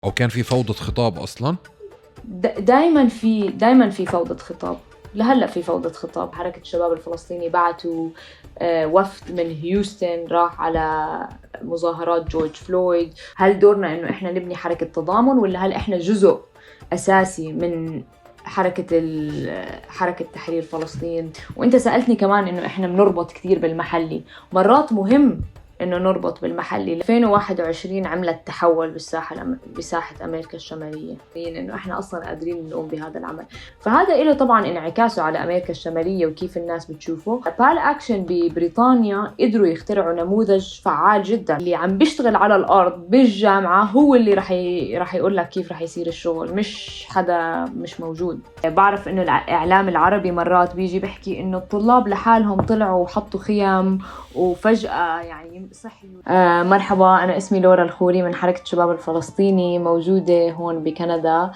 أو كان في فوضى خطاب أصلا؟ دايما في فوضى خطاب. لهلا في فوضى خطاب. حركة الشباب الفلسطيني بعتوا وفد من هيوستن راح على مظاهرات جورج فلويد. هل دورنا إنه إحنا نبني حركة تضامن، ولا هل إحنا جزء أساسي من حركة تحرير فلسطين؟ وإنت سألتني كمان إنه إحنا بنربط كتير بالمحلي. مرات مهم إنه نربط بالمحلي. 2021 عملت تحول بساحة أمريكا الشمالية، إنه إحنا أصلاً قادرين نقوم بهذا العمل. فهذا له طبعاً انعكاسه على أمريكا الشمالية وكيف الناس بتشوفه. بال أكشن ببريطانيا قدروا يخترعوا نموذج فعال جداً. اللي عم بيشتغل على الأرض بالجامعة هو اللي رح يقول لك كيف رح يصير الشغل، مش حدا مش موجود. بعرف إنه الإعلام العربي مرات بيجي بحكي إنه الطلاب لحالهم طلعوا وحطوا خيام وفجأة يعني صحي. مرحبا، أنا اسمي لورا الخوري من حركة الشباب الفلسطيني، موجودة هون بكندا.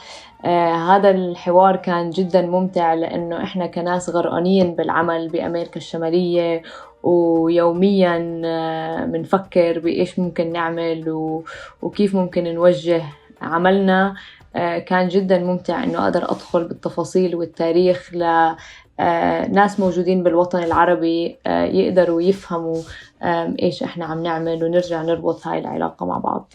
هذا الحوار كان جدا ممتع، لأنه إحنا كناس غرقانين بالعمل بأمريكا الشمالية، ويوميا منفكر بإيش ممكن نعمل وكيف ممكن نوجه عملنا. كان جدا ممتع إنه أقدر أدخل بالتفاصيل والتاريخ ناس موجودين بالوطن العربي يقدروا يفهموا إيش إحنا عم نعمل، ونرجع نربط هاي العلاقة مع بعض.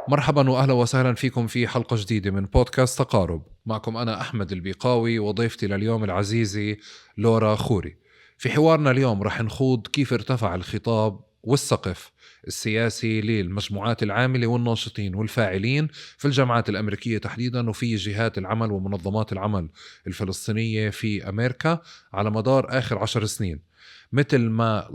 مرحبا وأهلا وسهلا فيكم في حلقة جديدة من بودكاست تقارب. معكم أنا أحمد البيقاوي، وضيفتي لليوم العزيزة لورا خوري. في حوارنا اليوم رح نخوض كيف ارتفع الخطاب والسقف السياسي للمجموعات العاملة والناشطين والفاعلين في الجامعات الأمريكية تحديدا، وفي جهات العمل ومنظمات العمل الفلسطينية في أمريكا على مدار آخر 10 سنين. مثل ما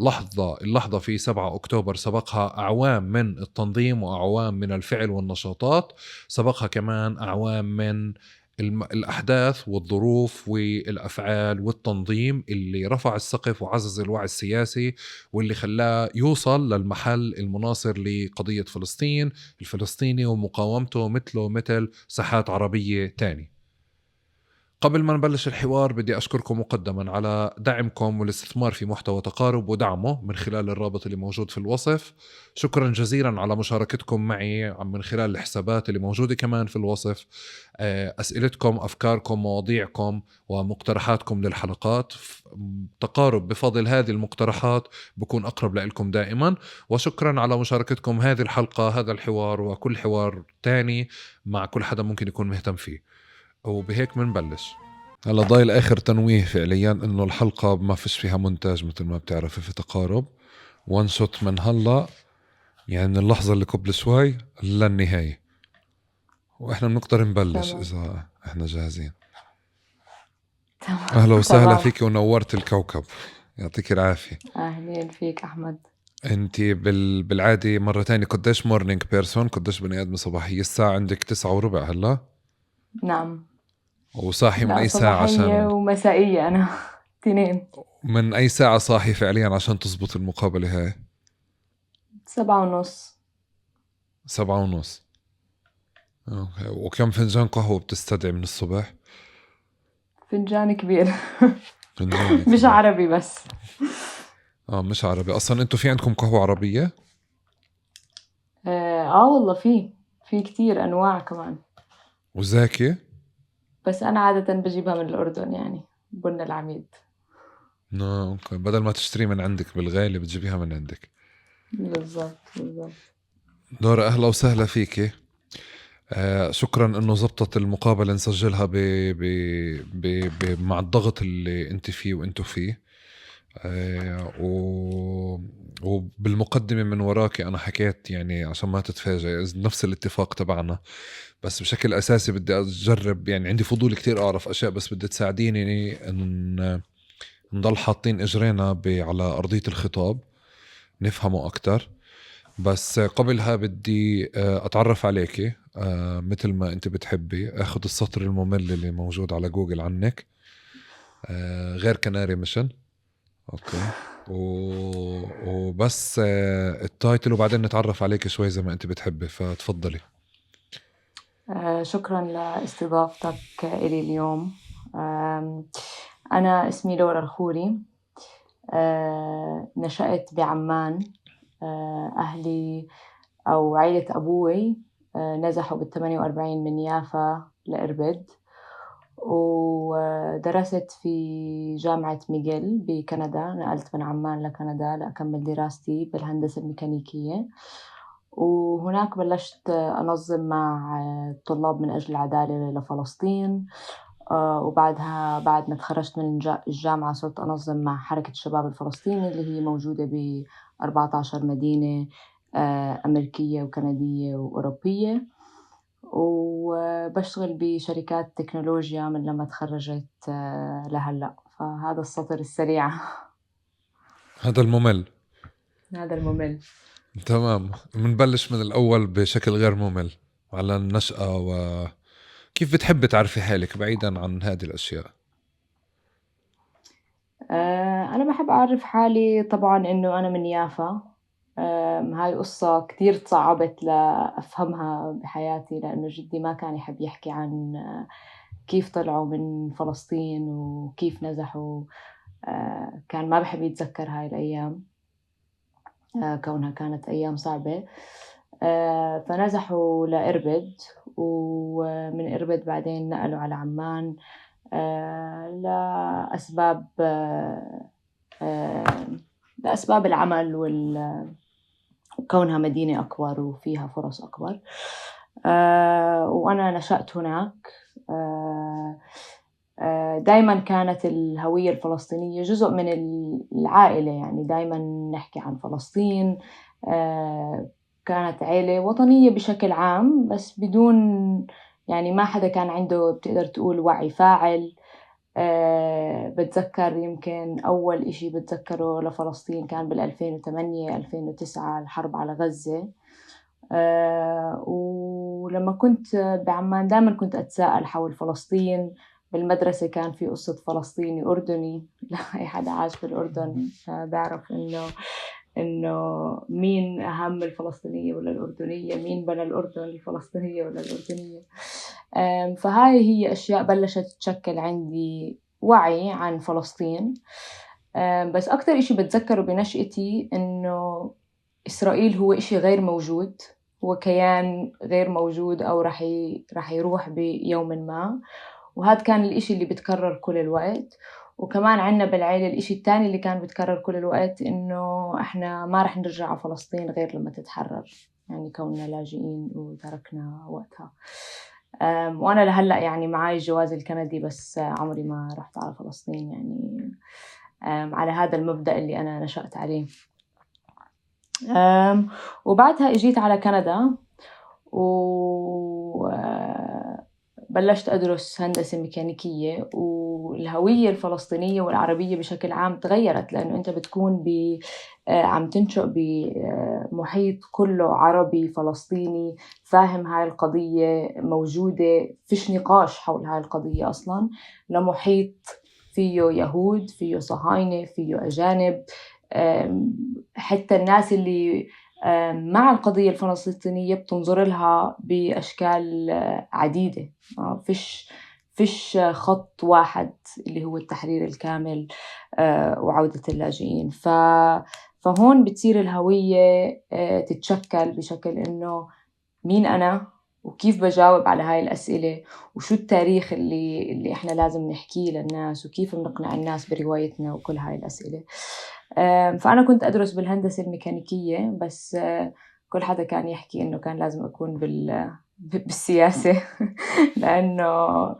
اللحظة في 7 أكتوبر سبقها أعوام من التنظيم وأعوام من الفعل والنشاطات، سبقها كمان أعوام من الأحداث والظروف والأفعال والتنظيم اللي رفع السقف وعزز الوعي السياسي، واللي خلاه يوصل للمحل المناصر لقضية فلسطين الفلسطيني ومقاومته مثل ساحات عربية تاني. قبل ما نبلش الحوار بدي أشكركم مقدما على دعمكم والاستثمار في محتوى تقارب ودعمه من خلال الرابط اللي موجود في الوصف. شكرا جزيلا على مشاركتكم معي من خلال الحسابات اللي موجودة كمان في الوصف. أسئلتكم، أفكاركم، مواضيعكم ومقترحاتكم للحلقات. تقارب بفضل هذه المقترحات بكون أقرب لكم دائما. وشكرا على مشاركتكم هذه الحلقة، هذا الحوار وكل حوار تاني مع كل حدا ممكن يكون مهتم فيه. وبهيك منبلش. هلا ضايل آخر تنويه فعليا إنه الحلقة ما فيش فيها مونتاج مثل ما بتعرفي في تقارب. وان شوت من هلا، يعني اللحظة اللي قبل شوي للنهاية، وإحنا بنقدر نبلش تمام. إذا إحنا جاهزين. تمام. أهلا وسهلا تمام. فيك ونورت الكوكب، يعطيك العافية. أهلين فيك أحمد. أنتي بالعادي مرة تانية قديش مورنينج بيرسون، قديش بني آدم صباحية؟ الساعة عندك 9:15 هلا؟ نعم. وصاحي من لا، أي ساعة صباحية عشان ومسائية أنا. تنين. من أي ساعة صاحي فعليا عشان تزبط المقابلة هاي؟ 7:30. 7:30. أوكي. وكم فنجان قهوة بتستدعي من الصبح؟ فنجان كبير. فنجان مش كبير. عربي بس. مش عربي أصلا. أنتوا في عندكم قهوة عربية؟ والله في كتير أنواع كمان. وزاكي؟ بس أنا عادة بجيبها من الأردن، يعني بن العميد. أوكي. بدل ما تشتري من عندك بالغالي بتجيبيها من عندك. بالضبط. دورة، أهلا وسهلا فيكي. شكرا انه زبطت المقابلة نسجلها مع الضغط اللي انت فيه وانتو فيه. وبالمقدمة من وراكي أنا حكيت يعني عشان ما تتفاجئ نفس الاتفاق تبعنا، بس بشكل أساسي بدي أجرب، يعني عندي فضول كتير أعرف أشياء، بس بدي تساعديني أن نضل حاطين إجرينا على أرضية الخطاب نفهمه أكتر. بس قبلها بدي أتعرف عليكي مثل ما أنت بتحبي. أخذ السطر الممل اللي موجود على جوجل عنك، غير كناري ميشن، اوكي. وبس التايتل وبعدين نتعرف عليك شوي زي ما انت بتحبي، فتفضلي. شكرا لاستضافتك إلي اليوم. أنا اسمي لورا الخوري. نشأت بعمان. أهلي أو عائلة أبوي نزحوا بال48 من يافا لإربد، ودرست في جامعة ميغيل بكندا. نقلت من عمان لكندا لأكمل دراستي بالهندسة الميكانيكية، وهناك بلشت أنظم مع الطلاب من أجل العدالة لفلسطين. وبعدها بعد ما تخرجت من الجامعة صرت أنظم مع حركة الشباب الفلسطيني اللي هي موجودة ب14 مدينة أمريكية وكندية وأوروبية، وبشتغل بشركات تكنولوجيا من لما تخرجت لهلأ. فهذا السطر السريع. هذا الممل. هذا الممل. تمام، بنبلش من الأول بشكل غير ممل على النشأة، وكيف بتحب تعرفي حالك بعيدا عن هذه الأشياء؟ أنا بحب أعرف حالي طبعاً إنه أنا من يافا. هاي قصة كتير صعبت لأفهمها بحياتي، لأنه جدي ما كان يحب يحكي عن كيف طلعوا من فلسطين وكيف نزحوا. كان ما بحب يتذكر هاي الأيام، كونها كانت أيام صعبة. فنزحوا لإربد، ومن إربد بعدين نقلوا على عمان لأسباب لأسباب العمل وكونها مدينة أكبر وفيها فرص أكبر. وأنا نشأت هناك. دايما كانت الهوية الفلسطينية جزء من العائلة، يعني دايما نحكي عن فلسطين. كانت عائلة وطنية بشكل عام، بس بدون يعني ما حدا كان عنده بتقدر تقول وعي فاعل. بتذكر يمكن أول إشي بتذكره لفلسطين كان بال2008-2009 الحرب على غزة. ولما كنت بعمان دائما كنت أتساءل حول فلسطين. بالمدرسة كان في قصة فلسطيني أردني. لا، أي حدا عاش بالأردن بيعرف إنه مين أهم، الفلسطينية ولا الأردنية؟ مين بنى الأردن، الفلسطينية ولا الأردنية؟ فهاي هي أشياء بلشت تشكل عندي وعي عن فلسطين. بس أكتر إشي بتذكره بنشأتي إنه إسرائيل هو إشي غير موجود، هو كيان غير موجود، أو رح يروح بيوم ما. وهذا كان الإشي اللي بتكرر كل الوقت. وكمان عنا بالعيلة الإشي التاني اللي كان بتكرر كل الوقت، إنه إحنا ما رح نرجع على فلسطين غير لما تتحرر، يعني كوننا لاجئين وتركنا وقتها. وأنا لهلأ يعني معاي الجواز الكندي، بس عمري ما رحت على فلسطين، يعني على هذا المبدأ اللي أنا نشأت عليه. وبعدها اجيت على كندا وبلشت أدرس هندسة ميكانيكية. والهوية الفلسطينية والعربية بشكل عام تغيرت، لأنه أنت بتكون عم تنشأ بمحيط كله عربي فلسطيني، فاهم هاي القضية موجودة، فيش نقاش حول هاي القضية أصلا، لمحيط فيه يهود، فيه صهاينة، فيه أجانب. حتى الناس اللي مع القضية الفلسطينية بتنظر لها بأشكال عديدة. فيش خط واحد اللي هو التحرير الكامل وعودة اللاجئين. فهون بتصير الهوية تتشكل بشكل إنه مين أنا، وكيف بجاوب على هاي الأسئلة، وشو التاريخ اللي إحنا لازم نحكيه للناس، وكيف بنقنع الناس بروايتنا، وكل هاي الأسئلة. فأنا كنت أدرس بالهندسة الميكانيكية، بس كل حدا كان يحكي إنه كان لازم أكون بالسياسة. لأنه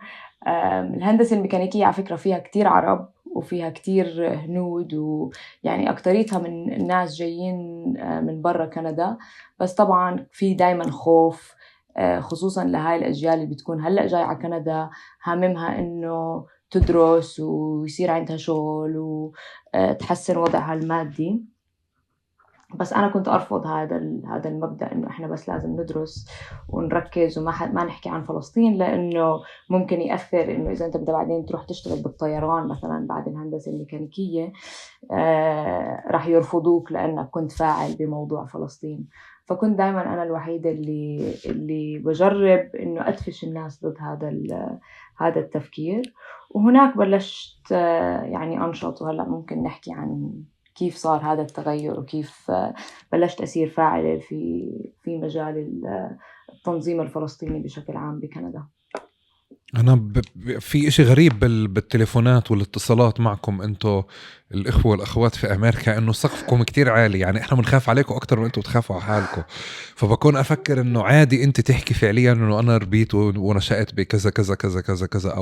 الهندسة الميكانيكية على فكرة فيها كتير عرب وفيها كتير هنود، ويعني أكتريتها من الناس جايين من برا كندا. بس طبعا في دايما خوف، خصوصا لهاي الأجيال اللي بتكون هلأ جاي على كندا هاممها إنه تدرس ويصير عندها شغل وتحسن وضعها المادي. بس أنا كنت أرفض هذا المبدأ إنه إحنا بس لازم ندرس ونركز ما نحكي عن فلسطين، لأنه ممكن يأثر إنه إذا أنت بدأ بعدين تروح تشتغل بالطيران مثلا بعد الهندسة الميكانيكية راح يرفضوك لأنك كنت فاعل بموضوع فلسطين. فكنت دائما أنا الوحيدة اللي بجرب إنه أدفش الناس ضد هذا التفكير. وهناك بلشت يعني أنشط، وهلأ ممكن نحكي عن كيف صار هذا التغير وكيف بلشت أصير فاعلة في مجال التنظيم الفلسطيني بشكل عام بكندا. أنا في إشي غريب بالتليفونات والاتصالات معكم أنتوا الإخوة والأخوات في أمريكا، إنه سقفكم كتير عالي، يعني إحنا بنخاف عليكم أكتر من أنتوا بتخافوا على حالكم. فبكون أفكر إنه عادي أنت تحكي فعليا إنه أنا ربيت ونشأت بكذا كذا كذا كذا كذا،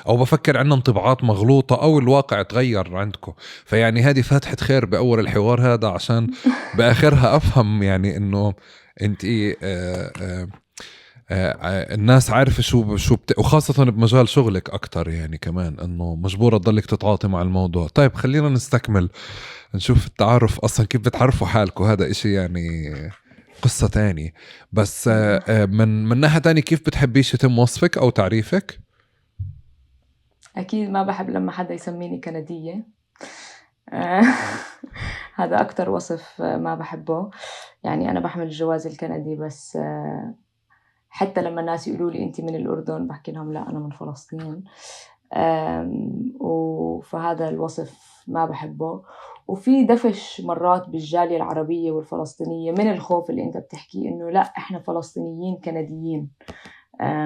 أو بفكر عنا انطباعات مغلوطة أو الواقع تغير عندكم. فيعني هذه فاتحة خير بأول الحوار هذا عشان بآخرها أفهم يعني إنه أنت إيه الناس عارفة وخاصة بمجال شغلك أكتر، يعني كمان أنه مجبورة تضلك تتعاطي مع الموضوع. طيب خلينا نستكمل نشوف التعارف أصلا كيف بتعرفوا حالكم، هذا إشي يعني قصة تاني. بس من ناحية تانية كيف بتحبيش يتم وصفك أو تعريفك؟ أكيد ما بحب لما حدا يسميني كندية. هذا أكتر وصف ما بحبه. يعني أنا بحمل الجواز الكندي، بس حتى لما الناس يقولوا لي أنت من الأردن بحكي لهم لا أنا من فلسطين. فهذا الوصف ما بحبه. وفي دفش مرات بالجالية العربية والفلسطينية من الخوف اللي أنت بتحكي إنه لا إحنا فلسطينيين كنديين،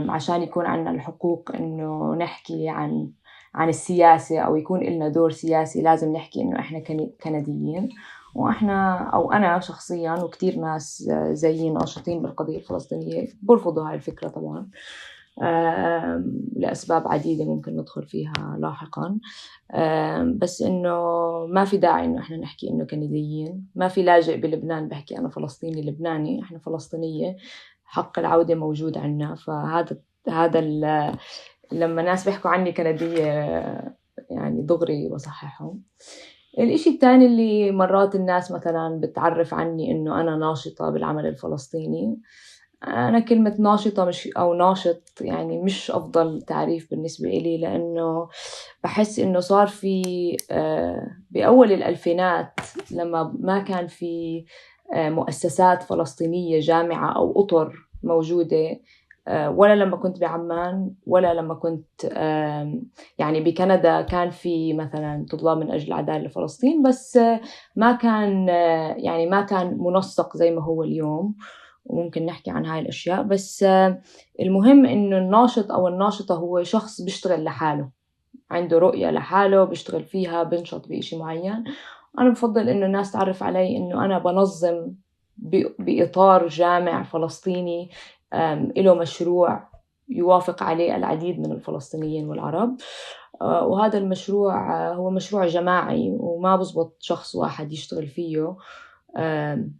عشان يكون عنا الحقوق إنه نحكي عن السياسة أو يكون لنا دور سياسي، لازم نحكي إنه إحنا كنديين. وإحنا أو أنا شخصياً وكتير ناس زيي ناشطين بالقضية الفلسطينية برفضوا هاي الفكرة طبعاً، لأسباب عديدة ممكن ندخل فيها لاحقاً. بس إنه ما في داعي إنه إحنا نحكي إنه كنديين. ما في لاجئ بلبنان بحكي أنا فلسطيني لبناني، إحنا فلسطينية، حق العودة موجود عنا. فهذا لما ناس بيحكوا عني كندية يعني دغري بصححهم. الإشي الثاني اللي مرات الناس مثلا بتعرف عني إنه أنا ناشطة بالعمل الفلسطيني. أنا كلمة ناشطة مش أو ناشط يعني مش أفضل تعريف بالنسبة إلي، لأنه بحس إنه صار في بأول الألفينات لما ما كان في مؤسسات فلسطينية جامعة أو أطر موجودة، ولا لما كنت بعمان ولا لما كنت يعني بكندا كان في مثلا طلاب من أجل العدالة لفلسطين، بس ما كان يعني ما كان منسق زي ما هو اليوم. وممكن نحكي عن هاي الأشياء. بس المهم إنه الناشط أو الناشطة هو شخص بيشتغل لحاله، عنده رؤية لحاله بيشتغل فيها، بنشط بإشي معين. أنا بفضل إنه الناس تعرف علي إنه أنا بنظم بإطار جامع فلسطيني له مشروع يوافق عليه العديد من الفلسطينيين والعرب. وهذا المشروع هو مشروع جماعي وما بزبط شخص واحد يشتغل فيه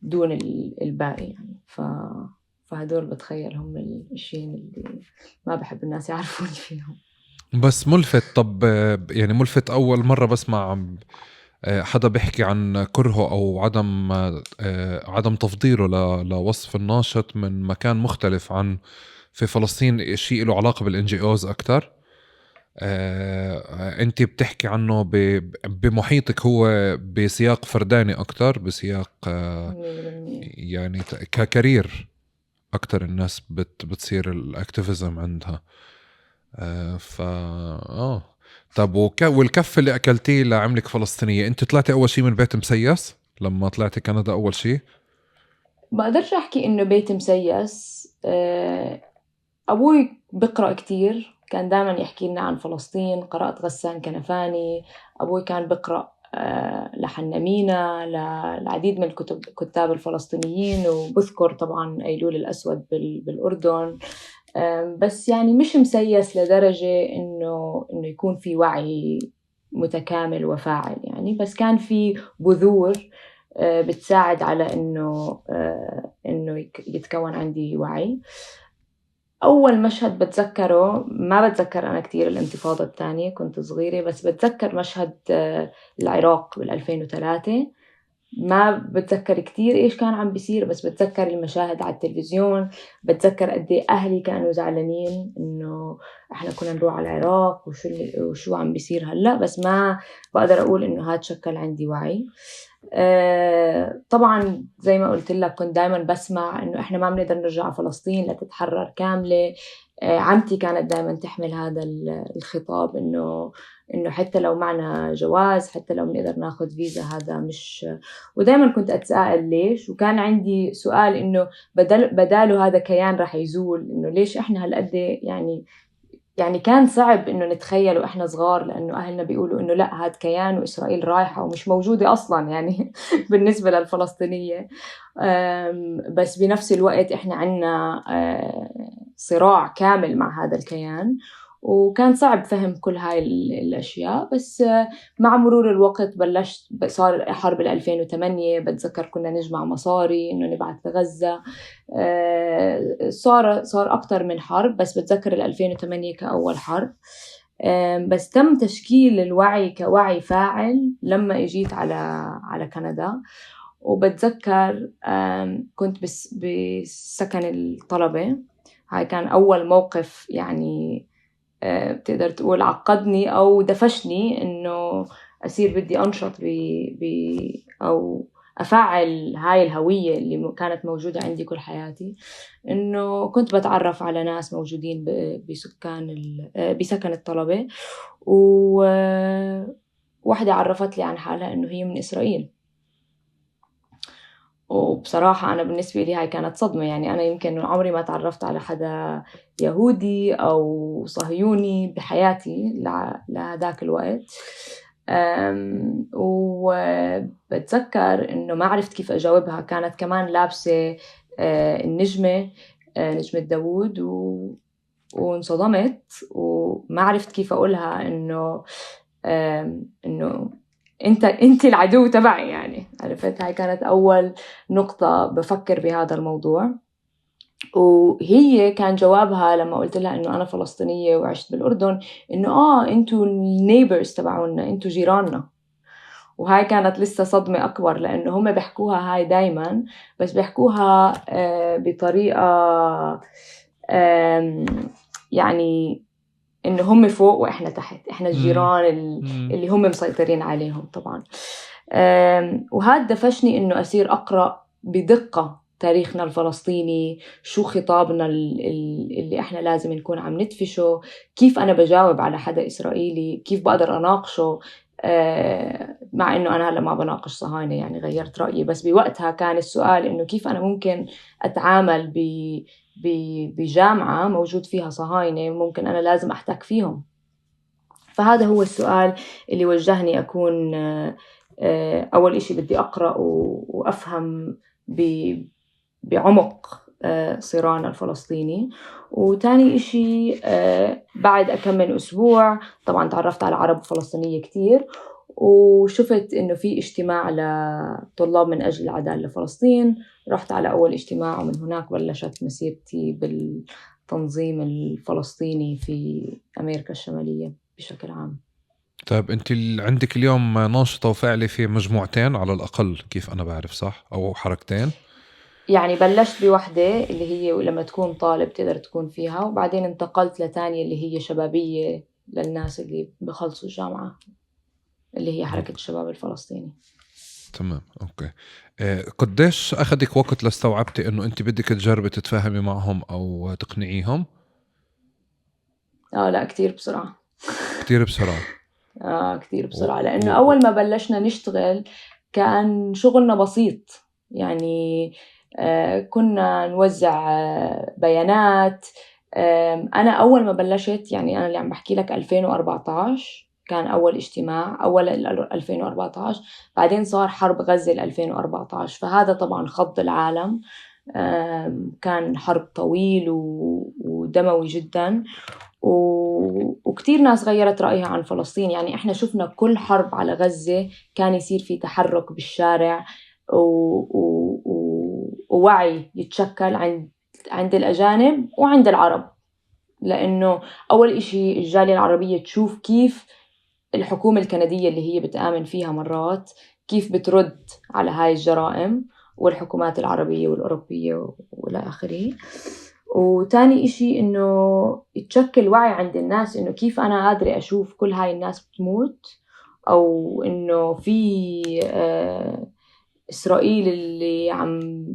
دون الباقي يعني. فهدول بتخيل هم الشيء اللي ما بحب الناس يعرفوني فيهم. بس ملفت. طب يعني ملفت أول مرة بسمع حدا بيحكي عن كرهه أو عدم تفضيله لوصف الناشط من مكان مختلف عن في فلسطين، شيء له علاقة بالNGOs أكتر. أنت بتحكي عنه بمحيطك هو بسياق فرداني أكتر، بسياق يعني ككارير أكتر. الناس بتصير الأكتيفيزم عندها طب والكف اللي أكلتيه لعملك فلسطينية، أنت طلعتي أول شيء من بيت مسيس لما طلعتي كندا أول شيء؟ بقدرش أحكي إنه بيت مسيس. أبوي بقرأ كتير، كان دائما يحكي لنا عن فلسطين. قرأت غسان كنفاني. أبوي كان بقرأ لحنا مينا، للعديد من الكتاب الفلسطينيين، وبذكر طبعا أيلول الأسود بالأردن. بس يعني مش مسيس لدرجة إنه يكون في وعي متكامل وفاعل يعني. بس كان في بذور بتساعد على إنه يتكون عندي وعي. أول مشهد بتذكره، ما بتذكر أنا كتير الانتفاضة الثانية، كنت صغيرة، بس بتذكر مشهد العراق بال2003 ما بتذكر كتير إيش كان عم بيصير، بس بتذكر المشاهد على التلفزيون. بتذكر قد إيه أهلي كانوا زعلانين إنه إحنا كنا نروح على العراق وشو عم بيصير هلأ، بس ما بقدر أقول إنه هاد شكل عندي وعي. طبعا زي ما قلت لك كنت دايما بسمع إنه إحنا ما بنقدر نرجع على فلسطين لتتحرر كاملة. عمتي كانت دايما تحمل هذا الخطاب إنه حتى لو معنا جواز، حتى لو بنقدر ناخد فيزا، هذا مش. ودايما كنت أتساءل ليش، وكان عندي سؤال إنه بداله هذا كيان رح يزول، إنه ليش إحنا هالقد يعني كان صعب إنه نتخيل وإحنا صغار، لأنه أهلنا بيقولوا إنه لا، هاد كيان وإسرائيل رايحة ومش موجودة أصلاً يعني بالنسبة للفلسطينية. بس بنفس الوقت إحنا عنا صراع كامل مع هذا الكيان، وكان صعب فهم كل هاي الأشياء. بس مع مرور الوقت صار حرب 2008. بتذكر كنا نجمع مصاري إنه نبعث لغزة. صار أكتر من حرب، بس بتذكر 2008 كأول حرب. بس تم تشكيل الوعي كوعي فاعل لما اجيت على كندا. وبتذكر كنت بسكن الطلبة. هاي كان أول موقف يعني بتقدر تقول عقدني أو دفشني إنه أصير بدي أنشط أو أفعل هاي الهوية اللي كانت موجودة عندي كل حياتي. إنه كنت بتعرف على ناس موجودين بسكن الطلبة، وواحدة عرفت لي عن حالها إنه هي من إسرائيل. وبصراحة أنا بالنسبة لي هاي كانت صدمة. يعني أنا يمكن عمري ما تعرفت على حدا يهودي أو صهيوني بحياتي لهذاك الوقت. وبتذكر إنه ما عرفت كيف أجاوبها. كانت كمان لابسة النجمة، نجمة داوود، وانصدمت وما عرفت كيف أقولها إنه أنت العدو تبعي يعني. عرفت، هاي كانت أول نقطة بفكر بهذا الموضوع. وهي كان جوابها لما قلت لها إنه أنا فلسطينية وعشت بالأردن إنه أنتوا النيبرز تبعونا، أنتوا جيراننا. وهاي كانت لسه صدمة أكبر، لأنه هم بيحكوها هاي دايما، بس بيحكوها بطريقة يعني إنه هم فوق وإحنا تحت، إحنا الجيران اللي هم مسيطرين عليهم طبعا. وهذا دفشني إنه أصير أقرأ بدقة تاريخنا الفلسطيني، شو خطابنا اللي إحنا لازم نكون عم ندفشه، كيف أنا بجاوب على حدا إسرائيلي، كيف بقدر أناقشه. مع إنه أنا هلأ ما بناقش صهاينة، يعني غيرت رأيي، بس بوقتها كان السؤال إنه كيف أنا ممكن أتعامل بجامعة موجود فيها صهاينة، ممكن أنا لازم أحتك فيهم. فهذا هو السؤال اللي وجهني أكون أول إشي بدي أقرأ وأفهم بعمق صراعنا الفلسطيني. وتاني إشي بعد أكمل أسبوع طبعا تعرفت على عرب فلسطينية كتير، وشفت إنه في اجتماع لطلاب من أجل العدالة لفلسطين. رحت على أول اجتماع، ومن هناك بلشت مسيرتي بالتنظيم الفلسطيني في أمريكا الشمالية بشكل عام. طيب أنت عندك اليوم ناشطة وفاعلة في مجموعتين على الأقل، كيف أنا بعرف صح؟ أو حركتين؟ يعني بلشت بوحدة اللي هي لما تكون طالب تقدر تكون فيها، وبعدين انتقلت لتانية اللي هي شبابية للناس اللي بخلصوا الجامعة، اللي هي حركة الشباب الفلسطيني. تمام، أوكي. قديش أخذك وقت لاستوعبتي إنه أنت بدك تجربي تتفاهمي معهم أو تقنعيهم؟ لا كتير بسرعة. كتير بسرعة. كتير بسرعة، لأنه أول ما بلشنا نشتغل كان شغلنا بسيط. يعني كنا نوزع بيانات. أنا أول ما بلشت، يعني أنا اللي عم بحكي لك 2014 كان أول اجتماع، أول 2014. بعدين صار حرب غزة 2014، فهذا طبعا خض العالم. كان حرب طويل ودموي جدا، وكتير ناس غيرت رأيها عن فلسطين. يعني إحنا شفنا كل حرب على غزة كان يصير في تحرك بالشارع ووعي يتشكل عند الأجانب وعند العرب. لأنه أول إشي الجالية العربية تشوف كيف الحكومة الكندية اللي هي بتآمن فيها مرات كيف بترد على هاي الجرائم والحكومات العربية والأوروبية وإلى آخره. وتاني إشي إنه يتشكل وعي عند الناس إنه كيف أنا قادرة أشوف كل هاي الناس بتموت، أو إنه في إسرائيل اللي عم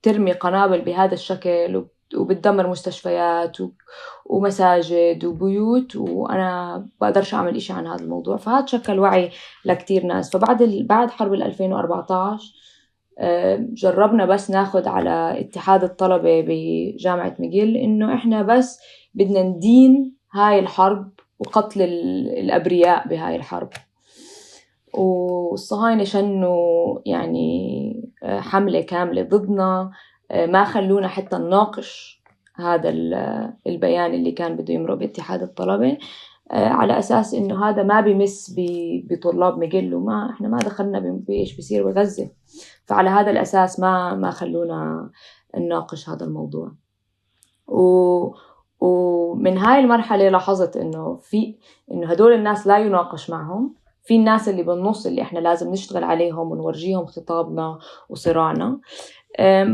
ترمي قنابل بهذا الشكل وبتدمر مستشفيات ومساجد وبيوت، وأنا بقدرش أعمل إشي عن هذا الموضوع. فهذا شكل وعي لكتير ناس. بعد حرب 2014 جربنا بس ناخد على اتحاد الطلبة بجامعة ميغيل إنه إحنا بس بدنا ندين هاي الحرب وقتل الأبرياء بهاي الحرب. والصهاينة شنوا يعني حملة كاملة ضدنا، ما خلونا حتى نناقش هذا البيان اللي كان بده يمرق باتحاد الطلبة، على أساس إنه هذا ما بيمس بطلاب ميغيل، وما إحنا ما دخلنا بإيش بيصير بغزة. فعلى هذا الأساس ما خلونا نناقش هذا الموضوع. ومن هاي المرحلة لاحظت إنه هدول الناس لا يناقش معهم، في الناس اللي بالنص اللي إحنا لازم نشتغل عليهم ونورجيهم خطابنا وصراعنا.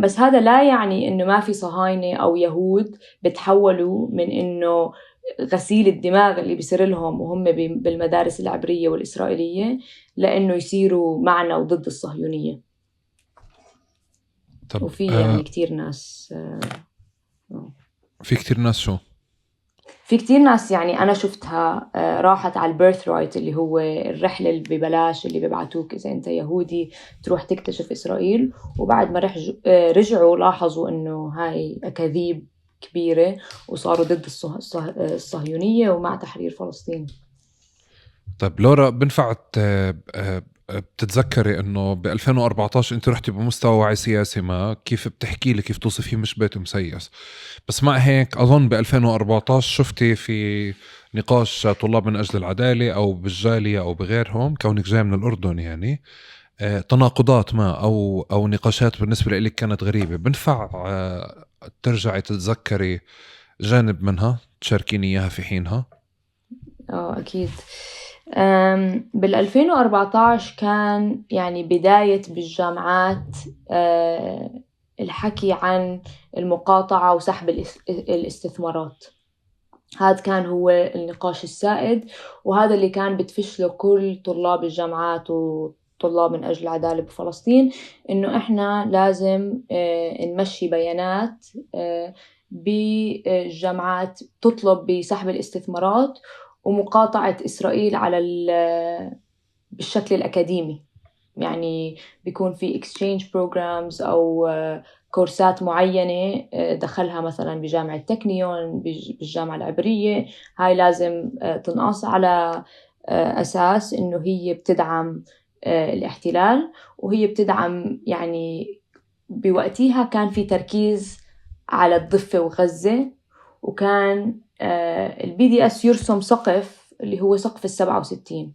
بس هذا لا يعني إنه ما في صهاينة أو يهود بتحولوا من إنه غسيل الدماغ اللي بيصير لهم وهم بالمدارس العبرية والإسرائيلية لأنه يصيروا معنا وضد الصهيونية. وفي يعني كتير ناس في كتير ناس شو؟ في كتير ناس يعني أنا شفتها راحت على البيرث رايت اللي هو الرحلة اللي ببلاش اللي بيبعتوك إذا أنت يهودي تروح تكتشف إسرائيل، وبعد ما رجعوا لاحظوا إنه هاي أكاذيب كبيرة وصاروا ضد الصهيونية ومع تحرير فلسطين. طيب لورا، بنفع بتتذكري انه ب 2014 انت رحتي بمستوى وعي سياسي ما، كيف بتحكي لي كيف توصفيه مش بيت مسيس، بس مع هيك اظن ب 2014 شفتي في نقاش طلاب من اجل العداله او بالجاليه او بغيرهم، كونك جاي من الاردن يعني، تناقضات ما او نقاشات بالنسبه لك كانت غريبه. بنفع ترجعي تتذكري جانب منها تشاركيني اياها في حينها؟ أكيد. بال 2014 كان يعني بداية بالجامعات الحكي عن المقاطعة وسحب الاستثمارات. هذا كان هو النقاش السائد، وهذا اللي كان بتفشله كل طلاب الجامعات وطلاب من أجل العدالة بفلسطين، إنه إحنا لازم نمشي بيانات بالجامعات تطلب بسحب الاستثمارات ومقاطعة إسرائيل على بالشكل الأكاديمي. يعني بيكون في exchange programs أو كورسات معينة دخلها مثلا بجامعة تكنيون بالجامعة العبرية، هاي لازم تنقاس على أساس إنه هي بتدعم الاحتلال، وهي بتدعم يعني بوقتها كان في تركيز على الضفة وغزة، وكان البي دي اس يرسم سقف اللي هو سقف 67.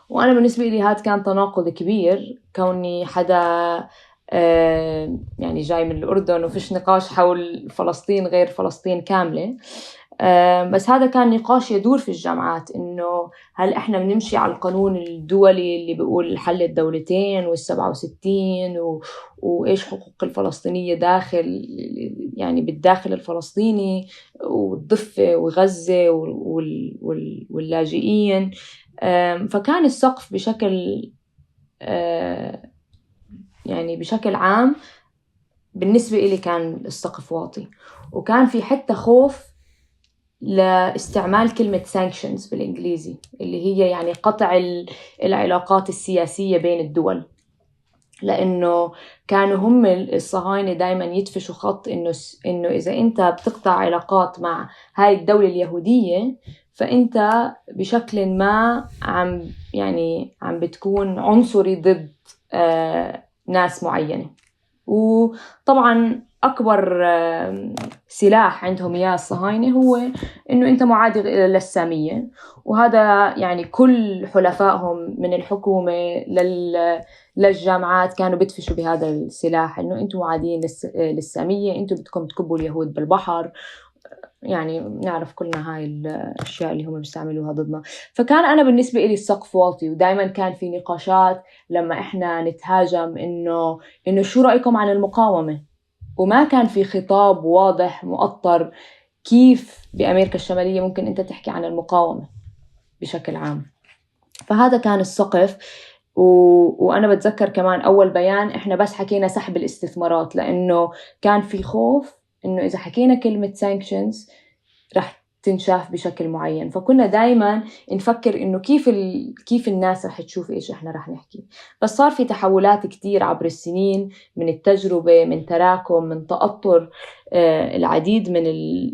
وأنا بالنسبة لي هذا كان تناقض كبير، كوني حدا يعني جاي من الأردن وفيش نقاش حول فلسطين غير فلسطين كاملة. بس هذا كان نقاش يدور في الجامعات، إنه هل إحنا بنمشي على القانون الدولي اللي بيقول حل الدولتين وال67 وإيش حقوق الفلسطينية داخل يعني بالداخل الفلسطيني والضفة وغزة واللاجئين. فكان السقف بشكل يعني بشكل عام بالنسبة إلي كان السقف واطي، وكان في حتى خوف لاستعمال كلمة sanctions بالإنجليزي اللي هي يعني قطع العلاقات السياسية بين الدول، لأنه كانوا هم الصهاينة دايما يدفشوا خط إنه إذا أنت بتقطع علاقات مع هاي الدولة اليهودية فأنت بشكل ما عم بتكون عنصري ضد ناس معينة. وطبعا أكبر سلاح عندهم يا الصهاينة هو إنه أنت معادي للسامية، وهذا يعني كل حلفائهم من الحكومة للجامعات كانوا بيدفشوا بهذا السلاح، إنه أنتم معادين للسامية، أنتم بدكم تكبوا اليهود بالبحر. يعني نعرف كلنا هاي الأشياء اللي هم بيستعملوها ضدنا. فكان أنا بالنسبة إلي السقف واطي، ودايما كان في نقاشات لما إحنا نتهاجم إنه شو رأيكم عن المقاومة، وما كان في خطاب واضح مؤطر كيف بأمريكا الشمالية ممكن أنت تحكي عن المقاومة بشكل عام. فهذا كان السقف. وأنا بتذكر كمان أول بيان إحنا بس حكينا سحب الاستثمارات، لأنه كان في خوف إنه إذا حكينا كلمة sanctions رح تنشاف بشكل معين. فكنا دايما نفكر إنه كيف الناس رح تشوف إيش إحنا رح نحكي. بس صار في تحولات كتير عبر السنين، من التجربة، من تراكم، من تأطر العديد من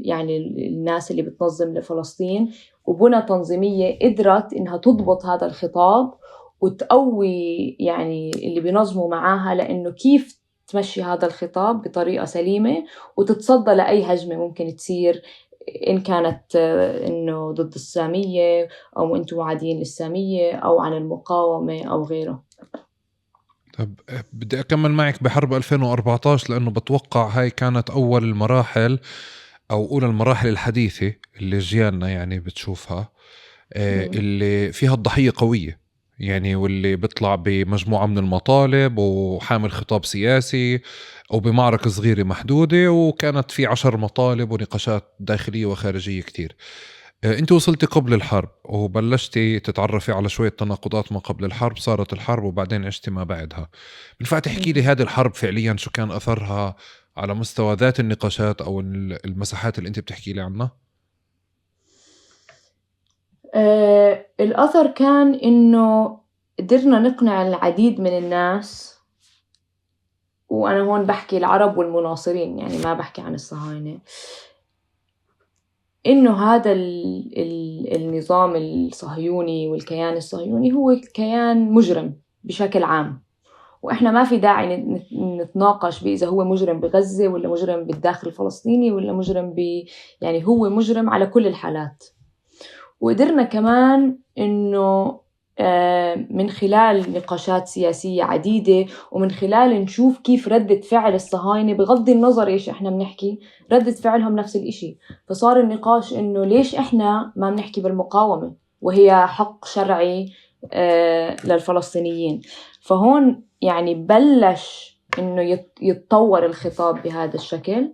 يعني الناس اللي بتنظم لفلسطين، وبنى تنظيمية قدرت إنها تضبط هذا الخطاب وتقوي يعني اللي بينظموا معاها، لأنه كيف تمشي هذا الخطاب بطريقة سليمة وتتصدى لأي هجمة ممكن تصير، إن كانت إنه ضد السامية أو أنتم معادين للسامية أو عن المقاومة أو غيره. طب بدي أكمل معك بحرب 2014، لأنه بتوقع هاي كانت أول المراحل أو أولى المراحل الحديثة اللي جيالنا يعني بتشوفها، اللي فيها الضحية قوية يعني، واللي بيطلع بمجموعة من المطالب وحامل خطاب سياسي أو بمعركة صغيرة محدودة، وكانت في 10 مطالب ونقاشات داخلية وخارجية كتير. انت وصلتي قبل الحرب وبلشتي تتعرفي على شوية تناقضات ما قبل الحرب، صارت الحرب وبعدين عشتي ما بعدها. بنفع تحكي لي هذه الحرب فعليا شو كان أثرها على مستوى ذات النقاشات أو المساحات اللي انت بتحكي لي عنها؟ الأثر كان إنه قدرنا نقنع العديد من الناس، وأنا هون بحكي العرب والمناصرين يعني ما بحكي عن الصهاينة، إنه هذا النظام الصهيوني والكيان الصهيوني هو كيان مجرم بشكل عام، وإحنا ما في داعي نتناقش بإذا هو مجرم بغزة ولا مجرم بالداخل الفلسطيني ولا مجرم يعني هو مجرم على كل الحالات. وقدرنا كمان إنه من خلال نقاشات سياسية عديدة ومن خلال نشوف كيف ردة فعل الصهاينة بغض النظر إيش إحنا بنحكي، ردة فعلهم نفس الإشي. فصار النقاش إنه ليش إحنا ما بنحكي بالمقاومة وهي حق شرعي للفلسطينيين. فهون يعني بلش إنه يتطور الخطاب بهذا الشكل.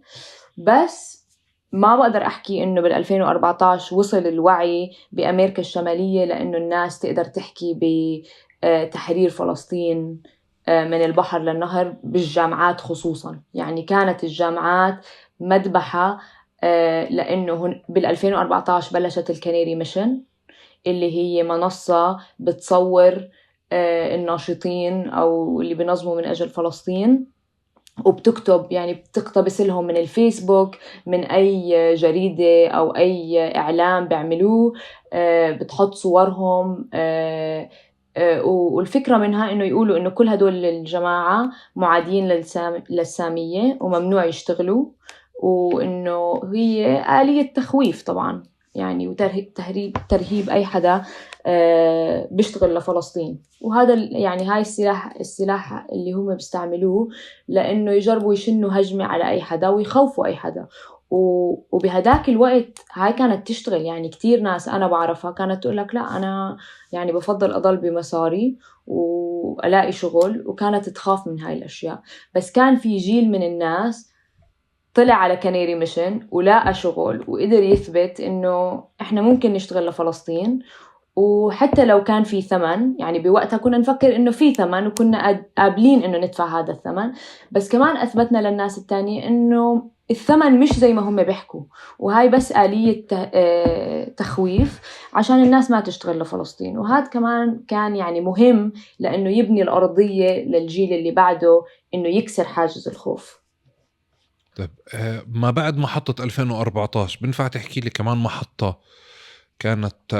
بس ما بقدر أحكي إنه بال2014 وصل الوعي بأمريكا الشمالية لأنه الناس تقدر تحكي بتحرير فلسطين من البحر للنهر بالجامعات خصوصا. يعني كانت الجامعات مذبحة، لأنه بال2014 بلشت الكنيري ميشن اللي هي منصة بتصور الناشطين أو اللي بينظموا من أجل فلسطين، وبتكتب يعني بتقتبس لهم من الفيسبوك، من أي جريدة أو أي إعلام بيعملوه، بتحط صورهم. والفكرة منها إنه يقولوا إنه كل هدول الجماعة معادين للسامية وممنوع يشتغلوا، وإنه هي آلية تخويف طبعاً يعني، وترهيب أي حدا بيشتغل لفلسطين. وهذا يعني هاي السلاح اللي هم بيستعملوه لأنه يجربوا يشنوا هجمة على أي حدا ويخوفوا أي حدا. وبهداك الوقت هاي كانت تشتغل، يعني كتير ناس أنا بعرفها كانت تقول لك لا أنا يعني بفضل أضل بمساري وألاقي شغل، وكانت تخاف من هاي الأشياء. بس كان في جيل من الناس طلع على كنيري ميشن ولاقى شغل وقدر يثبت إنه إحنا ممكن نشتغل لفلسطين، وحتى لو كان في ثمن. يعني بوقتها كنا نفكر إنه في ثمن وكنا قابلين إنه ندفع هذا الثمن، بس كمان أثبتنا للناس التانية إنه الثمن مش زي ما هم بيحكوا، وهاي بس آلية تخويف عشان الناس ما تشتغل لفلسطين. وهذا كمان كان يعني مهم لأنه يبني الأرضية للجيل اللي بعده إنه يكسر حاجز الخوف. طيب ما بعد محطة 2014 بنفع تحكي لي كمان محطة كانت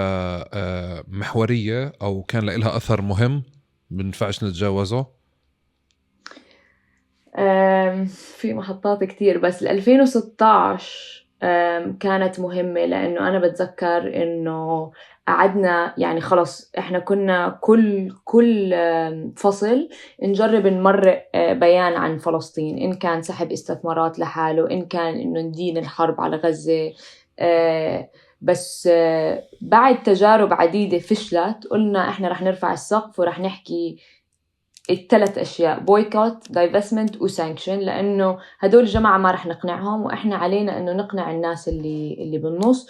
محورية أو كان لها أثر مهم بنفعش نتجاوزه؟ في محطات كتير، بس 2016 كانت مهمة لأنه أنا بتذكر إنه قعدنا يعني خلص إحنا كنا كل فصل نجرب نمرق بيان عن فلسطين، إن كان سحب استثمارات لحاله، إن كان إنه ندين الحرب على غزة، بس بعد تجارب عديدة فشلت قلنا إحنا رح نرفع السقف ورح نحكي الثلاث أشياء: boycott, divestment وsanction، لأنه هدول الجماعة ما رح نقنعهم، وإحنا علينا إنه نقنع الناس اللي بالنص.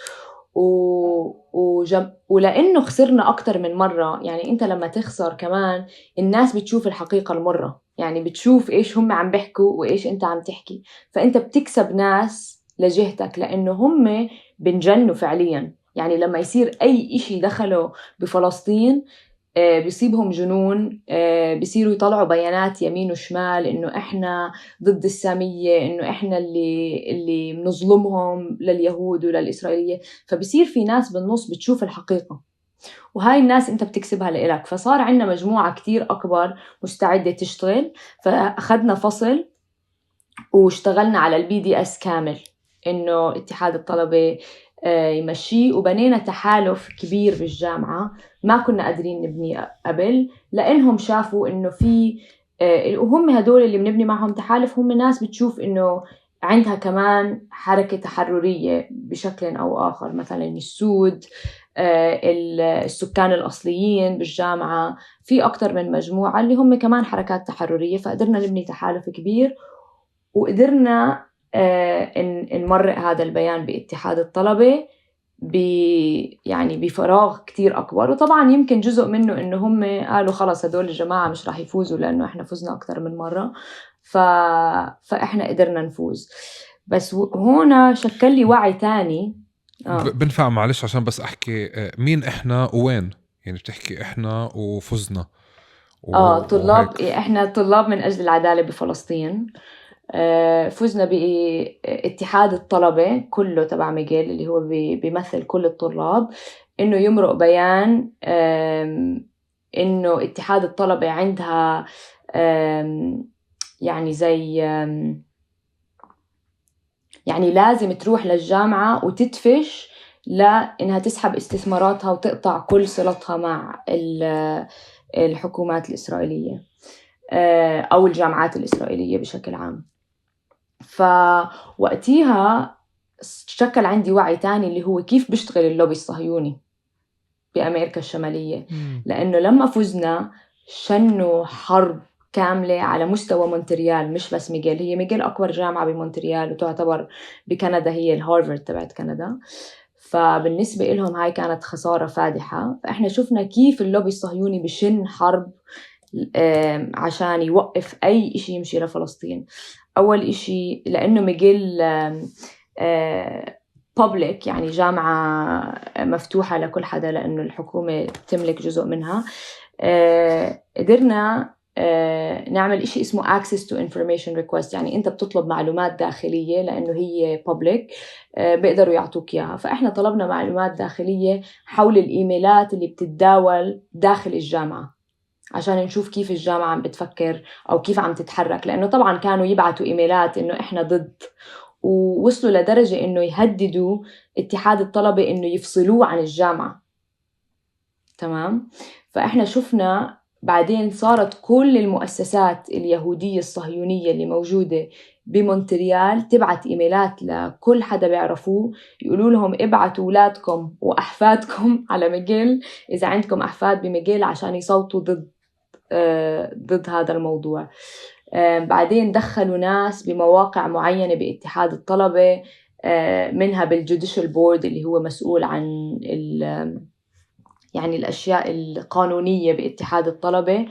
ولأنه خسرنا أكتر من مرة، يعني أنت لما تخسر كمان الناس بتشوف الحقيقة المرة، يعني بتشوف إيش هم عم بيحكوا وإيش أنت عم تحكي، فأنت بتكسب ناس لجهتك لأنه هم بنجنوا فعليا. يعني لما يصير أي إشي دخلوا بفلسطين بيصيبهم جنون، بيصيروا يطلعوا بيانات يمين وشمال إنه إحنا ضد السامية، إنه إحنا اللي منظلمهم لليهود وللإسرائيلية. فبيصير في ناس بالنص بتشوف الحقيقة، وهاي الناس أنت بتكسبها لإلك. فصار عندنا مجموعة كتير أكبر مستعدة تشتغل، فأخذنا فصل واشتغلنا على الBDS كامل، إنه اتحاد الطلبة يمشي، وبنينا تحالف كبير بالجامعة ما كنا قادرين نبني قبل، لأنهم شافوا إنه في وهم هدول اللي بنبني معهم تحالف هم ناس بتشوف إنه عندها كمان حركة تحررية بشكل أو آخر، مثلا السود، السكان الأصليين بالجامعة، في أكتر من مجموعة اللي هم كمان حركات تحررية. فقدرنا نبني تحالف كبير، وقدرنا نمرق هذا البيان باتحاد الطلبة يعني بفراغ كتير أكبر. وطبعا يمكن جزء منه إنه هم قالوا خلاص هدول الجماعة مش راح يفوزوا لأنه إحنا فزنا أكتر من مرة، فإحنا قدرنا نفوز. بس هنا شكل لي وعي تاني. بنفع معلش عشان بس أحكي مين إحنا وين، يعني بتحكي إحنا وفزنا طلاب، إحنا طلاب من أجل العدالة بفلسطين. فزنا باتحاد الطلبة كله تبع ميغيل اللي هو بيمثل كل الطلاب، إنه يمرق بيان إنه اتحاد الطلبة عندها يعني زي يعني لازم تروح للجامعة وتدفش لأنها تسحب استثماراتها وتقطع كل صلتها مع الحكومات الإسرائيلية أو الجامعات الإسرائيلية بشكل عام. فوقتها شكل عندي وعي تاني اللي هو كيف بيشتغل اللوبي الصهيوني بأمريكا الشمالية. لأنه لما فزنا شنوا حرب كاملة على مستوى مونتريال، مش بس ميغيل. هي ميغيل أكبر جامعة بمونتريال وتعتبر بكندا هي الهارفارد تبعت كندا، فبالنسبة لهم هاي كانت خسارة فادحة. فإحنا شفنا كيف اللوبي الصهيوني بشن حرب عشان يوقف أي إشي يمشي لفلسطين. أول إشي لأنه ميغيل public، يعني جامعة مفتوحة لكل حدا لأنه الحكومة تملك جزء منها. قدرنا نعمل إشي اسمه access to information request، يعني أنت بتطلب معلومات داخلية لأنه هي public بيقدروا يعطوك إياها. فإحنا طلبنا معلومات داخلية حول الإيميلات اللي بتتداول داخل الجامعة عشان نشوف كيف الجامعة عم بتفكر أو كيف عم تتحرك، لأنه طبعاً كانوا يبعتوا إيميلات إنه إحنا ضد، ووصلوا لدرجة إنه يهددوا اتحاد الطلبة إنه يفصلوه عن الجامعة. تمام. فإحنا شفنا بعدين صارت كل المؤسسات اليهودية الصهيونية اللي موجودة بمونتريال تبعت إيميلات لكل حدا بيعرفوه يقولوا لهم ابعتوا أولادكم وأحفادكم على ميغيل إذا عندكم أحفاد بميغيل عشان يصوتوا ضد هذا الموضوع. بعدين دخلوا ناس بمواقع معينة باتحاد الطلبة، منها بالجوديشال بورد اللي هو مسؤول عن يعني الأشياء القانونية باتحاد الطلبة،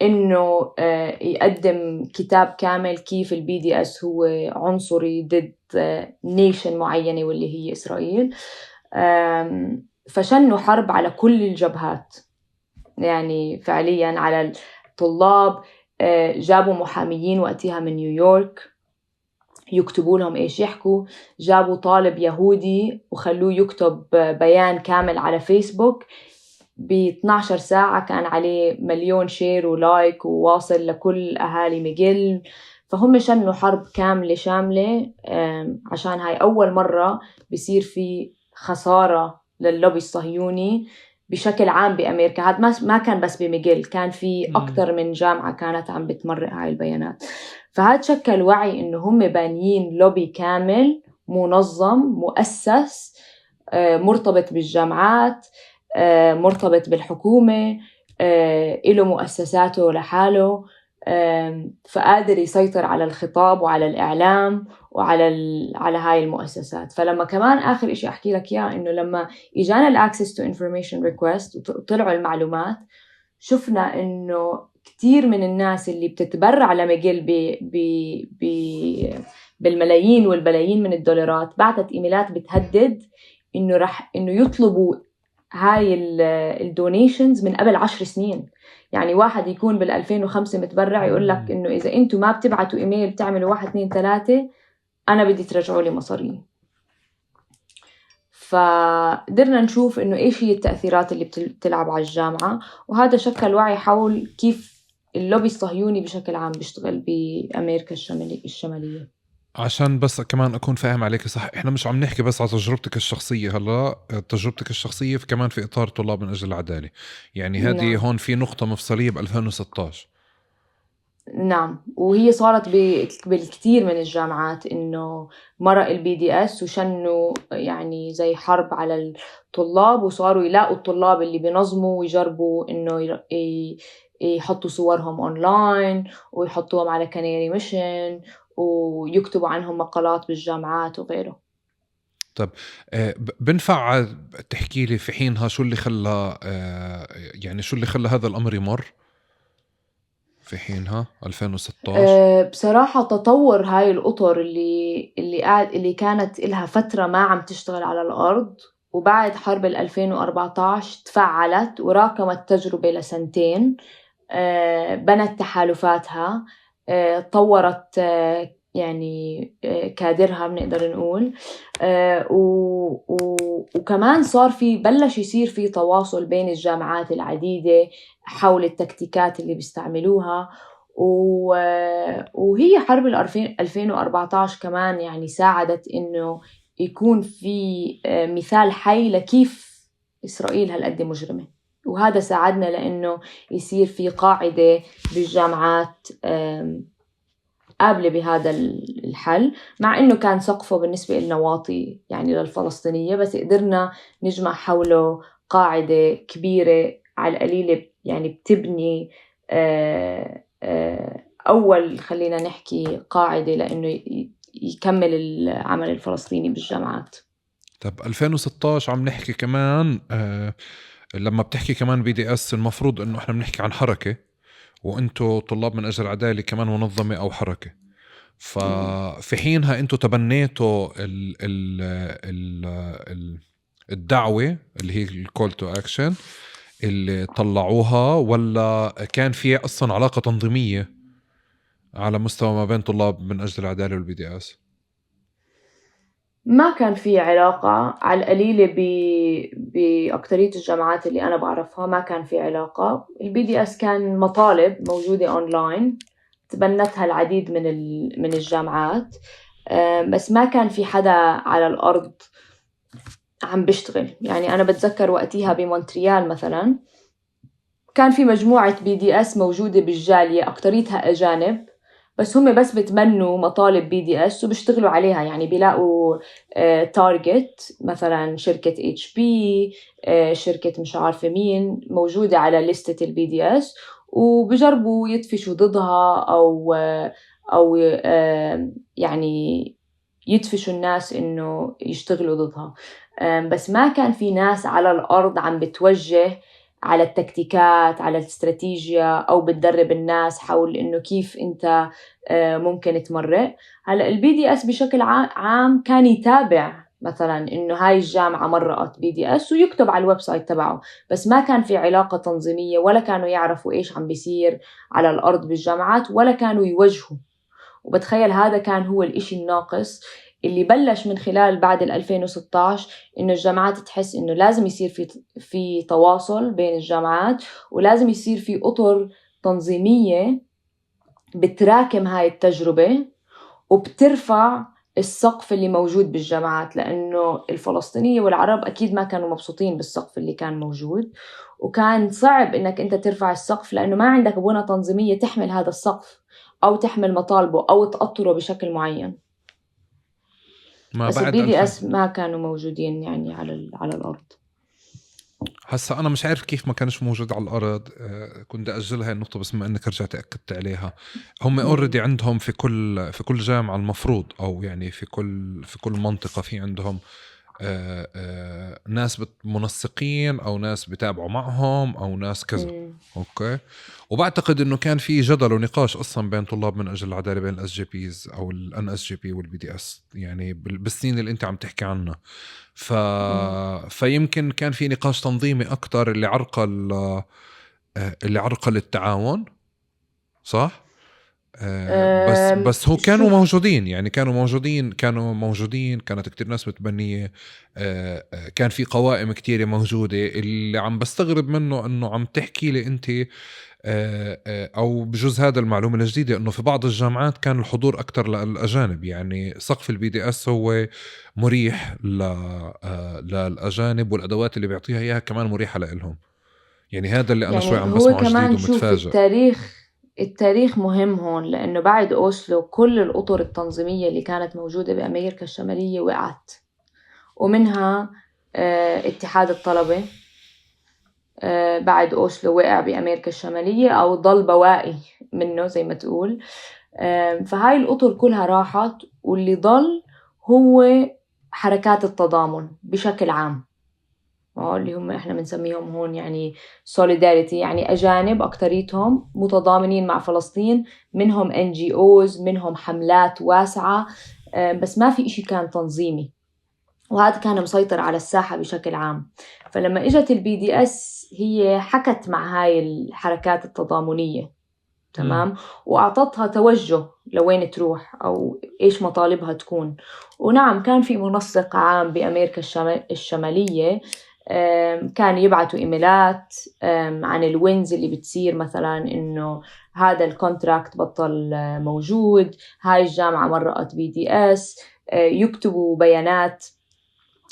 إنه يقدم كتاب كامل كيف الBDS هو عنصري ضد نيشن معينة واللي هي إسرائيل. فشنوا حرب على كل الجبهات، يعني فعليا على الطلاب. جابوا محاميين وقتها من نيويورك يكتبوا لهم إيش يحكوا، جابوا طالب يهودي وخلوه يكتب بيان كامل على فيسبوك ب12 ساعة كان عليه 1,000,000 شير ولايك وواصل لكل أهالي ميغيل. فهم شنوا حرب كاملة شاملة عشان هاي أول مرة بيصير في خسارة لللوبي الصهيوني بشكل عام بأمريكا. هذا ما كان بس بميغيل، كان في أكتر من جامعة كانت عم بتمرق هاي البيانات. فهذا شكل وعي إنه هم بانيين لوبي كامل منظم مؤسس مرتبط بالجامعات، مرتبط بالحكومة، له مؤسساته لحاله، فقادر يسيطر على الخطاب وعلى الإعلام على هاي المؤسسات. فلما كمان آخر إشي أحكي لك إياه إنه لما إجانا الأكسس تو انفورميشن ريكوست وطلعوا المعلومات، شفنا إنه كتير من الناس اللي بتتبرع لمجل بالملايين والبلايين من الدولارات بعتت إيميلات بتهدد إنه يطلبوا هاي الدونيشنز من قبل 10 سنين. يعني واحد يكون بال2005 متبرع يقول لك إنه إذا أنتوا ما بتبعتوا إيميل بتعملوا 1 2 3 أنا بدي ترجعوا لي مصاري. فقدرنا نشوف إنه إيش هي التأثيرات اللي بتلعب على الجامعة، وهذا شكل وعي حول كيف اللوبي الصهيوني بشكل عام بيشتغل بأمريكا الشمالية. عشان بس كمان أكون فاهم عليك صح، إحنا مش عم نحكي بس على تجربتك الشخصية، هلا تجربتك الشخصية كمان في إطار طلاب من أجل العدالة، يعني هذه نعم. هون في نقطة مفصلية ب2016. نعم، وهي صارت بالكثير من الجامعات إنه مرق الBDS وشنوا يعني زي حرب على الطلاب، وصاروا يلاقوا الطلاب اللي بينظموا ويجربوا إنه يحطوا صورهم أونلاين ويحطوهم على كانيري ميشن ويكتبوا عنهم مقالات بالجامعات وغيره. طب بنفع تحكي لي في حينها شو اللي خلى يعني شو اللي خلى هذا الأمر يمر في حينها 2016؟ بصراحة تطور هاي الأطر اللي كانت إلها فترة ما عم تشتغل على الأرض، وبعد حرب 2014 تفعلت وراكمت تجربة لسنتين، بنت تحالفاتها، طورت يعني كادرها بنقدر نقول، وكمان بلش يصير في تواصل بين الجامعات العديدة حول التكتيكات اللي بيستعملوها. وهي حرب 2014 كمان يعني ساعدت إنه يكون في مثال حي لكيف إسرائيل هالقد مجرمة، وهذا ساعدنا لأنه يصير في قاعدة بالجامعات قابلة بهذا الحل، مع إنه كان سقفه بالنسبة لنا واطي يعني للفلسطينية، بس قدرنا نجمع حوله قاعدة كبيرة على القليلة يعني بتبني أول خلينا نحكي قاعدة لأنه يكمل العمل الفلسطيني بالجامعات. طب 2016 عم نحكي كمان لما بتحكي كمان BDS المفروض إنه إحنا بنحكي عن حركة، وأنتوا طلاب من أجل العدالة كمان منظمة أو حركة. ففي حينها أنتوا تبنيتوا الدعوة اللي هي الكول تو أكشن اللي طلعوها، ولا كان في أصلا علاقة تنظيمية على مستوى ما بين طلاب من أجل العدالة والBDS؟ ما كان في علاقة على القليلة بأكترية الجامعات اللي أنا بعرفها، ما كان في علاقة. الBDS كان مطالب موجودة أونلاين تبنتها العديد من الجامعات، بس ما كان في حدا على الأرض عم بيشتغل. يعني أنا بتذكر وقتها بمونتريال مثلا كان في مجموعة BDS موجودة بالجالية، أكتريتها أجانب، بس هم بس بتمنوا مطالب BDS وبيشتغلوا عليها. يعني بيلاقوا تارجت مثلا شركة HP، شركة مش عارفة مين موجودة على لستة الBDS، وبجربوا يدفشوا ضدها أو يعني يدفشوا الناس إنه يشتغلوا ضدها. بس ما كان في ناس على الأرض عم بتوجه على التكتيكات، على الاستراتيجيا، أو بتدرب الناس حول إنه كيف أنت ممكن تمرق. هلأ الBDS بشكل عام كان يتابع مثلا إنه هاي الجامعة مرقت BDS ويكتب على الويب سايت تبعه، بس ما كان في علاقة تنظيمية، ولا كانوا يعرفوا إيش عم بيصير على الأرض بالجامعات، ولا كانوا يوجهوا. وبتخيل هذا كان هو الإشي الناقص اللي بلش من خلال بعد 2016 إنه الجامعات تحس إنه لازم يصير في تواصل بين الجامعات، ولازم يصير في أطر تنظيمية بتراكم هاي التجربة وبترفع السقف اللي موجود بالجامعات، لأنه الفلسطينية والعرب أكيد ما كانوا مبسوطين بالسقف اللي كان موجود، وكان صعب إنك أنت ترفع السقف لأنه ما عندك بنى تنظيمية تحمل هذا السقف أو تحمل مطالبه أو تأطره بشكل معين. ما بس بعد البي دي اس ما كانوا موجودين يعني على الأرض. هسا أنا مش عارف كيف ما كانش موجود على الأرض. كنت أجل هاي النقطة بس ما أنك رجعت أكدت عليها. هم أوريدي عندهم في كل جامعة المفروض، أو يعني في كل منطقة في عندهم ناس منسقين أو ناس بتابعوا معهم أو ناس كذا. أوكي. وبعتقد إنه كان في جدل ونقاش أصلا بين طلاب من أجل العدالة بين الأس جي بيز أو الان اس جي بي والبي دي اس، يعني بالسنين اللي أنت عم تحكي عنها. فيمكن كان في نقاش تنظيمي أكتر اللي عرقل التعاون، صح؟ بس هو كانوا موجودين، يعني كانوا موجودين كانت كتير ناس متبنية. كان في قوائم كتير موجودة. اللي عم بستغرب منه انه عم تحكي لي انت او بجوز هذا المعلومة الجديدة انه في بعض الجامعات كان الحضور اكتر للاجانب، يعني سقف البي دي اس هو مريح للاجانب، والادوات اللي بيعطيها اياها كمان مريحة لهم. يعني هذا اللي انا يعني شوي عم هو بسمعه كمان جديد شوف ومتفاجئ. التاريخ مهم هون، لأنه بعد أوسلو كل الأطر التنظيمية اللي كانت موجودة بأمريكا الشمالية وقعت، ومنها اتحاد الطلبة بعد أوسلو وقع بأمريكا الشمالية أو ضل بواقي منه زي ما تقول. فهاي الأطر كلها راحت، واللي ضل هو حركات التضامن بشكل عام، اللي هم احنا بنسميهم هون يعني solidarity، يعني أجانب أكتريتهم متضامنين مع فلسطين، منهم NGOs، منهم حملات واسعة، بس ما في إشي كان تنظيمي، وهذا كان مسيطر على الساحة بشكل عام. فلما إجت البي دي اس هي حكت مع هاي الحركات التضامنية، تمام، وأعطتها توجه لوين تروح أو إيش مطالبها تكون. ونعم كان في منسق عام بأمريكا الشمالية كان يبعثوا إيميلات عن الوينز اللي بتصير، مثلا إنه هذا الكونتراكت بطل موجود، هاي الجامعة مرقت بي دي اس، يكتبوا بيانات،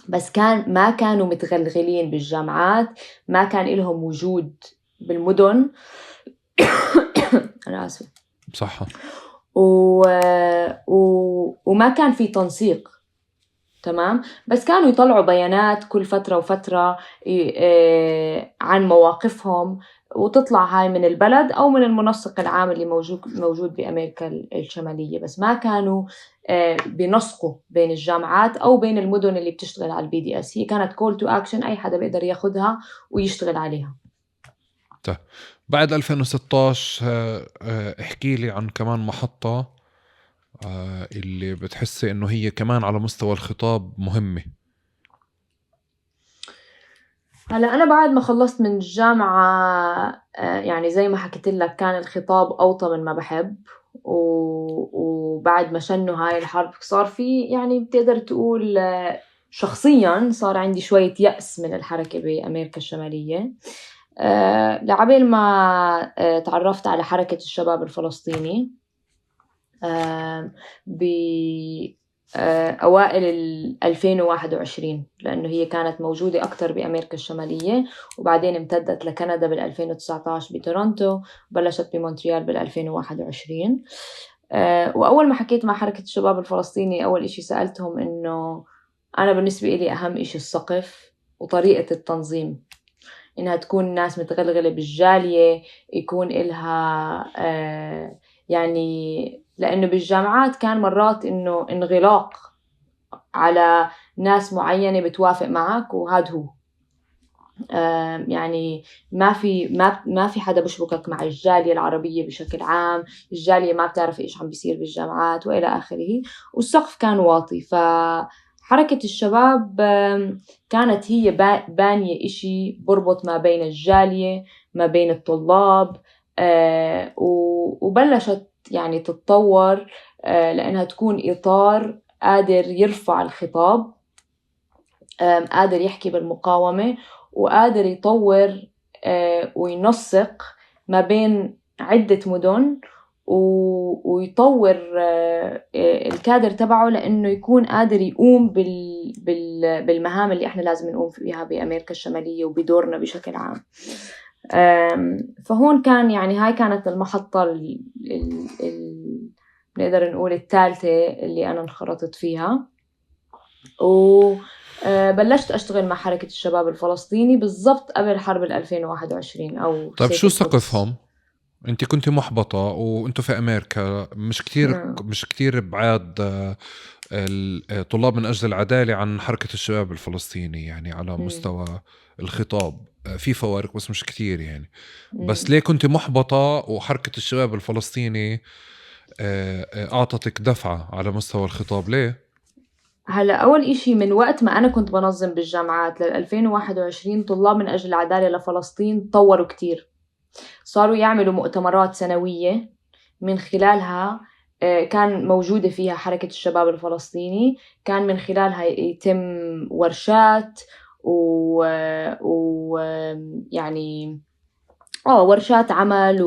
بس ما كانوا متغلغلين بالجامعات، ما كان لهم وجود بالمدن. أنا آسف. صح. وما كان في تنسيق، تمام، بس كانوا يطلعوا بيانات كل فترة وفترة عن مواقفهم، وتطلع هاي من البلد أو من المنسق العام اللي موجود بأمريكا الشمالية. بس ما كانوا بنسقوا بين الجامعات أو بين المدن اللي بتشتغل على البي دي اس. هي كانت call to action، أي حدا بيقدر ياخدها ويشتغل عليها. طيب بعد 2016 احكي لي عن كمان محطة اللي بتحسي انه هي كمان على مستوى الخطاب مهمة. هلا أنا بعد ما خلصت من الجامعة يعني زي ما حكيت لك كان الخطاب أوطى من ما بحب، وبعد ما شنوا هاي الحرب صار في يعني بتقدر تقول شخصيا صار عندي شوية يأس من الحركة بأمريكا الشمالية. لعبين ما تعرفت على حركة الشباب الفلسطيني بأوائل 2021، لأنه هي كانت موجودة أكتر بأمريكا الشمالية، وبعدين امتدت لكندا بال2019 بتورونتو، بلشت بمونتريال بال2021. وأول ما حكيت مع حركة الشباب الفلسطيني أول إشي سألتهم إنه أنا بالنسبة لي أهم إشي السقف وطريقة التنظيم، إنها تكون ناس متغلغلة بالجالية، يكون إلها يعني لأنه بالجامعات كان مرات إنه انغلاق على ناس معينة بتوافق معك وهذا هو يعني ما في حدا بشبكك مع الجالية العربية بشكل عام، الجالية ما بتعرف إيش عم بيصير بالجامعات وإلى آخره، والسقف كان واطي. فحركة الشباب كانت هي بانية إشي بربط ما بين الجالية ما بين الطلاب، وبلشت يعني تتطور لأنها تكون إطار قادر يرفع الخطاب، قادر يحكي بالمقاومة، وقادر يطور وينسق ما بين عدة مدن، ويطور الكادر تبعه لأنه يكون قادر يقوم بالمهام اللي إحنا لازم نقوم فيها بأمريكا الشمالية وبدورنا بشكل عام. فهون كان يعني هاي كانت المحطة نقدر نقول الثالثة اللي أنا انخرطت فيها. وبلشت أشتغل مع حركة الشباب الفلسطيني بالضبط قبل حرب 2021 أو طيب سيف شو القدس. سقفهم؟ انت كنت محبطة وانتوا في امريكا، نعم. مش كتير بعاد الطلاب من اجل العدالة عن حركة الشباب الفلسطيني، يعني على مم. مستوى الخطاب في فوارق بس مش كتير يعني. بس مم. ليه كنت محبطة وحركة الشباب الفلسطيني اعطتك دفعة على مستوى الخطاب ليه؟ هلا أول إشي من وقت ما أنا كنت بنظم بالجامعات لل 2021 طلاب من أجل العدالة لفلسطين تطوروا كتير. صاروا يعملوا مؤتمرات سنوية من خلالها كان موجودة فيها حركة الشباب الفلسطيني، كان من خلالها يتم ورشات و يعني ورشات عمل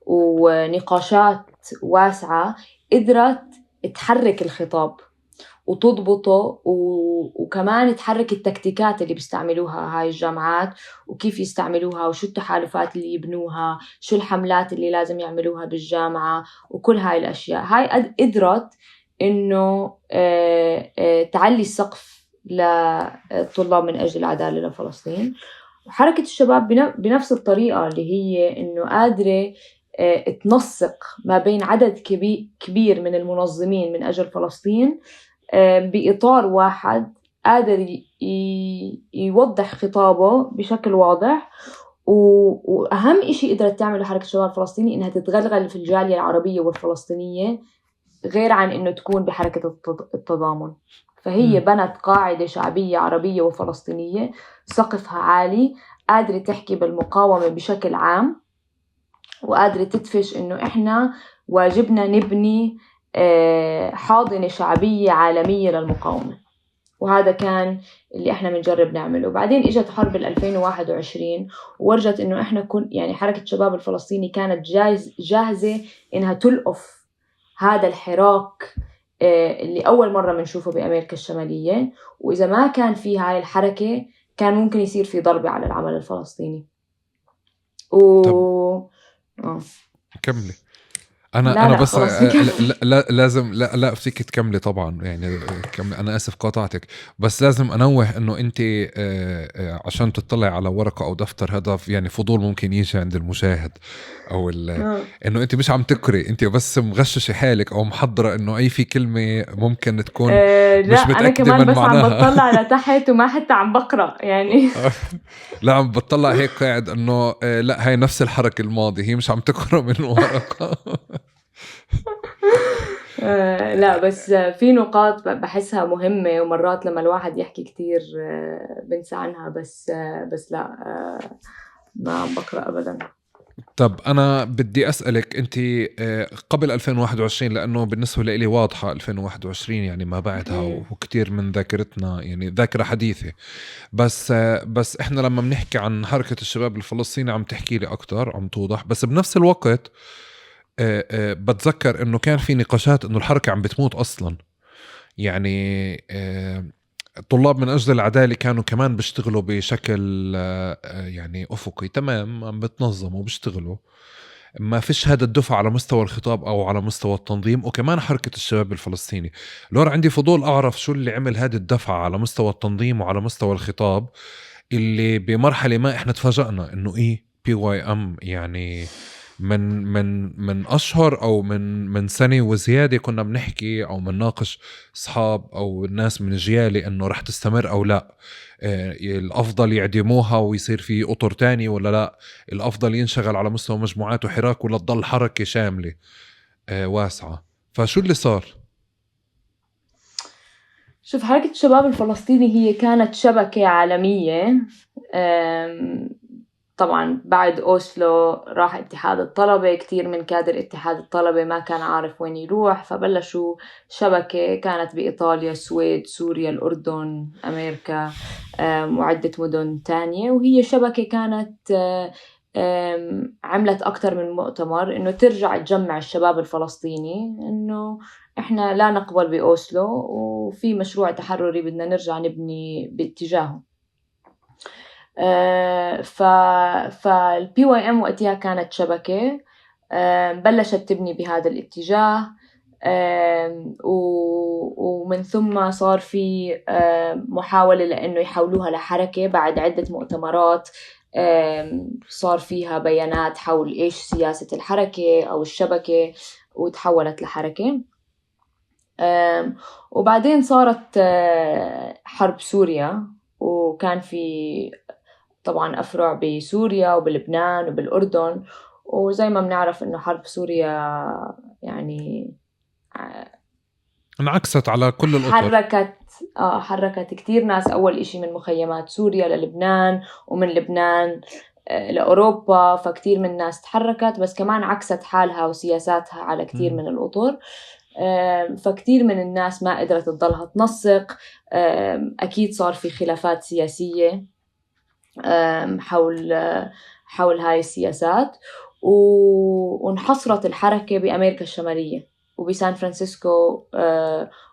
ونقاشات واسعة قدرت تحرك الخطاب وتضبطه وكمان تحرك التكتيكات اللي بيستعملوها هاي الجامعات وكيف يستعملوها وشو التحالفات اللي يبنوها، شو الحملات اللي لازم يعملوها بالجامعة وكل هاي الأشياء. هاي قدرت إنه تعلي السقف للطلاب من أجل العدالة لفلسطين. وحركة الشباب بنفس الطريقة اللي هي إنه قادرة تنسق ما بين عدد كبير من المنظمين من أجل فلسطين بإطار واحد، قادر يوضح خطابه بشكل واضح. وأهم إشي قدرت تعمله حركة الشباب الفلسطيني إنها تتغلغل في الجالية العربية والفلسطينية غير عن إنه تكون بحركة التضامن. فهي بنت قاعدة شعبية عربية وفلسطينية سقفها عالي، قادرة تحكي بالمقاومة بشكل عام، وقادرة تدفش إنه إحنا واجبنا نبني حاضنة شعبية عالمية للمقاومة. وهذا كان اللي إحنا بنجرب نعمله. وبعدين إجت حرب 2021 وورجت إنه إحنا يعني حركة الشباب الفلسطيني كانت جاهزة إنها تلقف هذا الحراك اللي أول مرة بنشوفه بأمريكا الشمالية. وإذا ما كان في هاي الحركة كان ممكن يصير في ضربة على العمل الفلسطيني. طب آه. كملي. لا انا لا بس خلاص نكمل. لازم لا فيك تكملي طبعا يعني. كملي، انا اسف قاطعتك، بس لازم انوه انه انت عشان تطلع على ورقه او دفتر هدف، يعني فضول ممكن يجي عند المشاهد او انه انت مش عم تقري، انت بس مغششه حالك او محضره انه اي في كلمه ممكن تكون لا مش أنا متاكده كمان من بس عم معناها. بطلع لتحت وما حتى عم بقرأ يعني. لا عم بتطلع هيك قاعد انه لا هاي نفس الحركه الماضيه، هي مش عم تقرا من ورقه. لا بس في نقاط بحسها مهمة، ومرات لما الواحد يحكي كتير بنسى عنها. بس لا ما عم بقرأ أبدا. طب أنا بدي أسألك أنت قبل 2021، لأنه بالنسبة لي واضحة 2021 يعني ما بعدها، وكتير من ذاكرتنا يعني ذاكرة حديثة. بس إحنا لما بنحكي عن حركة الشباب الفلسطيني عم تحكي لي أكتر، عم توضح. بس بنفس الوقت بتذكر إنه كان في نقاشات إنه الحركة عم بتموت أصلا. يعني طلاب من أجل العدالة كانوا كمان بيشتغلوا بشكل يعني أفقي، تمام، عم بتنظموا وبيشتغلوا. ما فيش هذا الدفع على مستوى الخطاب أو على مستوى التنظيم. وكمان حركة الشباب الفلسطيني، لور عندي فضول أعرف شو اللي عمل هذه الدفعة على مستوى التنظيم وعلى مستوى الخطاب، اللي بمرحلة ما إحنا تفاجأنا إنه إيه PYM يعني من أشهر أو من سنة وزيادة كنا بنحكي أو بنناقش أصحاب أو الناس من جيالي إنه رح تستمر أو لا. الأفضل يعدموها ويصير في أطر تاني ولا لا؟ الأفضل ينشغل على مستوى مجموعات وحراك ولا تضل حركة شاملة واسعة؟ فشو اللي صار؟ شوف، حركة الشباب الفلسطيني هي كانت شبكة عالمية. طبعا بعد أوسلو راح اتحاد الطلبة، كتير من كادر اتحاد الطلبة ما كان عارف وين يروح، فبلشوا شبكة كانت بإيطاليا، السويد، سوريا، الأردن، أمريكا، وعدة مدن تانية. وهي شبكة كانت عملت أكتر من مؤتمر إنه ترجع تجمع الشباب الفلسطيني، إنه إحنا لا نقبل بأوسلو وفي مشروع تحرري بدنا نرجع نبني باتجاهه. فالPYM وقتها كانت شبكة بلشت تبني بهذا الاتجاه. ومن ثم صار في محاولة لأنه يحولوها لحركة بعد عدة مؤتمرات صار فيها بيانات حول إيش سياسة الحركة أو الشبكة وتحولت لحركة. وبعدين صارت حرب سوريا، وكان في طبعا أفرع بسوريا وبلبنان وبالأردن، وزي ما بنعرف إنه حرب سوريا يعني انعكست على كل الأطر. حركت كتير ناس أول إشي من مخيمات سوريا للبنان، ومن لبنان لأوروبا، فكتير من الناس تحركت، بس كمان عكست حالها وسياساتها على كتير من الأطر. فكتير من الناس ما قدرت تضلها تنسق. أكيد صار في خلافات سياسية حول هاي السياسات، وانحصرت الحركة بأمريكا الشمالية وبسان فرانسيسكو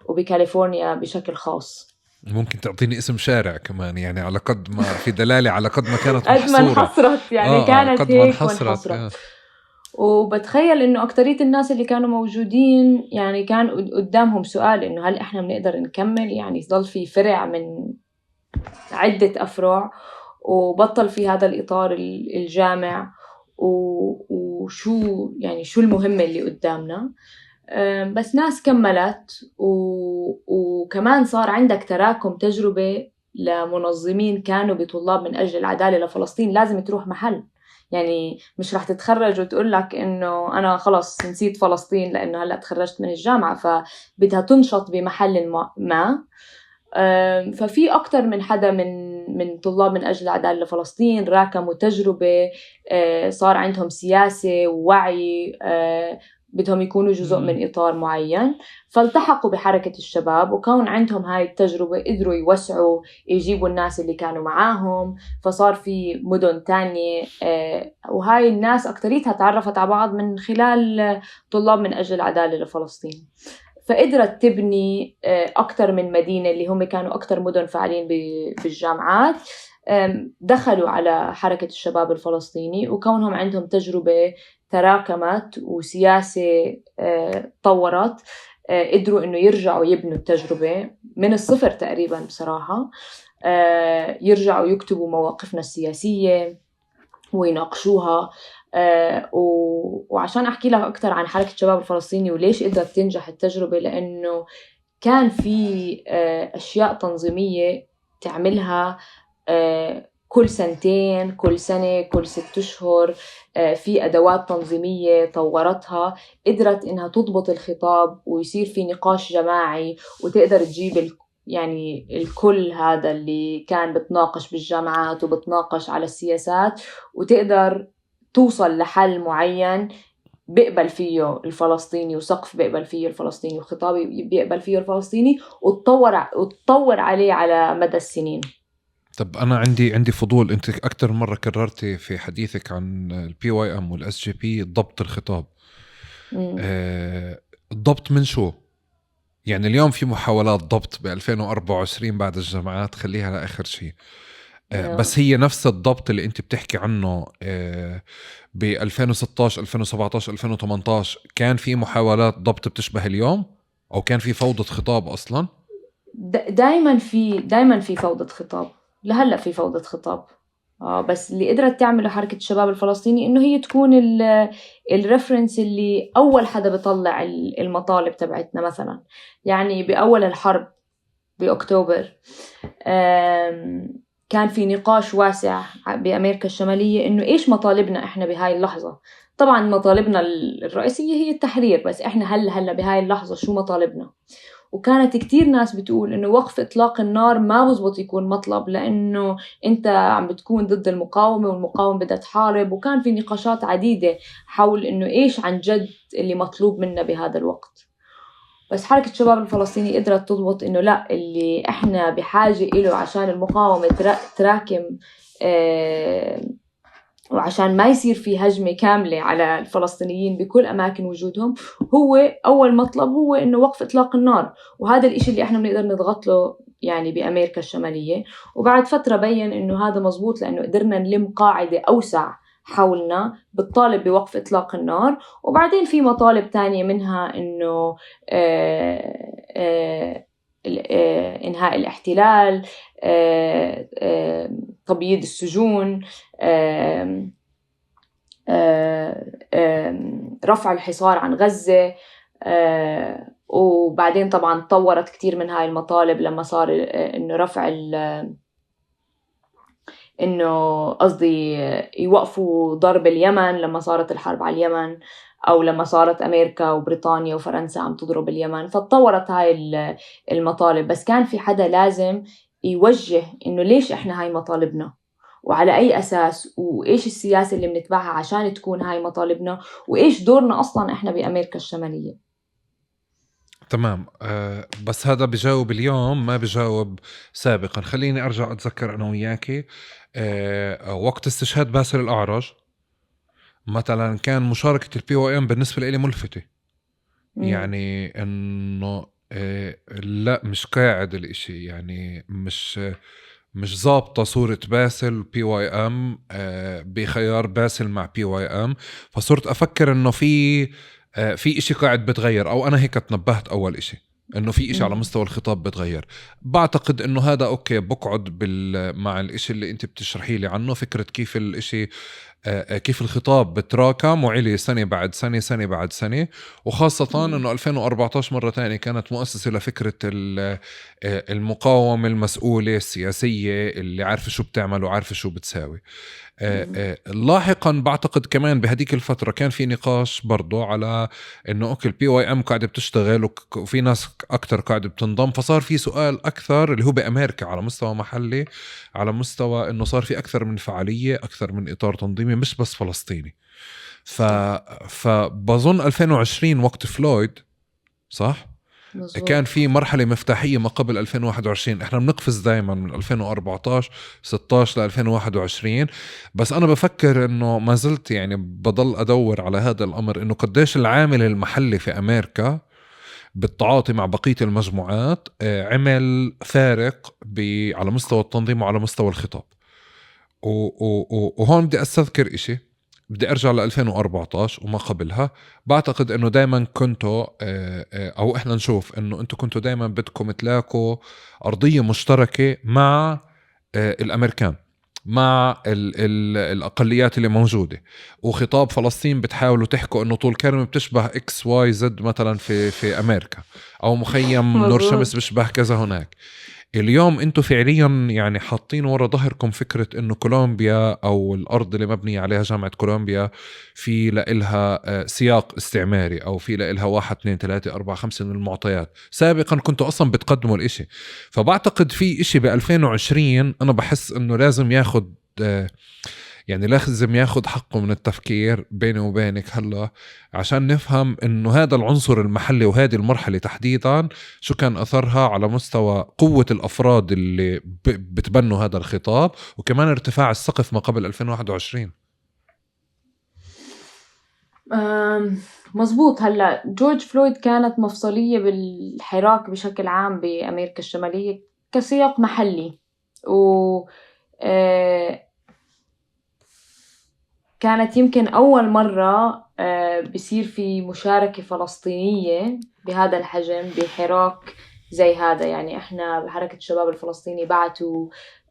وبكاليفورنيا بشكل خاص. ممكن تعطيني اسم شارع كمان، يعني على قد ما في دلالة على قد ما كانت محصورة. قد ما انحصرت يعني كانت قد هيك وانحصرت. وبتخيل إنه أكترية الناس اللي كانوا موجودين يعني كان قدامهم سؤال إنه هل إحنا بنقدر نكمل، يعني يضل في فرع من عدة أفرع وبطل في هذا الإطار الجامع، وشو يعني شو المهمة اللي قدامنا. بس ناس كملت، وكمان صار عندك تراكم تجربة لمنظمين كانوا بطلاب من أجل العدالة لفلسطين. لازم تروح محل، يعني مش رح تتخرج وتقول لك إنه أنا خلص نسيت فلسطين لأنه هلأ تخرجت من الجامعة، فبدها تنشط بمحل ما. ففي أكتر من حدا من طلاب من أجل العدالة لفلسطين راكموا تجربة، صار عندهم سياسة ووعي، بدهم يكونوا جزء من إطار معين، فالتحقوا بحركة الشباب، وكون عندهم هاي التجربة قدروا يوسعوا يجيبوا الناس اللي كانوا معاهم، فصار في مدن تانية. وهاي الناس أكتريتها تعرفت على بعض من خلال طلاب من أجل العدالة لفلسطين، فقدرت تبني أكتر من مدينة اللي هم كانوا أكتر مدن فعالين بالجامعات، دخلوا على حركة الشباب الفلسطيني، وكونهم عندهم تجربة تراكمت وسياسة طورت، قدروا إنه يرجعوا يبنوا التجربة من الصفر تقريبا بصراحة. يرجعوا يكتبوا مواقفنا السياسية ويناقشوها. وعشان أحكي لك أكتر عن حركة الشباب الفلسطيني وليش قدرت تنجح التجربة، لأنه كان في أشياء تنظيمية تعملها كل سنتين، كل سنة، كل 6 أشهر. في أدوات تنظيمية طورتها، قدرت إنها تضبط الخطاب ويصير في نقاش جماعي، وتقدر تجيب يعني الكل هذا اللي كان بتناقش بالجامعات وبتناقش على السياسات، وتقدر توصل لحل معين بيقبل فيه الفلسطيني، وسقف بيقبل فيه الفلسطيني، وخطاب بيقبل فيه الفلسطيني، وتطور عليه على مدى السنين. طب أنا عندي فضول، أنت أكتر مرة كررتي في حديثك عن الPYM والSGP ضبط الخطاب. الضبط من شو؟ يعني اليوم في محاولات ضبط ب2024 بعد الجامعات، خليها لآخر شيء. بس هي نفس الضبط اللي أنت بتحكي عنه ب2016 2017 2018 كان في محاولات ضبط بتشبه اليوم، أو كان في فوضى خطاب أصلا؟ دايما في فوضى خطاب، لهلأ في فوضى خطاب. بس اللي قدرت تعمله حركة الشباب الفلسطيني إنه هي تكون الريفرنس اللي أول حدا بيطلع المطالب تبعتنا. مثلا يعني بأول الحرب بأكتوبر كان في نقاش واسع بأمريكا الشمالية إنه إيش مطالبنا إحنا بهاي اللحظة. طبعا مطالبنا الرئيسية هي التحرير، بس إحنا هلا بهاي اللحظة شو مطالبنا. وكانت كتير ناس بتقول إنه وقف إطلاق النار ما بزبط يكون مطلب، لأنه أنت عم بتكون ضد المقاومة والمقاومة بدها تحارب. وكان في نقاشات عديدة حول إنه إيش عن جد اللي مطلوب منا بهذا الوقت. بس حركة الشباب الفلسطيني قدرت تضبط إنه لا، اللي إحنا بحاجة إله عشان المقاومة تراكم، وعشان ما يصير في هجمة كاملة على الفلسطينيين بكل أماكن وجودهم، هو أول مطلب هو إنه وقف إطلاق النار. وهذا الإشي اللي إحنا بنقدر نضغط له يعني بأمريكا الشمالية. وبعد فترة بيّن إنه هذا مزبوط، لأنه قدرنا نلم قاعدة أوسع حولنا بتطالب بوقف إطلاق النار، وبعدين في مطالب تانية منها إنه إنهاء الاحتلال، تبييض السجون، رفع الحصار عن غزة. وبعدين طبعا طورت كتير من هاي المطالب لما صار إنه رفع إنه قصدي يوقفوا ضرب اليمن لما صارت الحرب على اليمن، أو لما صارت أمريكا وبريطانيا وفرنسا عم تضرب اليمن، فتطورت هاي المطالب. بس كان في حدا لازم يوجه إنه ليش إحنا هاي مطالبنا، وعلى أي أساس، وإيش السياسة اللي بنتبعها عشان تكون هاي مطالبنا، وإيش دورنا أصلاً إحنا بأمريكا الشمالية. تمام. بس هذا بجاوب اليوم ما بجاوب سابقا. خليني أرجع أتذكر أنا وياكي وقت استشهاد باسل الأعرج مثلا كان مشاركة الPYM بالنسبة لي ملفتة. يعني إنه لا مش قاعد الإشي، يعني مش ضابطة صورة باسل PYM بخيار باسل مع PYM. فصرت أفكر إنه في إشي قاعد بتغير، أو أنا هيك تنبهت أول إشي إنه في إشي على مستوى الخطاب بتغير. بعتقد إنه هذا أوكي بقعد مع الإشي اللي أنت بتشرحي لي عنه، فكرة كيف الإشي كيف الخطاب بتراكم وعلي سنة بعد سنة سنة بعد سنة. وخاصة أنه 2014 مرة تانية كانت مؤسسة لفكرة المقاومة المسؤولة السياسية اللي عارفة شو بتعمل وعارفة شو بتساوي. لاحقا بعتقد كمان بهديك الفترة كان في نقاش برضو على انه اوكي الPYM قاعدة بتشتغل وفي ناس اكتر قاعدة بتنضم، فصار في سؤال اكثر اللي هو بامريكا على مستوى محلي، على مستوى انه صار في اكثر من فعالية، اكثر من اطار تنظيمي مش بس فلسطيني. فبظن 2020 وقت فلويد صح؟ مزبوط. كان في مرحلة مفتاحية ما قبل 2021. احنا بنقفز دايما من 2014 16 ل 2021، بس انا بفكر انه ما زلت يعني بضل ادور على هذا الامر، انه قديش العامل المحلي في امريكا بالتعاطي مع بقية المجموعات عمل فارق على مستوى التنظيم وعلى مستوى الخطاب. وهون بدي استذكر اشي، بدي ارجع ل 2014 وما قبلها. بعتقد انه دائما كنتوا او احنا نشوف انه انتوا كنتوا دائما بدكم تلاقوا ارضيه مشتركه مع الامريكان، مع الاقليات اللي موجوده، وخطاب فلسطين بتحاولوا تحكوا انه طول كلمه بتشبه XYZ مثلا في امريكا، او مخيم نور شمس بيشبه كذا هناك. اليوم انتوا فعليا يعني حاطين ورا ظهركم فكرة انه كولومبيا او الارض اللي مبنية عليها جامعة كولومبيا في لها سياق استعماري، او في لها 1 2 3 4 5 من المعطيات. سابقا كنتوا اصلا بتقدموا الاشي. فبعتقد في اشي ب 2020 انا بحس انه لازم ياخد يعني لازم ياخد حقه من التفكير بيني وبينك هلا، عشان نفهم انه هذا العنصر المحلي وهذه المرحلة تحديدا شو كان اثرها على مستوى قوة الافراد اللي بتبنوا هذا الخطاب، وكمان ارتفاع السقف ما قبل 2021. مزبوط. هلا جورج فلويد كانت مفصلية بالحراك بشكل عام بأمريكا الشمالية كسياق محلي، و كانت يمكن أول مرة بيصير في مشاركة فلسطينية بهذا الحجم بحراك زي هذا. يعني إحنا بحركة الشباب الفلسطيني بعتوا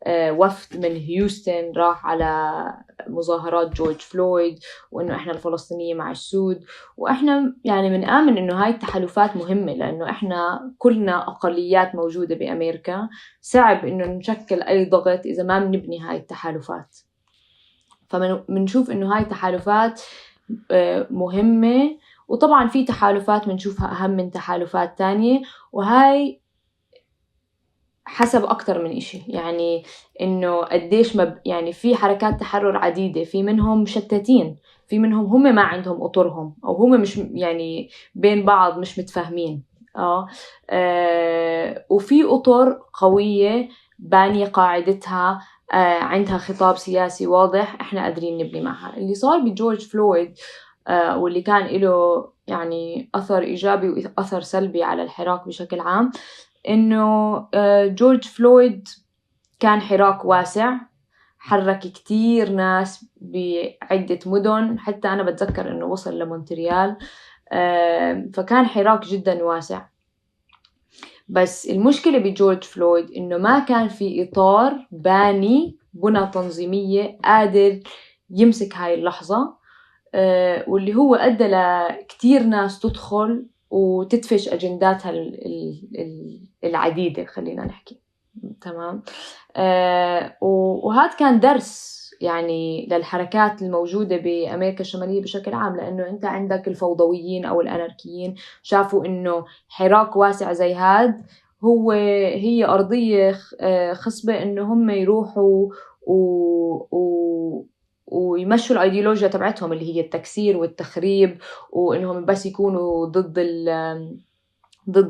وفد من هيوستن راح على مظاهرات جورج فلويد، وإنه إحنا الفلسطينية مع السود. وإحنا يعني بنآمن إنه هاي التحالفات مهمة، لأنه إحنا كلنا أقليات موجودة بأمريكا، صعب إنه نشكل أي ضغط إذا ما بنبني هاي التحالفات. فمنشوف إنه هاي تحالفات مهمة، وطبعا في تحالفات منشوفها أهم من تحالفات تانية، وهاي حسب أكتر من إشي. يعني إنه قديش يعني في حركات تحرر عديدة، في منهم مشتتين، في منهم هم ما عندهم أطرهم، أو هم مش يعني بين بعض مش متفاهمين. وفي أطر قوية بانية قاعدتها، عندها خطاب سياسي واضح إحنا قادرين نبني معها. اللي صار بجورج فلويد واللي كان له يعني أثر إيجابي وأثر سلبي على الحراك بشكل عام، إنه جورج فلويد كان حراك واسع، حرك كتير ناس بعدة مدن، حتى أنا بتذكر إنه وصل لمونتريال. فكان حراك جدا واسع. بس المشكلة بجورج فلويد إنه ما كان في إطار بنى تنظيمية قادر يمسك هاي اللحظة، واللي هو أدى لكتير ناس تدخل وتدفش أجنداتها العديدة، خلينا نحكي. تمام. وهذا كان درس يعني للحركات الموجودة بأمريكا الشمالية بشكل عام، لأنه أنت عندك الفوضويين أو الأناركيين شافوا إنه حراك واسع زي هاد هي أرضية خصبة إنه هم يروحوا ويمشوا الأيديولوجيا تبعتهم اللي هي التكسير والتخريب، وإنهم بس يكونوا ضد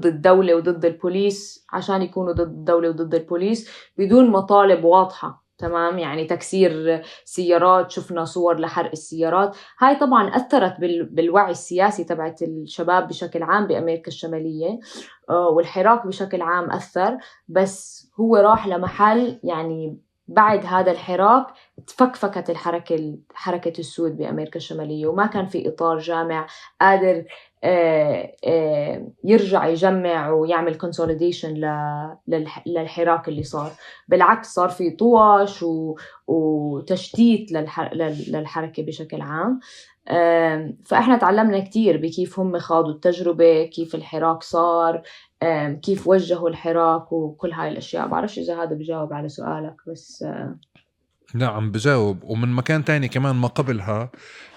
الدولة وضد البوليس عشان يكونوا ضد الدولة وضد البوليس بدون مطالب واضحة. تمام. يعني تكسير سيارات، شفنا صور لحرق السيارات. هاي طبعا أثرت بالوعي السياسي تبعت الشباب بشكل عام بأمريكا الشمالية، والحراك بشكل عام أثر. بس هو راح لمحل يعني بعد هذا الحراك تفكفكت حركة السود بأمريكا الشمالية، وما كان في إطار جامع قادر يرجع يجمع ويعمل consolidation للحراك اللي صار. بالعكس صار في طوش وتشتيت للحركة بشكل عام. فإحنا تعلمنا كتير بكيف هم خاضوا التجربة، كيف الحراك صار، كيف وجهوا الحراك وكل هاي الأشياء. بعرفش إذا هذا بجاوب على سؤالك، بس نعم بجاوب. ومن مكان تاني كمان ما قبلها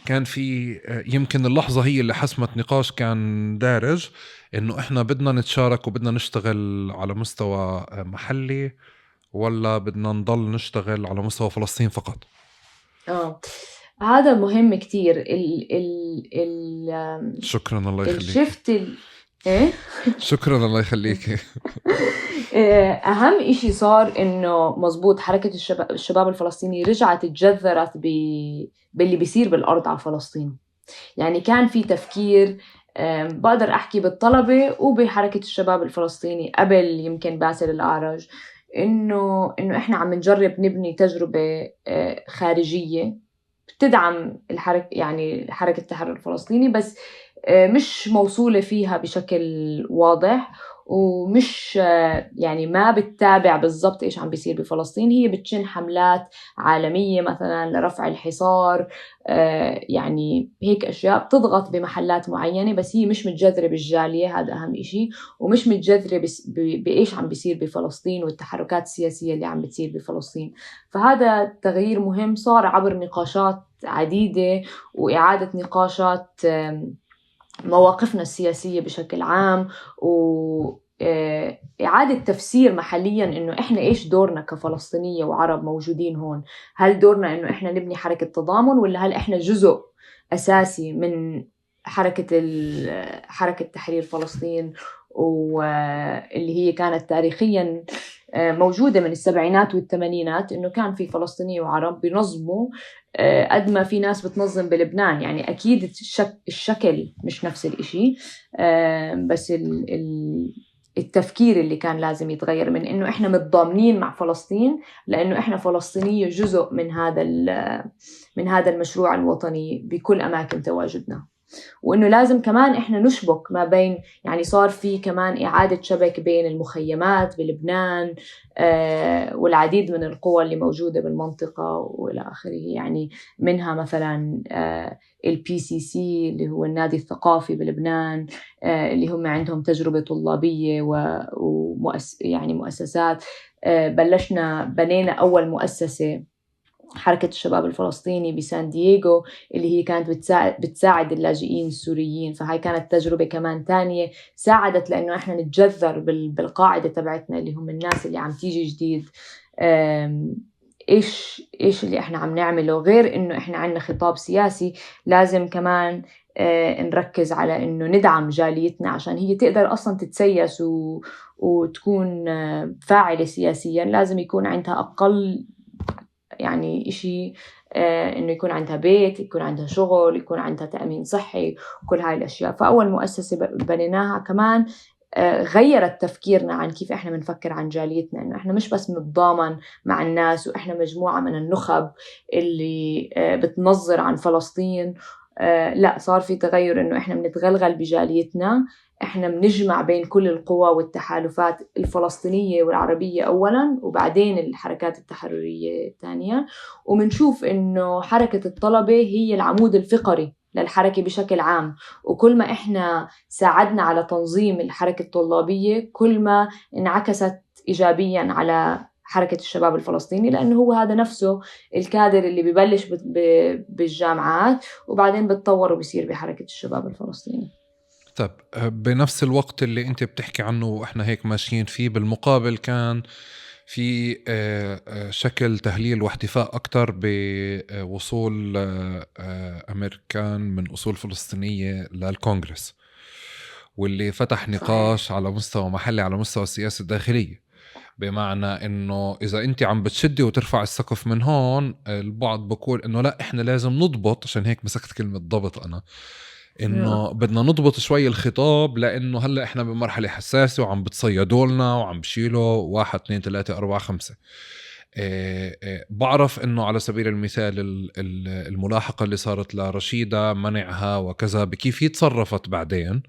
كان في يمكن اللحظة هي اللي حسمت نقاش كان دارج إنه إحنا بدنا نتشارك وبدنا نشتغل على مستوى محلي ولا بدنا نضل نشتغل على مستوى فلسطين فقط. هذا مهم كتير. شكرا الله يخليك. الشفت إيه؟ شكرا الله يخليك. أهم إشي صار إنه مزبوط حركة الشباب الفلسطيني رجعت تجذرت باللي بيصير بالأرض على فلسطين. يعني كان في تفكير، بقدر أحكي بالطلبة وبحركة الشباب الفلسطيني قبل يمكن باسل الأعرج، إنه إحنا عم نجرب نبني تجربة خارجية بتدعم يعني حركة التحرر الفلسطيني، بس مش موصولة فيها بشكل واضح، ومش يعني ما بتتابع بالضبط إيش عم بيصير بفلسطين. هي بتشن حملات عالمية مثلا لرفع الحصار، يعني هيك أشياء بتضغط بمحلات معينة، بس هي مش متجذرة بالجالية. هذا أهم إشي. ومش متجذرة بإيش عم بيصير بفلسطين والتحركات السياسية اللي عم بتصير بفلسطين. فهذا تغيير مهم صار عبر نقاشات عديدة وإعادة نقاشات مواقفنا السياسية بشكل عام، وإعادة تفسير محلياً إنه إحنا إيش دورنا كفلسطينية وعرب موجودين هون. هل دورنا إنه إحنا نبني حركة تضامن، ولا هل إحنا جزء أساسي من حركة تحرير فلسطين، واللي هي كانت تاريخياً موجودة من السبعينات والثمانينات، إنه كان في فلسطينية وعرب بينظموا قد ما في ناس بتنظم بلبنان. يعني أكيد الشكل مش نفس الإشي، بس التفكير اللي كان لازم يتغير من إنه إحنا متضامنين مع فلسطين، لأنه إحنا فلسطينية جزء من هذا المشروع الوطني بكل أماكن تواجدنا. وإنه لازم كمان إحنا نشبك ما بين، يعني صار في كمان إعادة شبك بين المخيمات بلبنان والعديد من القوى اللي موجودة بالمنطقة وإلى آخره. يعني منها مثلا الPCC اللي هو النادي الثقافي بلبنان، اللي هم عندهم تجربة طلابية يعني مؤسسات. بنينا أول مؤسسة حركة الشباب الفلسطيني بسان دييغو، اللي هي كانت بتساعد اللاجئين السوريين. فهاي كانت تجربة كمان تانية ساعدت لأنه إحنا نتجذر بالقاعدة تبعتنا اللي هم الناس اللي عم تيجي جديد. إيش اللي إحنا عم نعمله، غير إنه إحنا عنا خطاب سياسي. لازم كمان نركز على إنه ندعم جاليتنا عشان هي تقدر أصلا تتسيس وتكون فاعلة سياسيا. لازم يكون عندها أقل يعني إشي، إنه يكون عندها بيت، يكون عندها شغل، يكون عندها تأمين صحي وكل هاي الأشياء. فأول مؤسسة بنيناها كمان غيرت تفكيرنا عن كيف إحنا بنفكر عن جاليتنا، إنه إحنا مش بس نتضامن مع الناس وإحنا مجموعة من النخب اللي بتنظر عن فلسطين. لا، صار في تغير إنه إحنا بنتغلغل بجاليتنا، إحنا بنجمع بين كل القوى والتحالفات الفلسطينية والعربية أولاً، وبعدين الحركات التحررية الثانية، ومنشوف إنه حركة الطلبة هي العمود الفقري للحركة بشكل عام. وكل ما إحنا ساعدنا على تنظيم الحركة الطلابية كل ما انعكست إيجابياً على حركة الشباب الفلسطيني، لأنه هو هذا نفسه الكادر اللي ببلش بالجامعات وبعدين بتطور وبيصير بحركة الشباب الفلسطيني. طب بنفس الوقت اللي انت بتحكي عنه واحنا هيك ماشيين فيه، بالمقابل كان في شكل تهليل واحتفاء أكتر بوصول أمريكان من أصول فلسطينية للكونغرس، واللي فتح نقاش على مستوى محلي على مستوى السياسة الداخلية. بمعنى انه اذا انت عم بتشدي وترفع السقف من هون، البعض بقول انه لا، احنا لازم نضبط، عشان هيك مسكت كلمة ضبط انا، انه بدنا نضبط شوي الخطاب، لانه هلا احنا بمرحلة حساسة وعم بتصيدوا لنا وعم بشيلوا 1 2 3 4 5. بعرف انه على سبيل المثال الملاحقة اللي صارت لرشيدة، منعها وكذا، بكيف هي تصرفت بعدين،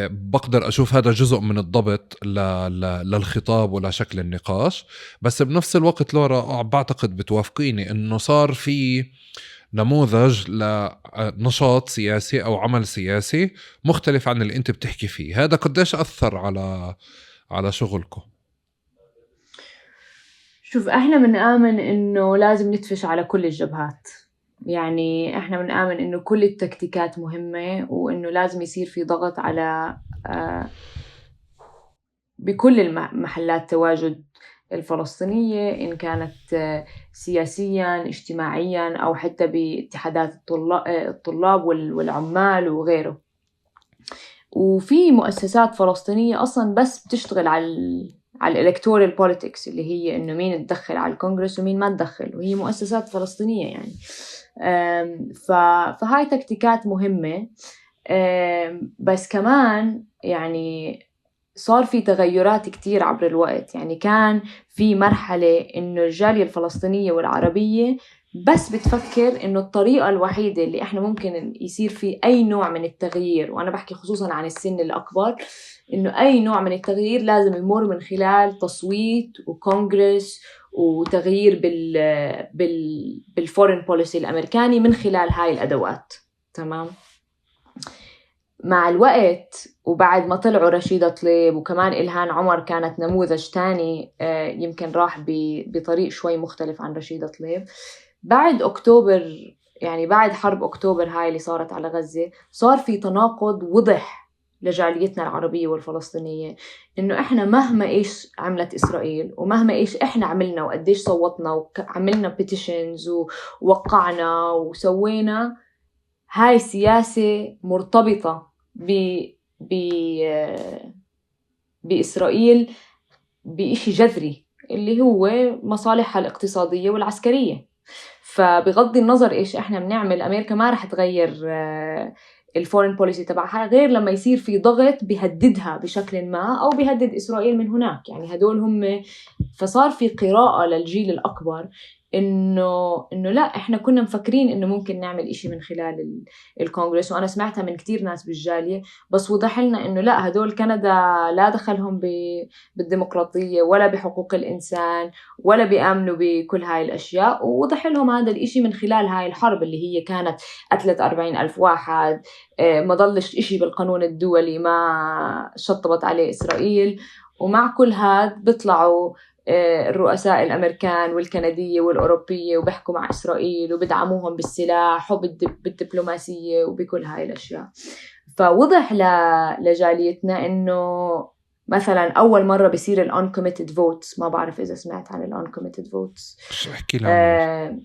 بقدر أشوف هذا جزء من الضبط للخطاب ولا شكل النقاش. بس بنفس الوقت لورا بعتقد بتوافقيني أنه صار في نموذج لنشاط سياسي أو عمل سياسي مختلف عن اللي أنت بتحكي فيه. هذا قديش أثر على شغلكم؟ شوف، احنا بنآمن انه لازم نتفش على كل الجبهات. يعني احنا بنآمن انه كل التكتيكات مهمة، وانه لازم يصير في ضغط على بكل المحلات تواجد الفلسطينية، إن كانت سياسياً اجتماعياً أو حتى باتحادات الطلاب والعمال وغيره. وفي مؤسسات فلسطينية أصلاً بس بتشتغل على الإلكتورال بوليتكس، اللي هي إنه مين تدخل على الكونغرس ومين ما تدخل، وهي مؤسسات فلسطينية يعني. فهاي تكتيكات مهمة. بس كمان يعني صار في تغيرات كتير عبر الوقت. يعني كان في مرحلة إنه الجالية الفلسطينية والعربية بس بتفكر إنه الطريقة الوحيدة اللي إحنا ممكن يصير في أي نوع من التغيير، وأنا بحكي خصوصاً عن السن الأكبر، إنه أي نوع من التغيير لازم يمر من خلال تصويت وكونغرس وتغيير بالفورين بوليسي الأمريكاني من خلال هاي الأدوات. تمام. مع الوقت وبعد ما طلعوا رشيدة طليب وكمان إلهام عمر كانت نموذج تاني، يمكن راح بطريق شوي مختلف عن رشيدة طليب، بعد أكتوبر، يعني بعد حرب أكتوبر هاي اللي صارت على غزة، صار في تناقض وضح لجاليتنا العربية والفلسطينية، إنه إحنا مهما إيش عملت إسرائيل ومهما إيش إحنا عملنا وقديش صوتنا وعملنا بيتيشنز ووقعنا وسوينا، هاي سياسة مرتبطة بإسرائيل بإشي جذري اللي هو مصالحها الاقتصادية والعسكرية. فبغض النظر إيش إحنا بنعمل، أمريكا ما رح تغير الفورين بوليسي تبعها غير لما يصير في ضغط بيهددها بشكل ما أو بيهدد إسرائيل من هناك. يعني هدول هم. فصار في قراءة للجيل الأكبر إنه لا، إحنا كنا مفكرين إنه ممكن نعمل إشي من خلال الكونغرس، وأنا سمعتها من كتير ناس بالجالية، بس وضح لنا إنه لا، هدول كندا لا دخلهم بالديمقراطية ولا بحقوق الإنسان ولا بيآمنوا بكل هاي الأشياء. ووضح لهم هذا الإشي من خلال هاي الحرب اللي هي كانت قتلت 40,000 واحد، ما ضلش إشي بالقانون الدولي ما شطبت عليه إسرائيل. ومع كل هذا بيطلعوا الرؤساء الأمريكان والكندية والأوروبية وبيحكوا مع إسرائيل وبدعموهم بالسلاح وبالدبلوماسية وبكل هاي الأشياء. فوضح لجاليتنا إنه مثلا أول مرة بيصير الuncommitted votes، ما بعرف إذا سمعت عن الuncommitted votes. شو احكي لي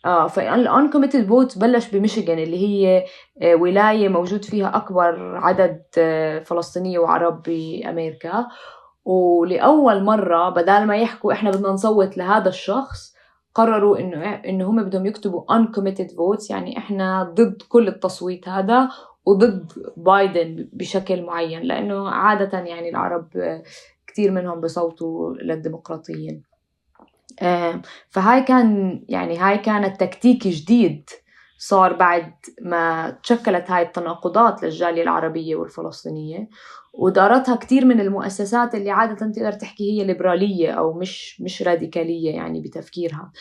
فالuncommitted votes بلش بميشيغان، اللي هي ولاية موجود فيها أكبر عدد فلسطينية وعرب بأمريكا. ولأول مرة بدال ما يحكوا إحنا بدنا نصوت لهذا الشخص، قرروا إنه هم بدهم يكتبوا uncommitted votes، يعني إحنا ضد كل التصويت هذا وضد بايدن بشكل معين، لأنه عادة يعني العرب كتير منهم بصوتوا للديمقراطيين. فهاي كانت تكتيك جديد صار بعد ما تشكلت هاي التناقضات للجالية العربية والفلسطينية، ودارتها كتير من المؤسسات اللي عادة تقدر تحكي هي ليبرالية أو مش راديكالية يعني بتفكيرها.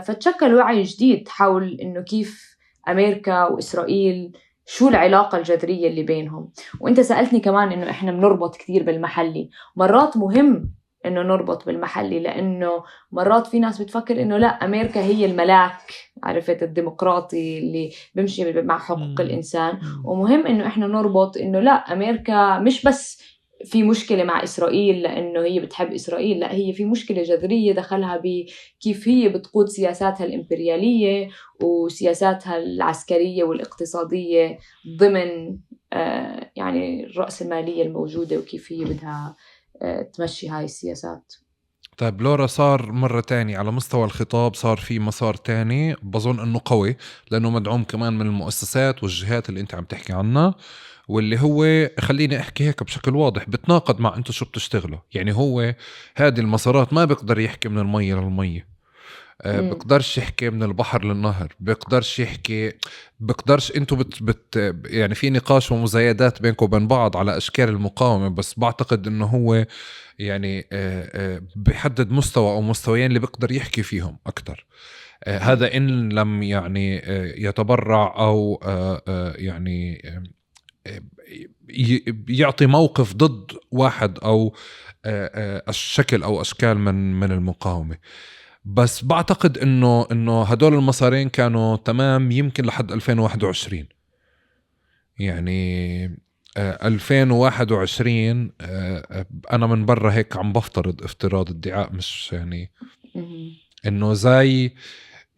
فتشكل وعي جديد حول إنه كيف أمريكا وإسرائيل شو العلاقة الجذرية اللي بينهم. وإنت سألتني كمان إنه إحنا بنربط كتير بالمحلي. مرات مهم إنه نربط بالمحلي، لأنه مرات في ناس بتفكر إنه لا، أمريكا هي الملاك، عرفت، الديمقراطي اللي بيمشي مع حقوق الإنسان. ومهم إنه إحنا نربط إنه لا، أمريكا مش بس في مشكلة مع إسرائيل لأنه هي بتحب إسرائيل، لا، هي في مشكلة جذرية دخلها بكيف هي بتقود سياساتها الإمبريالية وسياساتها العسكرية والاقتصادية ضمن يعني الرأسمالية الموجودة، وكيف هي بدها تمشي هاي السياسات. طيب لورا، صار مرة تاني على مستوى الخطاب صار في مسار تاني بظن أنه قوي، لأنه مدعوم كمان من المؤسسات والجهات اللي أنت عم تحكي عنها، واللي هو خليني أحكي هيك بشكل واضح بتناقض مع أنتوا شو بتشتغلوا. يعني هو هذه المسارات ما بيقدر يحكي من المية للمية، بقدرش يحكي من البحر للنهر، بقدرش انتوا يعني في نقاش ومزايدات بينكم وبين بعض على اشكال المقاومة، بس بعتقد انه هو يعني بيحدد مستوى او مستويين اللي بيقدر يحكي فيهم اكتر. هذا ان لم يعني يتبرع او يعني يعطي موقف ضد واحد او الشكل او اشكال من المقاومة. بس بعتقد انه هدول المسارين كانوا تمام يمكن لحد 2021. يعني 2021 انا من برا هيك عم بفترض افتراض ادعاء، مش يعني انه زي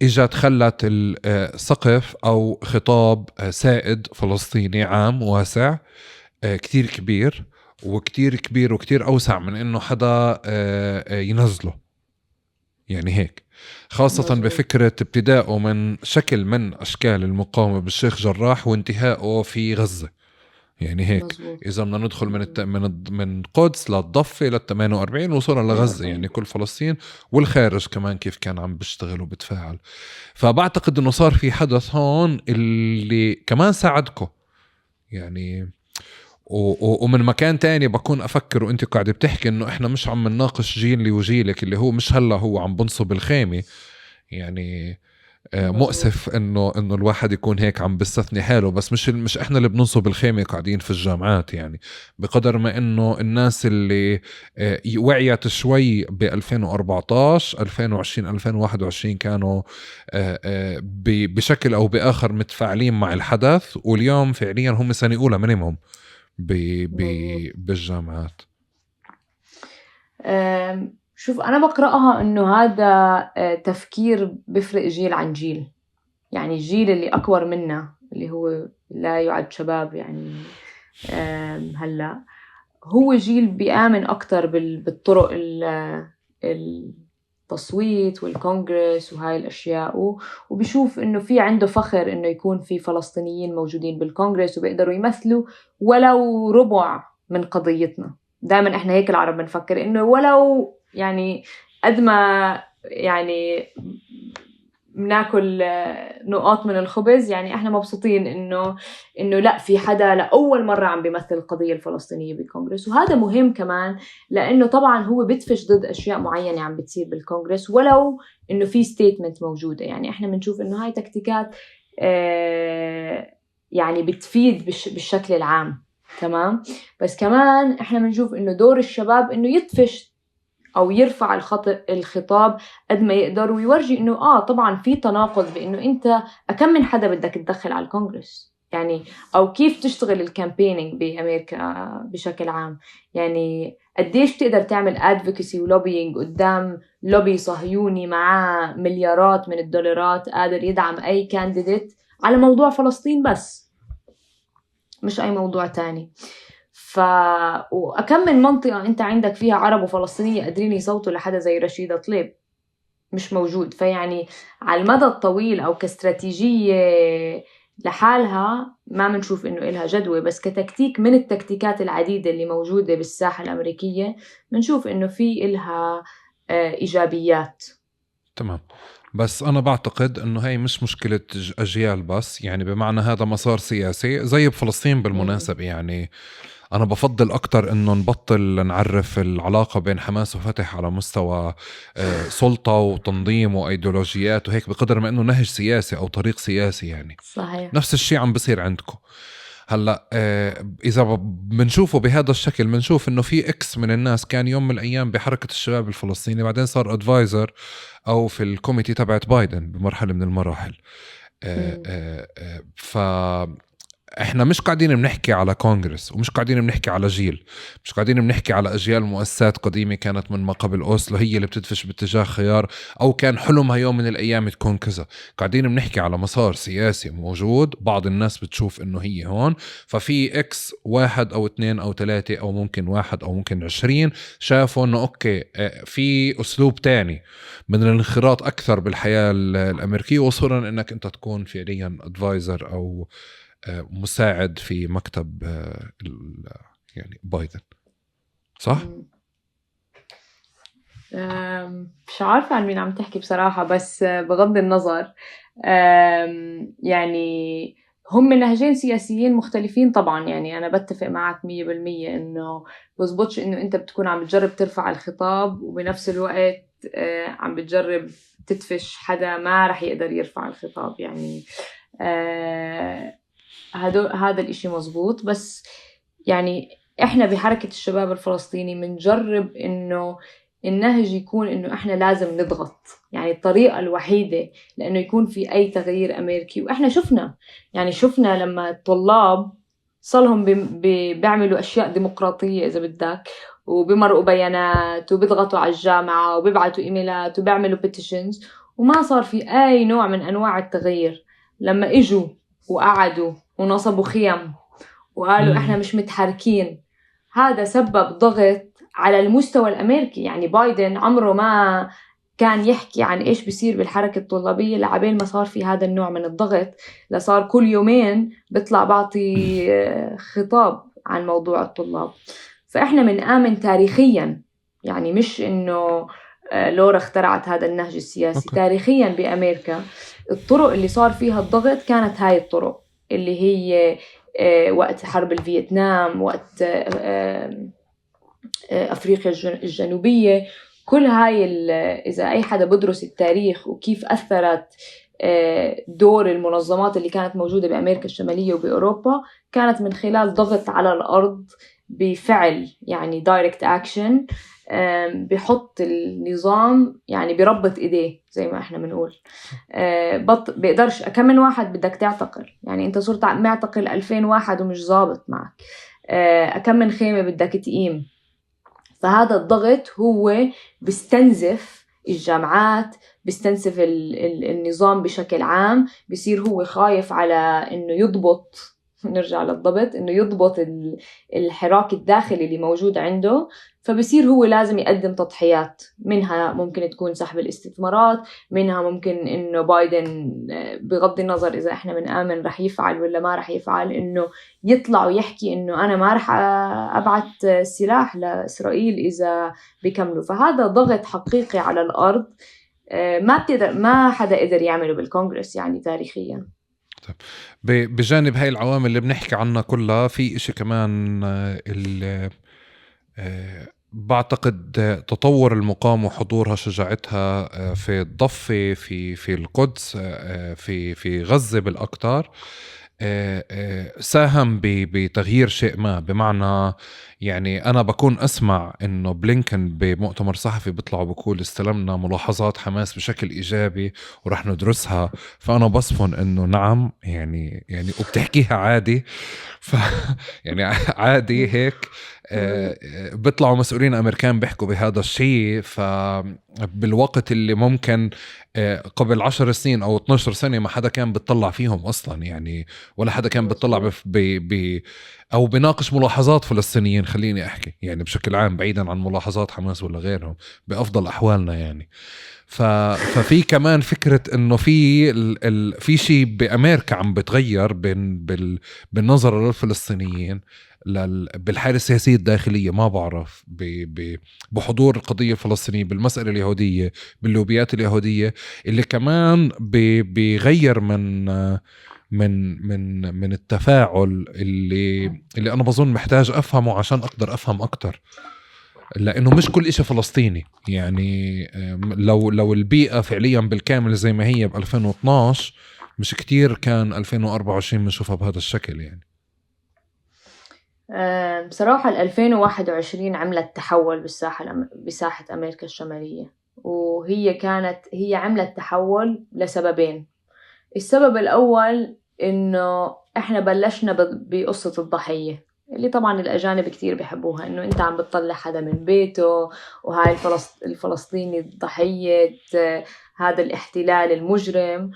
اجت خلت السقف او خطاب سائد فلسطيني عام واسع كتير كبير وكتير اوسع من انه حدا ينزله. يعني هيك خاصة بفكرة ابتداءه من شكل من أشكال المقاومة بالشيخ جراح وانتهاءه في غزة. يعني هيك مزبوط. إذا بدنا ندخل من قدس للضفة لل48 وصولا لغزة، يعني كل فلسطين والخارج كمان كيف كان عم بيشتغل وبتفاعل. فبعتقد إنه صار في حدث هون اللي كمان ساعدكم يعني. ومن مكان تاني بكون أفكر وانت قاعدة بتحكي انه احنا مش عم نناقش جيلي وجيلك اللي هو مش هلا هو عم بنصب الخيمة. يعني مؤسف انه الواحد يكون هيك عم بيستثني حاله، بس مش احنا اللي بننصب الخيمة قاعدين في الجامعات. يعني بقدر ما انه الناس اللي وعيت شوي ب 2014 2020 2021 كانوا بشكل او باخر متفاعلين مع الحدث، واليوم فعليا هم سنة اولى منهم بالجامعات. شوف، أنا بقرأها إنه هذا تفكير بفرق جيل عن جيل. يعني الجيل اللي أكبر منا اللي هو لا يعد شباب يعني هلأ، هو جيل بيآمن أكتر بالطرق التصويت والكونغرس وهاي الأشياء، وبيشوف إنه في عنده فخر إنه يكون في فلسطينيين موجودين بالكونغرس وبيقدروا يمثلوا ولو ربع من قضيتنا. دائما إحنا هيك العرب بنفكر إنه ولو يعني قد ما يعني بناكل نقاط من الخبز، يعني احنا مبسوطين انه لا، في حدا لأول مرة عم بيمثل القضية الفلسطينية بالكونغرس. وهذا مهم كمان لانه طبعا هو بيدفش ضد اشياء معينة عم بتصير بالكونغرس ولو انه في ستيتمنت موجودة. يعني احنا بنشوف انه هاي تكتيكات يعني بتفيد بالشكل العام، تمام. بس كمان احنا بنشوف انه دور الشباب انه يدفش أو يرفع الخطاب قد ما يقدر ويورجي إنه طبعاً في تناقض بإنه أنت أكم من حدا بدك تدخل على الكونغرس يعني، أو كيف تشتغل الكامبينينج بأمريكا بشكل عام. يعني قديش تقدر تعمل advocacy ولوبينج قدام لوبي صهيوني معاه مليارات من الدولارات قادر يدعم أي كانديديت على موضوع فلسطين بس، مش أي موضوع تاني. وأكم من منطقة أنت عندك فيها عرب وفلسطينية قادرين يصوتوا لحدا زي رشيدة طليب؟ مش موجود. فيعني على المدى الطويل أو كاستراتيجية لحالها ما منشوف إنه إلها جدوى، بس كتكتيك من التكتيكات العديدة اللي موجودة بالساحة الأمريكية منشوف إنه في إلها إيجابيات. تمام. بس أنا بعتقد أنه هاي مش مشكلة أجيال بس، يعني بمعنى هذا مسار سياسي زي بفلسطين بالمناسبة. يعني أنا بفضل أكتر أنه نبطل نعرف العلاقة بين حماس وفتح على مستوى سلطة وتنظيم وأيديولوجيات وهيك، بقدر ما أنه نهج سياسي أو طريق سياسي. يعني صحيح. نفس الشيء عم بصير عندكم هلا. إذا بنشوفه بهذا الشكل، بنشوف إنه في إكس من الناس كان يوم من الأيام بحركة الشباب الفلسطيني، بعدين صار أدفايزر أو في الكوميتي تبعت بايدن بمرحلة من المراحل. احنا مش قاعدين بنحكي على كونغرس، ومش قاعدين بنحكي على جيل، مش قاعدين بنحكي على أجيال مؤسسات قديمة كانت من ما قبل أوسلو هي اللي بتدفش باتجاه خيار أو كان حلمها يوم من الأيام تكون كذا. قاعدين بنحكي على مسار سياسي موجود، بعض الناس بتشوف إنه هي هون، ففي إكس 1 أو 2 أو 3 أو ممكن 1 أو ممكن 20 شافوا إنه أوكي في أسلوب تاني من الانخراط أكثر بالحياة الأمريكية، وصولا إنك أنت تكون فعليا أدفايزر أو مساعد في مكتب يعني بايدن. صح؟ مش عارفة عن مين عم تحكي بصراحة، بس بغض النظر يعني هم نهجين سياسيين مختلفين طبعا. يعني أنا بتفق معك 100% إنه بزبطش إنه أنت بتكون عم بتجرب ترفع الخطاب وبنفس الوقت عم بتجرب تدفش حدا ما رح يقدر يرفع الخطاب. يعني هذا الاشي مزبوط. بس يعني احنا بحركة الشباب الفلسطيني منجرب انه النهج يكون انه احنا لازم نضغط. يعني الطريقة الوحيدة لانه يكون في اي تغيير امريكي، واحنا شفنا لما الطلاب صلهم بيعملوا اشياء ديمقراطية اذا بدك، وبمرقوا بيانات وبيضغطوا على الجامعة وبيبعتوا ايميلات وبيعملوا بيتيشنز، وما صار في اي نوع من انواع التغيير. لما اجوا وقعدوا ونصبوا خيم وقالوا احنا مش متحركين، هذا سبب ضغط على المستوى الامريكي. يعني بايدن عمره ما كان يحكي عن ايش بيصير بالحركة الطلابية لعبين ما صار في هذا النوع من الضغط، لصار كل يومين بيطلع بعطي خطاب عن موضوع الطلاب. فاحنا منآمن تاريخيا، يعني مش انه لورا اخترعت هذا النهج السياسي. تاريخيا بأمريكا الطرق اللي صار فيها الضغط كانت هاي الطرق اللي هي وقت حرب الفيتنام، وقت أفريقيا الجنوبية. كل هاي إذا أي حدا بدرس التاريخ وكيف أثرت دور المنظمات اللي كانت موجودة بأمريكا الشمالية وبأوروبا، كانت من خلال ضغط على الأرض بفعل، يعني direct action. بيحط النظام يعني بربط ايديه زي ما احنا بنقول. بيقدرش كم من واحد بدك تعتقل، يعني انت صرت معتقل 2000 واحد ومش ظابط معك. كم من خيمة بدك تقيم. فهذا الضغط هو بيستنزف الجامعات، بيستنزف النظام بشكل عام. بيصير هو خايف على انه يضبط، نرجع للضبط، انه يضبط الحراك الداخلي اللي موجود عنده. فبصير هو لازم يقدم تضحيات، منها ممكن تكون سحب الاستثمارات، منها ممكن انه بايدن بغض النظر اذا احنا بنآمن رح يفعل ولا ما رح يفعل، انه يطلع ويحكي انه انا ما رح ابعت سلاح لاسرائيل اذا بيكملوا. فهذا ضغط حقيقي على الارض ما حدا قدر يعمله بالكونغرس يعني تاريخيا. بجانب هاي العوامل اللي بنحكي عنها كلها، في إشي كمان اللي بعتقد تطور المقاومة وحضورها شجاعتها في الضفة، في القدس، في غزة بالأكثر، ساهم بتغيير شيء ما. بمعنى يعني أنا بكون أسمع إنه بلينكن بمؤتمر صحفي بيطلعوا بقول استلمنا ملاحظات حماس بشكل إيجابي ورح ندرسها. فأنا بصفن إنه نعم، يعني وبتحكيها عادي. يعني عادي هيك. بيطلعوا مسؤولين أمريكان بيحكوا بهذا الشيء. فبالوقت اللي ممكن قبل 10 سنين أو 12 سنة ما حدا كان بيطلع فيهم أصلا، يعني ولا حدا كان بيطلع أو بناقش ملاحظات فلسطينيين، خليني أحكي يعني بشكل عام بعيدا عن ملاحظات حماس ولا غيرهم، بأفضل أحوالنا يعني. ففي كمان فكرة انه في شيء بامريكا عم بتغير بالنظرة للفلسطينيين بالحالة السياسية الداخلية، ما بعرف بحضور القضية الفلسطينية، بالمسألة اليهودية، باللوبيات اليهودية، اللي كمان بيغير من التفاعل اللي انا بظن محتاج افهمه عشان اقدر افهم اكتر، لانه مش كل إشي فلسطيني. يعني لو البيئة فعليا بالكامل زي ما هي ب 2012 مش كتير كان 2024 بنشوفها بهذا الشكل يعني. بصراحة 2021 عملت تحول بساحة أمريكا الشمالية، وهي عملت تحول لسببين. السبب الأول إنه إحنا بلشنا بقصة الضحية، اللي طبعا الأجانب كتير بيحبوها، إنه أنت عم بتطلع حدا من بيته، وهاي الفلسطيني ضحية هذا الاحتلال المجرم.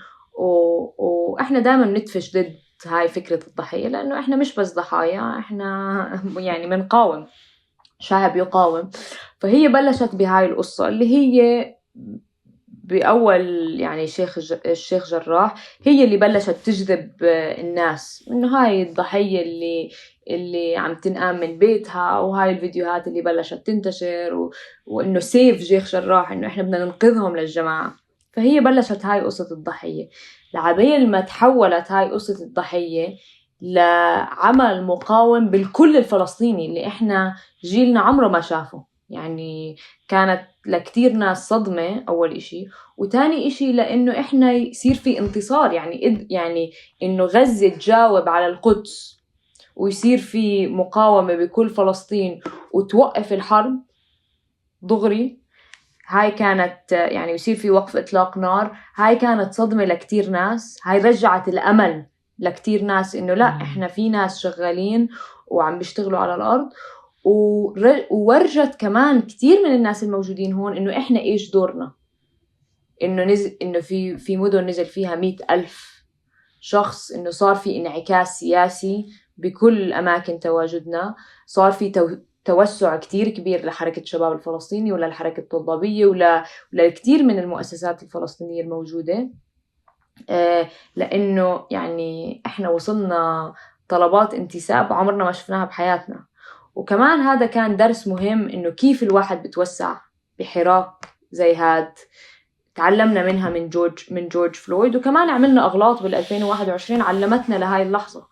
وإحنا دائما ندفش ضد هاي فكرة الضحية، لأنه إحنا مش بس ضحايا، إحنا يعني منقاوم، شعب يقاوم. فهي بلشت بهاي القصة اللي هي بأول يعني الشيخ جراح، هي اللي بلشت تجذب الناس، إنه هاي الضحية اللي عم تنقام من بيتها، وهاي الفيديوهات اللي بلشت تنتشر، وإنه سيف شيخ جراح، إنه إحنا بدنا ننقذهم للجماعة. فهي بلشت هاي قصة الضحية، لعبين ما تحولت هاي قصة الضحية لعمل مقاوم بالكل الفلسطيني اللي إحنا جيلنا عمره ما شافه. يعني كانت لكتير ناس صدمة أول إشي، وتاني إشي لأنه إحنا يصير في انتصار، يعني إنه غزة تجاوب على القدس، ويصير في مقاومة بكل فلسطين، وتوقف الحرب دغري. هاي كانت يعني يصير في وقف إطلاق نار. هاي كانت صدمة لكتير ناس، هاي رجعت الأمل لكتير ناس إنه لا، إحنا في ناس شغالين وعم بيشتغلوا على الأرض. وورجت كمان كتير من الناس الموجودين هون إنه إحنا إيش دورنا، إنه في مدن نزل فيها 100,000 شخص، إنه صار في انعكاس سياسي بكل أماكن تواجدنا، صار في توسع كتير كبير لحركة شباب الفلسطيني ولا الحركة الطلابية ولا كتير من المؤسسات الفلسطينية الموجودة. لأنه يعني إحنا وصلنا طلبات انتساب عمرنا ما شفناها بحياتنا. وكمان هذا كان درس مهم، إنه كيف الواحد بتوسع بحراك زي هاد. تعلمنا منها من جورج فلويد، وكمان عملنا أغلاط بال2021 علمتنا لهاي اللحظة،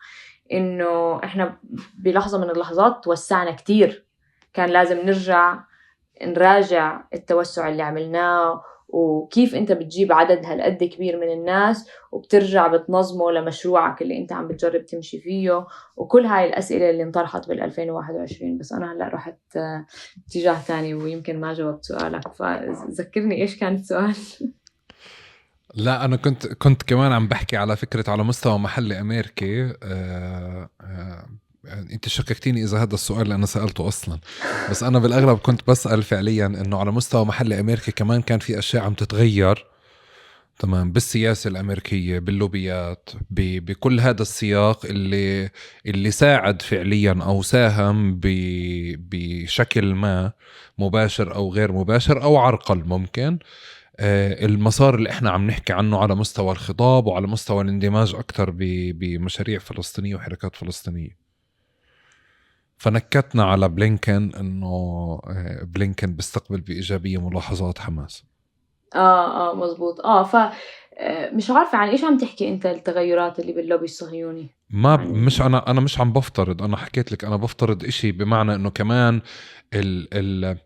إنه إحنا بلحظة من اللحظات توسعنا كتير، كان لازم نراجع التوسع اللي عملناه، وكيف أنت بتجيب عدد هالقد كبير من الناس وبترجع بتنظمه لمشروعك اللي أنت عم بتجرب تمشي فيه، وكل هاي الأسئلة اللي انطرحت بال2021. بس أنا هلأ رحت اتجاه تاني ويمكن ما جاوبت سؤالك، فذكرني إيش كان السؤال. لا أنا كنت كمان عم بحكي على فكرة على مستوى محلي أمريكي. أنت شككتيني إذا هذا السؤال اللي أنا سألته أصلا، بس أنا بالأغلب كنت بسأل فعليا إنه على مستوى محلي أمريكي كمان كان في أشياء عم تتغير، تمام، بالسياسة الأمريكية، باللوبيات، بكل هذا السياق اللي ساعد فعليا أو ساهم بشكل ما مباشر أو غير مباشر أو عرقل ممكن المسار اللي احنا عم نحكي عنه على مستوى الخطاب وعلى مستوى الاندماج أكتر بمشاريع فلسطينية وحركات فلسطينية. فنكتنا على بلينكن إنه بلينكن بيستقبل بإيجابية ملاحظات حماس. مزبوط. مش عارفة عن إيش عم تحكي أنت، التغيرات اللي باللوبي الصهيوني؟ ما يعني مش أنا مش عم بفترض، أنا حكيت لك أنا بفترض إشي، بمعنى إنه كمان ال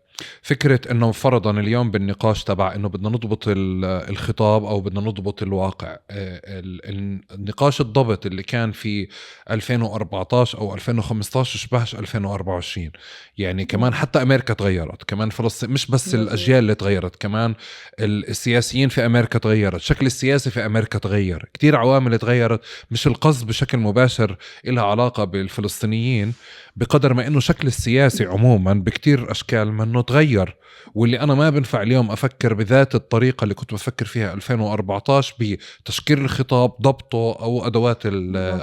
فكرة إنه فرضاً اليوم بالنقاش تبع إنه بدنا نضبط الخطاب أو بدنا نضبط الواقع، النقاش الضبط اللي كان في 2014 أو 2015 شبهش 2024. يعني كمان حتى أمريكا تغيرت، كمان فلسطين مش بس الأجيال اللي تغيرت، كمان السياسيين في أمريكا تغيرت، الشكل السياسي في أمريكا تغير، كتير عوامل تغيرت، مش القصد بشكل مباشر إلها علاقة بالفلسطينيين بقدر ما إنه شكل السياسي عموما بكتير أشكال منه تغير. واللي أنا ما بنفع اليوم أفكر بذات الطريقة اللي كنت بفكر فيها 2014 بتشكيل الخطاب، ضبطه أو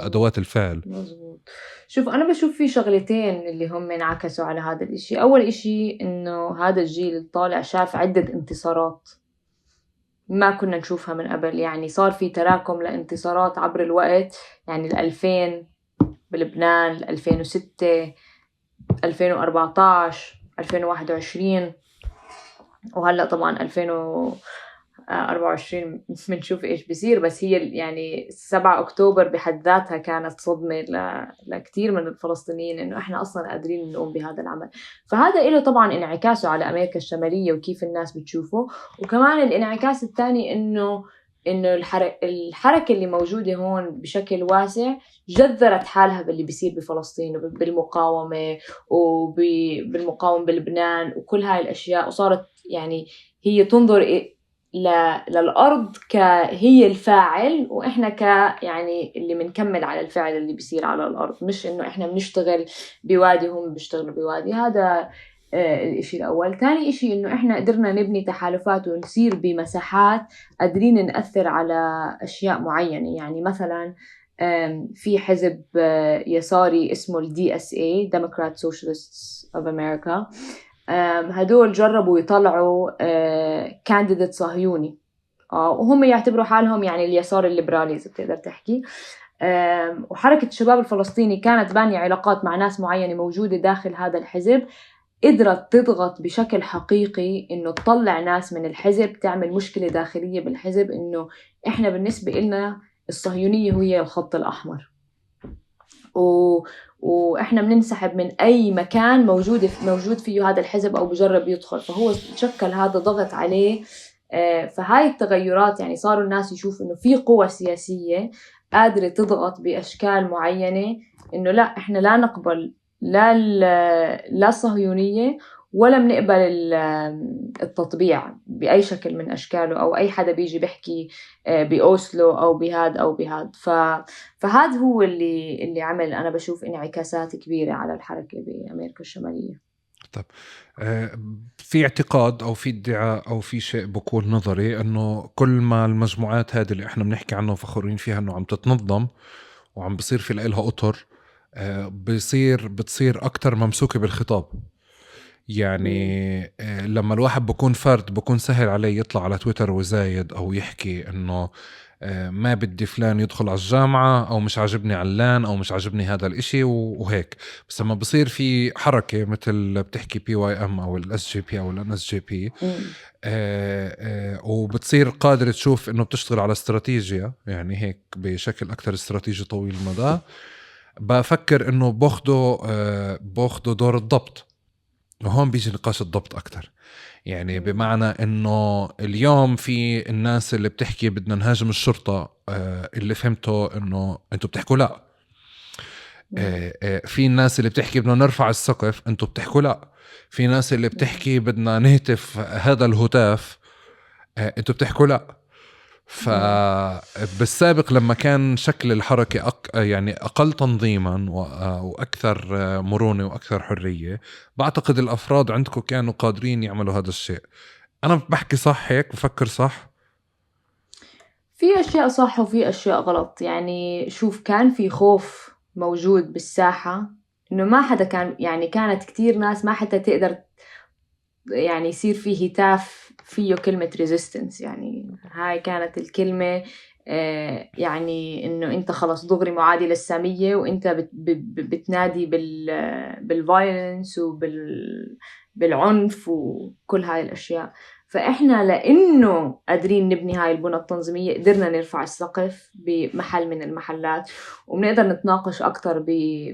أدوات الفعل. مزبوط. شوف، أنا بشوف في شغلتين اللي هم انعكسوا على هذا الإشي. أول إشي إنه هذا الجيل الطالع شاف عدة انتصارات ما كنا نشوفها من قبل. يعني صار في تراكم لانتصارات عبر الوقت، يعني 2000 بلبنان، 2006، 2014، 2021، وهلأ طبعا 2024 بنشوف إيش بيصير. بس هي يعني 7 أكتوبر بحد ذاتها كانت صدمة لكتير من الفلسطينيين إنه إحنا أصلا قادرين نقوم بهذا العمل. فهذا إله طبعا انعكاسه على أمريكا الشمالية وكيف الناس بتشوفه. وكمان الانعكاس الثاني إنه الحركة اللي موجودة هون بشكل واسع جذرت حالها باللي بيصير بفلسطين وبالمقاومة وبالمقاومة بلبنان وكل هاي الأشياء، وصارت يعني هي تنظر للأرض كهي الفاعل، وإحنا يعني اللي منكمل على الفعل اللي بيصير على الأرض، مش إنه إحنا بنشتغل بوادي هم بيشتغلوا بوادي. هذا الإشي الأول. تاني إشي إنه إحنا قدرنا نبني تحالفات ونسير بمساحات قادرين نأثر على أشياء معينة. يعني مثلا في حزب يساري اسمه ال DSA Democrat Socialists of America، هدول جربوا يطلعوا كانديديت صهيوني، وهم يعتبروا حالهم يعني اليسار الليبرالي إذا بتقدر تحكي. وحركة الشباب الفلسطيني كانت بانية علاقات مع ناس معينة موجودة داخل هذا الحزب، قدرت تضغط بشكل حقيقي إنه تطلع ناس من الحزب، تعمل مشكلة داخلية بالحزب إنه إحنا بالنسبة إلنا الصهيونية هي الخط الأحمر، وإحنا بننسحب من أي مكان موجود فيه هذا الحزب أو بجرب يدخل. فهو شكل هذا ضغط عليه. فهاي التغيرات يعني صاروا الناس يشوفوا إنه في قوة سياسية قادرة تضغط بأشكال معينة، إنه لا إحنا لا نقبل لا الصهيونية ولا بنقبل التطبيع بأي شكل من أشكاله، أو أي حدا بيجي بيحكي بأوسلو أو بهاد. فهذا هو اللي عمل أنا بشوف انعكاسات كبيرة على الحركة بأمريكا الشمالية. طب في اعتقاد أو في ادعاء أو في شيء بقول نظري أنه كل ما المجموعات هذه اللي احنا بنحكي عنه وفخورين فيها أنه عم تتنظم وعم بصير في لها أطر، بتصير أكتر ممسوكة بالخطاب. يعني لما الواحد بكون فرد بكون سهل عليه يطلع على تويتر وزايد أو يحكي أنه ما بدي فلان يدخل على الجامعة أو مش عاجبني علان أو مش عاجبني هذا الاشي وهيك. بس لما بصير في حركة مثل بتحكي PYM أو SGP أو NSGP وبتصير قادرة تشوف أنه بتشتغل على استراتيجية، يعني هيك بشكل أكتر استراتيجي طويل المدى، بفكر أنه باخده دور الضبط. وهون بيجي نقاش الضبط أكتر، يعني بمعنى أنه اليوم في الناس اللي بتحكي بدنا نهاجم الشرطة، اللي فهمته أنه أنتوا بتحكوا لا. في الناس اللي بتحكي بدنا نرفع السقف، أنتوا بتحكوا لا. في ناس اللي بتحكي بدنا نهتف هذا الهتاف، أنتوا بتحكوا لا. فبالسابق لما كان شكل الحركة يعني أقل تنظيما وأكثر مرونة وأكثر حرية، بعتقد الأفراد عندكم كانوا قادرين يعملوا هذا الشيء. أنا بحكي صح هيك؟ بفكر صح؟ في أشياء صح وفي أشياء غلط. يعني شوف، كان في خوف موجود بالساحة إنه ما حدا كان، يعني كانت كتير ناس ما حتى تقدر يعني يصير فيه هتاف فيه كلمة resistance. يعني هاي كانت الكلمة يعني إنه أنت خلص دغري معادي للسامية، وأنت بتنادي بالviolence وبالعنف وكل هاي الأشياء. فإحنا لأنه قادرين نبني هاي البنى التنظيمية قدرنا نرفع السقف بمحل من المحلات، وبنقدر نتناقش أكتر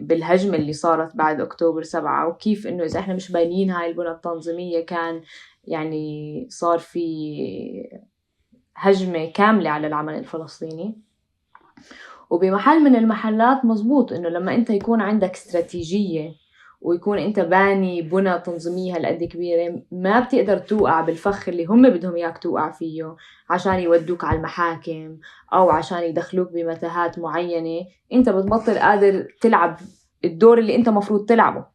بالهجمة اللي صارت بعد أكتوبر 7، وكيف إنه إذا إحنا مش باينين هاي البنى التنظيمية كان يعني صار في هجمة كاملة على العمل الفلسطيني. وبمحل من المحلات مزبوط إنه لما أنت يكون عندك استراتيجية ويكون أنت باني بنى تنظيمية هالقد كبيرة، ما بتقدر توقع بالفخ اللي هم بدهم إياك توقع فيه عشان يودوك على المحاكم أو عشان يدخلوك بمتاهات معينة. أنت بتبطل قادر تلعب الدور اللي أنت مفروض تلعبه.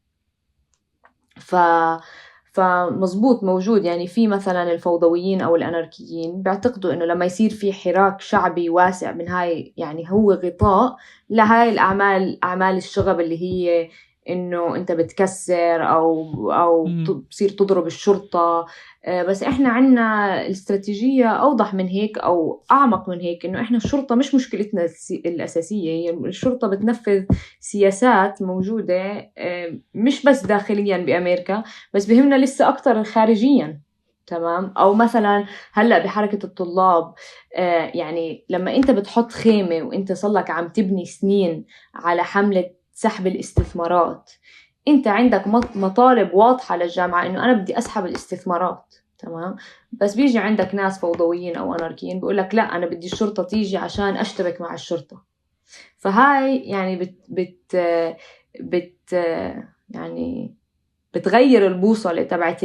فمزبوط موجود. يعني في مثلا الفوضويين أو الأناركيين بيعتقدوا إنه لما يصير في حراك شعبي واسع من هاي، يعني هو غطاء لهاي الأعمال، أعمال الشغب اللي هي إنه أنت بتكسر أو بصير تضرب الشرطة. بس إحنا عنا الاستراتيجية أوضح من هيك أو أعمق من هيك، إنه إحنا الشرطة مش مشكلتنا الأساسية، هي الشرطة بتنفذ سياسات موجودة مش بس داخليا بأمريكا، بس بهمنا لسه أكتر خارجيا. تمام. أو مثلا هلأ بحركة الطلاب، يعني لما أنت بتحط خيمة وأنت صلك عم تبني سنين على حملة سحب الاستثمارات، أنت عندك مطالب واضحة للجامعة إنه أنا بدي أسحب الاستثمارات. تمام. بس بيجي عندك ناس فوضويين أو أناركيين بيقول لك لا، أنا بدي الشرطة تيجي عشان أشتبك مع الشرطة. فهاي يعني بت يعني بتغير البوصلة تبعت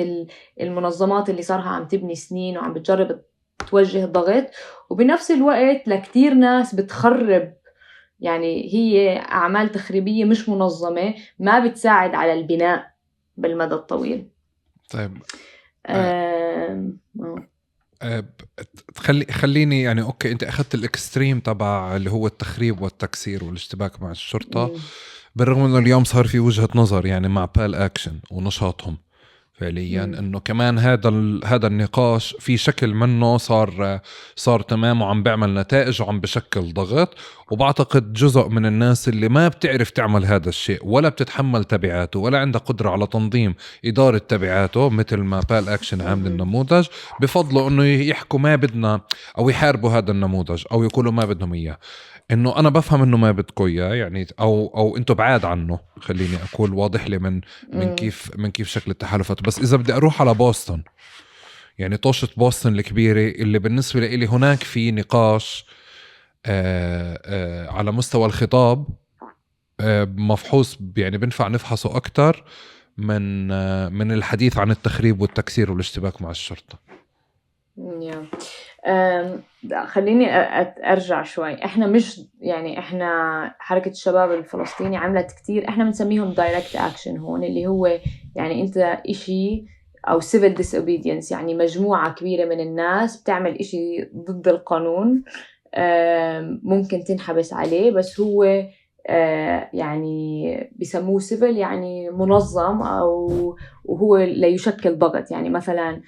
المنظمات اللي صارها عم تبني سنين وعم بتجرب توجه ضغط، وبنفس الوقت لكتير ناس بتخرب، يعني هي أعمال تخريبية مش منظمة ما بتساعد على البناء بالمدى الطويل. طيب خليني يعني أوكي، أنت أخذت الإكستريم تبع اللي هو التخريب والتكسير والاشتباك مع الشرطة، بالرغم أنه اليوم صار في وجهة نظر يعني مع بال أكشن ونشاطهم فعليا انه كمان هذا النقاش في شكل منه صار تمام وعم بيعمل نتائج وعم بشكل ضغط. وبعتقد جزء من الناس اللي ما بتعرف تعمل هذا الشيء ولا بتتحمل تبعاته ولا عندها قدرة على تنظيم إدارة تبعاته مثل ما بال أكشن عامل النموذج، بفضلوا انه يحكوا ما بدنا او يحاربوا هذا النموذج او يقولوا ما بدهم اياه. انه انا بفهم انه ما بدكم اياه يعني او انتم بعاد عنه، خليني اقول واضح لي من كيف شكل التحالفات. بس اذا بدي اروح على بوسطن، يعني طوشة بوسطن الكبيرة اللي بالنسبة لي هناك في نقاش على مستوى الخطاب مفحوص، يعني بنفع نفحصه اكتر من الحديث عن التخريب والتكسير والاشتباك مع الشرطة. خليني أرجع شوي. إحنا مش يعني إحنا حركة الشباب الفلسطيني عملت كتير، إحنا بنسميهم direct action هون، اللي هو يعني أنت إشي أو civil disobedience، يعني مجموعة كبيرة من الناس بتعمل إشي ضد القانون، ممكن تنحبس عليه، بس هو يعني بيسموه civil يعني منظم، أو وهو لا يشكل ضغط. يعني مثلا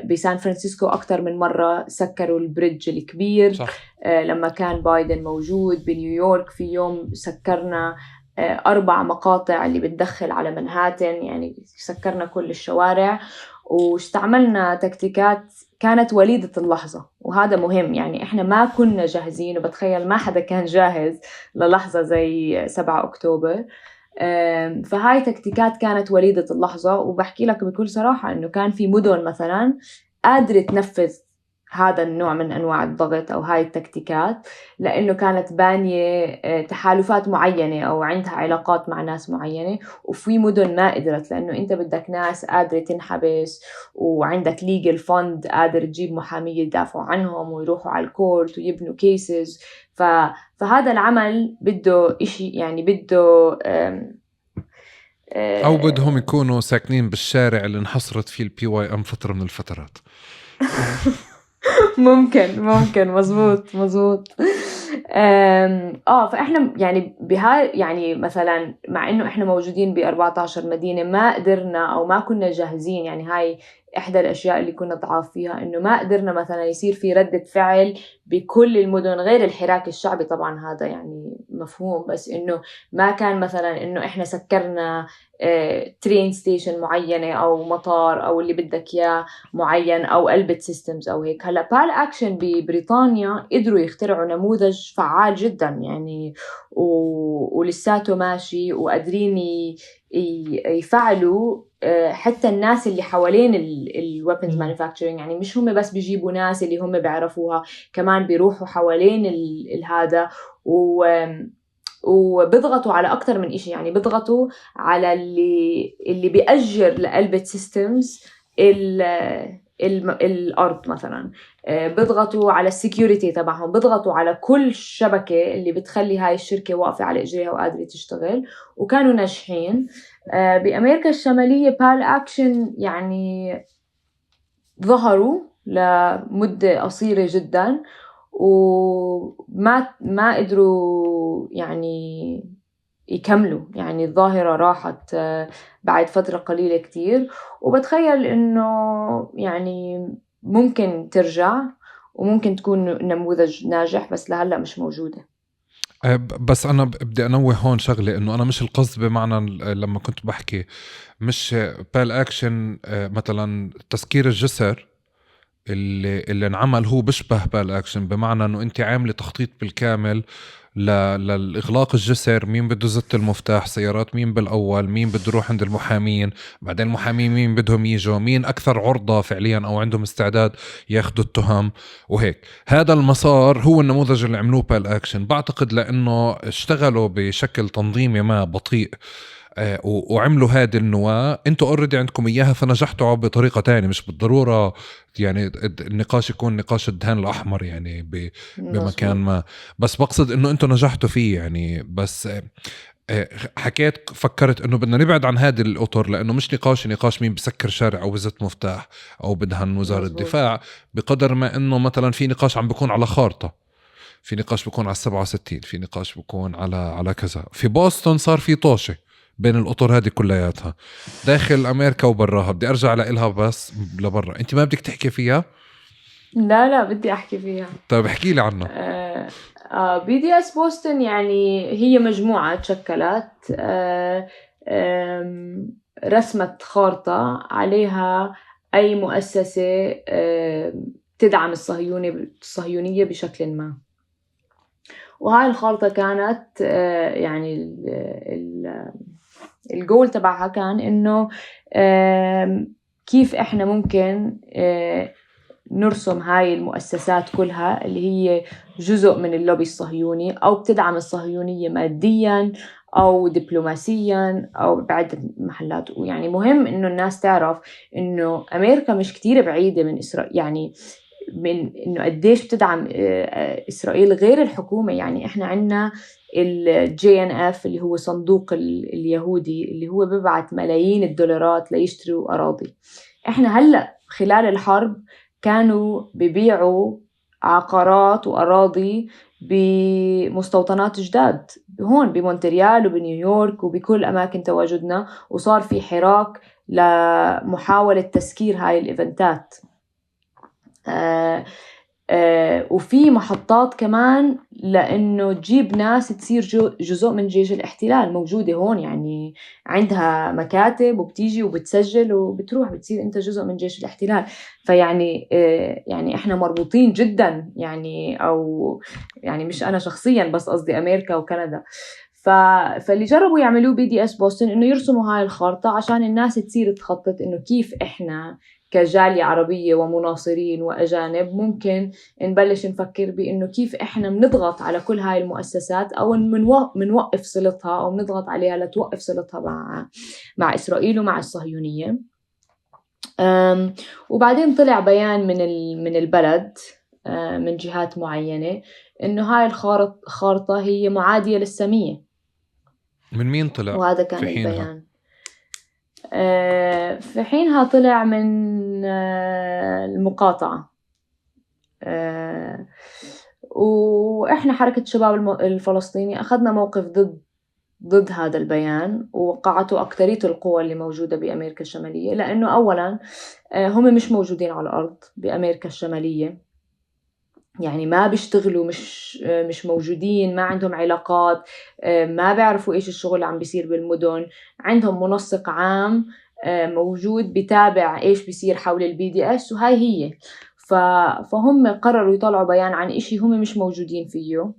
بسان فرانسيسكو أكتر من مرة سكروا البريدج الكبير. صح. لما كان بايدن موجود بنيويورك في يوم سكرنا 4 مقاطع اللي بتدخل على منهاتن، يعني سكرنا كل الشوارع واستعملنا تكتيكات كانت وليدة اللحظة. وهذا مهم، يعني إحنا ما كنا جاهزين، وبتخيل ما حدا كان جاهز للحظة زي 7 أكتوبر. فهاي تكتيكات كانت وليدة اللحظة. وبحكي لك بكل صراحة إنه كان في مدن مثلا قادرة تنفذ هذا النوع من أنواع الضغط أو هاي التكتيكات، لأنه كانت بانية تحالفات معينة أو عندها علاقات مع ناس معينة. وفي مدن ما قدرت، لأنه أنت بدك ناس قادرة تنحبس وعندك legal fund قادر تجيب محامية يدافعوا عنهم ويروحوا على الكورت ويبنوا cases. فهذا العمل بده إشي، يعني بده أو بدهم يكونوا ساكنين بالشارع اللي انحصرت فيه PYM فترة من الفترات. ممكن مزبوط. فإحنا يعني يعني مثلا مع إنه إحنا موجودين ب14 مدينة ما قدرنا أو ما كنا جاهزين. يعني هاي إحدى الأشياء اللي كنا ضعاف فيها، إنه ما قدرنا مثلا يصير في ردة فعل بكل المدن، غير الحراك الشعبي طبعا هذا يعني مفهوم، بس إنه ما كان مثلا إنه إحنا سكرنا ترين ستيشن معينة أو مطار أو اللي بدك إياه معين أو قلبت سيستمز أو هيك. هلا بال أكشن ببريطانيا قدروا يخترعوا نموذج فعال جدا يعني، ولساته ماشي وقادرين يفعلوا حتى الناس اللي حوالين الويبنز مانيفاكتشرينج. يعني مش هم بس بيجيبوا ناس اللي هم بيعرفوها، كمان بيروحوا حوالين هذا وبضغطوا على أكتر من إشي. يعني بضغطوا على اللي بيأجر لقلبة سيستمز الأرض مثلا، بضغطوا على السيكيورتي تبعهم، بضغطوا على كل شبكة اللي بتخلي هاي الشركة واقفة على إجريها وقادرة تشتغل، وكانوا ناجحين. بأمريكا الشمالية بال أكشن يعني ظهروا لمدة قصيرة جدا، وما قدروا يعني يكملوا. يعني الظاهرة راحت بعد فترة قليلة كتير، وبتخيل إنه يعني ممكن ترجع وممكن تكون نموذج ناجح، بس لهلأ مش موجودة. بس أنا بدي أنوه هون شغلة، إنه أنا مش القصد بمعنى لما كنت بحكي مش بال أكشن مثلا تسكير الجسر اللي انعمل هو بشبه بال أكشن، بمعنى إنه أنت عاملة تخطيط بالكامل للإغلاق الجسر، مين بده زت المفتاح سيارات، مين بالأول، مين بده يروح عند المحامين، بعدين المحامين مين بدهم يجوا، مين أكثر عرضة فعليا أو عندهم استعداد ياخدوا التهم وهيك. هذا المسار هو النموذج اللي عملوه بالأكشن، بعتقد لأنه اشتغلوا بشكل تنظيمي ما بطيء وعملوا هذه النواة. انتوا اوريدي عندكم اياها فنجحتوا بطريقة تانية، مش بالضرورة يعني النقاش يكون نقاش الدهان الأحمر يعني بمكان ما، بس بقصد انه انتوا نجحتوا فيه يعني. بس حكيت فكرت انه بدنا نبعد عن هذه الاطر، لانه مش نقاش مين بسكر شارع او بزت مفتاح او بدهن وزارة الدفاع، بقدر ما انه مثلا في نقاش عم بيكون على خارطة، في نقاش بيكون على 67، في نقاش بيكون على كذا. في بوسطن صار في طوشة بين الأطر هذه كلياتها، داخل أمريكا وبراها. بدي أرجع لإلها بس لبرا. أنت ما بدك تحكي فيها؟ لا بدي أحكي فيها. طيب احكي لي عنها. BDS بوسطن يعني هي مجموعة تشكلت رسمت خارطة عليها أي مؤسسة تدعم الصهيونية بشكل ما. وهاي الخارطة كانت يعني الجول تبعها كان إنه كيف إحنا ممكن نرسم هاي المؤسسات كلها اللي هي جزء من اللوبي الصهيوني أو بتدعم الصهيونية مادياً أو دبلوماسياً أو بعدة محلات. ويعني مهم إنه الناس تعرف إنه أمريكا مش كتير بعيدة من إسرائيل، يعني من إنه قديش بتدعم إسرائيل غير الحكومة. يعني إحنا عنا JNF اللي هو صندوق اليهودي اللي هو ببعت ملايين الدولارات ليشتروا أراضي. إحنا هلأ خلال الحرب كانوا بيبيعوا عقارات وأراضي بمستوطنات جداد هون بمونتريال وبنيويورك وبكل أماكن تواجدنا، وصار في حراك لمحاولة تسكير هاي الإيفنتات. وفي محطات كمان لأنه تجيب ناس تصير جزء من جيش الاحتلال موجودة هون، يعني عندها مكاتب وبتيجي وبتسجل وبتروح بتصير أنت جزء من جيش الاحتلال. فيعني يعني إحنا مربوطين جدا يعني، أو يعني مش أنا شخصيا بس قصدي أمريكا وكندا. فاللي جربوا يعملوه BDS بوسطن إنه يرسموا هاي الخارطة عشان الناس تصير تخطط إنه كيف إحنا كجالية عربية ومناصرين وأجانب ممكن نبلش نفكر بإنه كيف إحنا بنضغط على كل هاي المؤسسات أو منوقف صلتها أو بنضغط عليها لتوقف صلتها مع إسرائيل ومع الصهيونية. وبعدين طلع بيان من البلد من جهات معينة إنه هاي الخارطة هي معادية للسامية. من مين طلع؟ وهذا كان البيان. في حينها طلع من المقاطعة. وإحنا حركة الشباب الفلسطيني أخذنا موقف ضد هذا البيان، ووقعته أكترية القوى اللي موجودة بأمريكا الشمالية، لأنه أولاً هم مش موجودين على الأرض بأمريكا الشمالية، يعني ما بيشتغلوا، مش موجودين، ما عندهم علاقات، ما بيعرفوا إيش الشغل اللي عم بيصير بالمدن. عندهم منسق عام موجود بيتابع إيش بيصير حول BDS، وهاي هي. فهم قرروا يطلعوا بيان عن إشي هم مش موجودين فيه.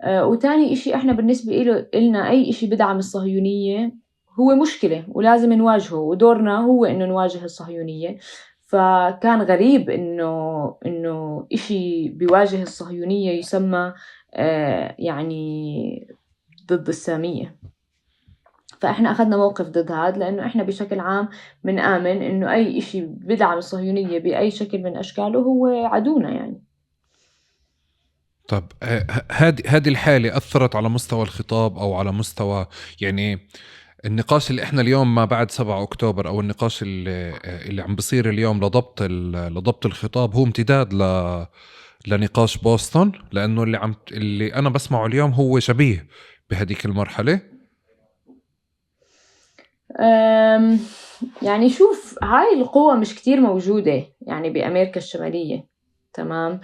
وتاني إشي إحنا بالنسبة إلنا أي إشي بدعم الصهيونية هو مشكلة ولازم نواجهه، ودورنا هو إنه نواجه الصهيونية. فكان غريب إنه إشي بيواجه الصهيونية يسمى يعني ضد السامية. فإحنا أخذنا موقف ضد هذا، لأنه إحنا بشكل عام بنآمن إنه أي إشي بدعم الصهيونية بأي شكل من أشكاله هو عدونا يعني. طب هذه الحالة أثرت على مستوى الخطاب أو على مستوى يعني النقاش اللي احنا اليوم ما بعد 7 أكتوبر أو النقاش اللي عم بصير اليوم لضبط الخطاب هو امتداد لنقاش بوسطن؟ لأنه اللي أنا بسمعه اليوم هو شبيه بهديك المرحلة. يعني شوف، هاي القوة مش كتير موجودة يعني بأمريكا الشمالية، تمام.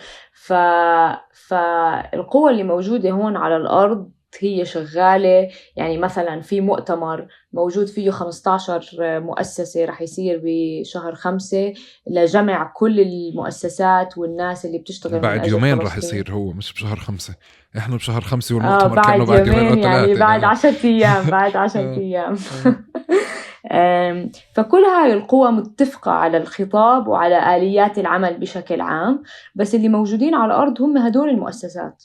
فالقوة اللي موجودة هون على الأرض هي شغالة. يعني مثلا في مؤتمر موجود فيه 15 مؤسسة رح يصير بشهر 5 لجمع كل المؤسسات والناس اللي بتشتغل من بعد أجل يومين رح فلسطين. يصير، هو مش بشهر 5، احنا بشهر 5 والمؤتمر كأنه بعد بعد يومين أو يومين، يعني 3 بعد يعني. 10 أيام، بعد 10 آه. أيام. آه. فكل هاي القوى متفقة على الخطاب وعلى آليات العمل بشكل عام، بس اللي موجودين على الأرض هم هدول المؤسسات،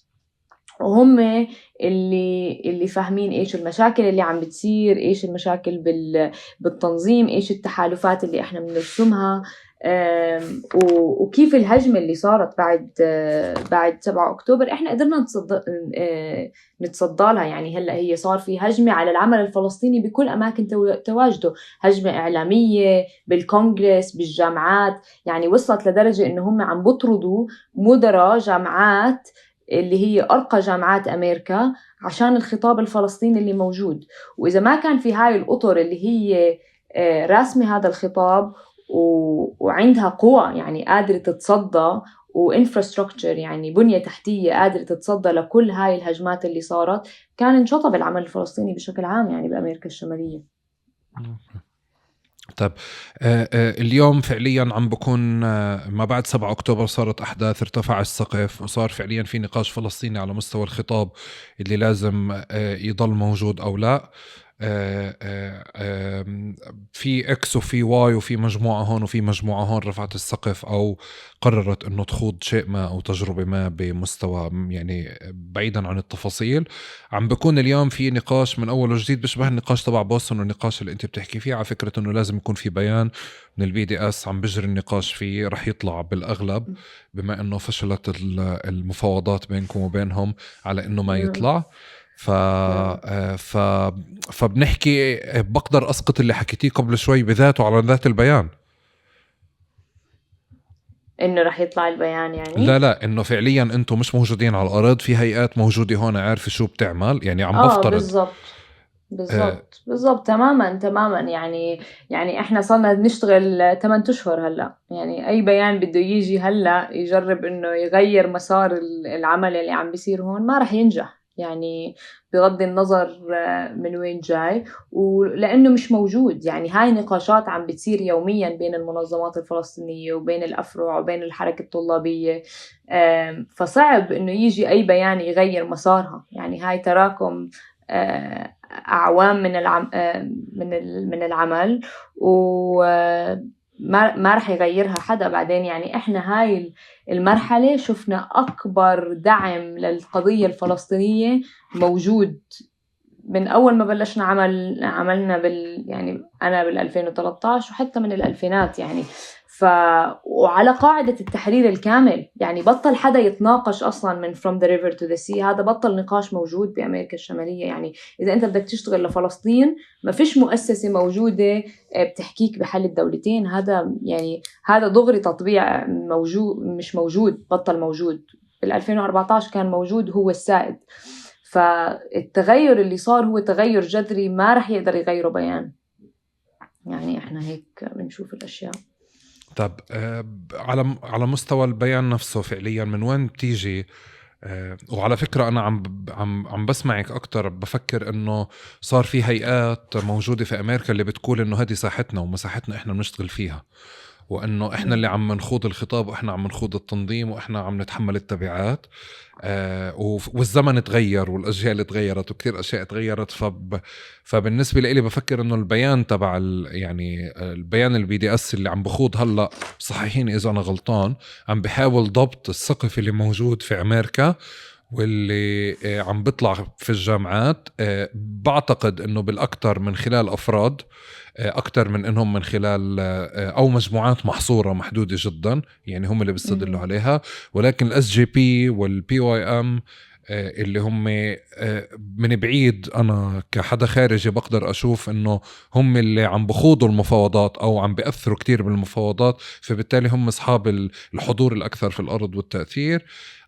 وهم اللي فاهمين إيش المشاكل اللي عم بتصير، إيش المشاكل بالتنظيم، إيش التحالفات اللي إحنا بنرسمها، وكيف الهجمة اللي صارت بعد 7 أكتوبر إحنا قدرنا نتصدى لها. يعني هلأ هي صار في هجمة على العمل الفلسطيني بكل أماكن تواجده، هجمة إعلامية بالكونغرس بالجامعات. يعني وصلت لدرجة إنه هم عم بطردوا مدراء جامعات اللي هي أرقى جامعات أمريكا عشان الخطاب الفلسطيني اللي موجود. وإذا ما كان في هاي الأطر اللي هي راسمة هذا الخطاب وعندها قوة يعني قادرة تتصدى، وإنفراستراكتشر يعني بنية تحتية قادرة تتصدى لكل هاي الهجمات اللي صارت، كان انشطب العمل الفلسطيني بشكل عام يعني بأمريكا الشمالية. طب اليوم فعليا عم بكون ما بعد 7 أكتوبر صارت أحداث، ارتفع السقف وصار فعليا في نقاش فلسطيني على مستوى الخطاب اللي لازم يضل موجود أو لا. في اكس وفي واي وفي مجموعة هون وفي مجموعة هون رفعت السقف أو قررت أنه تخوض شيء ما أو تجربة ما بمستوى يعني بعيدا عن التفاصيل. عم بكون اليوم في نقاش من أول وجديد بيشبه النقاش تبع بوسطن والنقاش اللي أنت بتحكي فيه، على فكرة أنه لازم يكون في بيان من البي دي اس عم بجري النقاش فيه، رح يطلع بالأغلب بما أنه فشلت المفاوضات بينكم وبينهم على أنه ما يطلع. ف فبنحكي بقدر أسقط اللي حكيتيه قبل شوي بذاته على ذات البيان، إنه رح يطلع البيان يعني. لا إنه فعليا أنتم مش موجودين على الأرض، في هيئات موجودة هون عارفة شو بتعمل، يعني عم بفترض. بالضبط تماما. يعني احنا صلنا نشتغل 8 أشهر هلا. يعني اي بيان بده يجي هلا يجرب انه يغير مسار العمل اللي عم بيصير هون ما رح ينجح، يعني بغض النظر من وين جاي، ولانه مش موجود. يعني هاي نقاشات عم بتصير يوميا بين المنظمات الفلسطينية وبين الأفرع وبين الحركة الطلابية. فصعب انه يجي اي بيان يغير مسارها. يعني هاي تراكم أعوام من العمل، وما رح يغيرها حدا بعدين. يعني إحنا هاي المرحلة شفنا أكبر دعم للقضية الفلسطينية موجود من أول ما بلشنا عملنا يعني أنا 2013 وحتى من الألفينات يعني. وعلى قاعدة التحرير الكامل، يعني بطل حدا يتناقش أصلا من from the river to the sea. هذا بطل نقاش موجود بأمريكا الشمالية. يعني إذا أنت بدك تشتغل لفلسطين ما فيش مؤسسة موجودة بتحكيك بحل الدولتين. هذا يعني هذا دغري تطبيع موجود، مش موجود، بطل موجود. 2014 كان موجود هو السائد. فالتغير اللي صار هو تغير جذري ما رح يقدر يغيره بيان. يعني احنا هيك بنشوف الاشياء. طب على مستوى البيان نفسه فعليا من وين بتيجي؟ وعلى فكرة أنا عم بسمعك أكتر بفكر إنه صار في هيئات موجودة في أمريكا اللي بتقول إنه هذه ساحتنا ومساحتنا إحنا بنشتغل فيها، وإنه إحنا اللي عم نخوض الخطاب وإحنا عم نخوض التنظيم وإحنا عم نتحمل التبعات. والزمن تغير والأجيال تغيرت وكتير أشياء تغيرت. فبالنسبة لي بفكر إنه البيان تبع يعني البيان البي دي اس اللي عم بخوض هلأ، صحيحين إذا أنا غلطان، عم بحاول ضبط السقف اللي موجود في أمريكا واللي عم بيطلع في الجامعات. بعتقد إنه بالأكثر من خلال أفراد أكتر من إنهم من خلال أو مجموعات محصورة محدودة جدا، يعني هم اللي بيستدلوا عليها. ولكن الاس جي بي والبي واي ام اللي هم من بعيد أنا كحدا خارجي بقدر أشوف إنه هم اللي عم بخوضوا المفاوضات أو عم بيأثروا كتير بالمفاوضات، فبالتالي هم أصحاب الحضور الأكثر في الأرض والتأثير،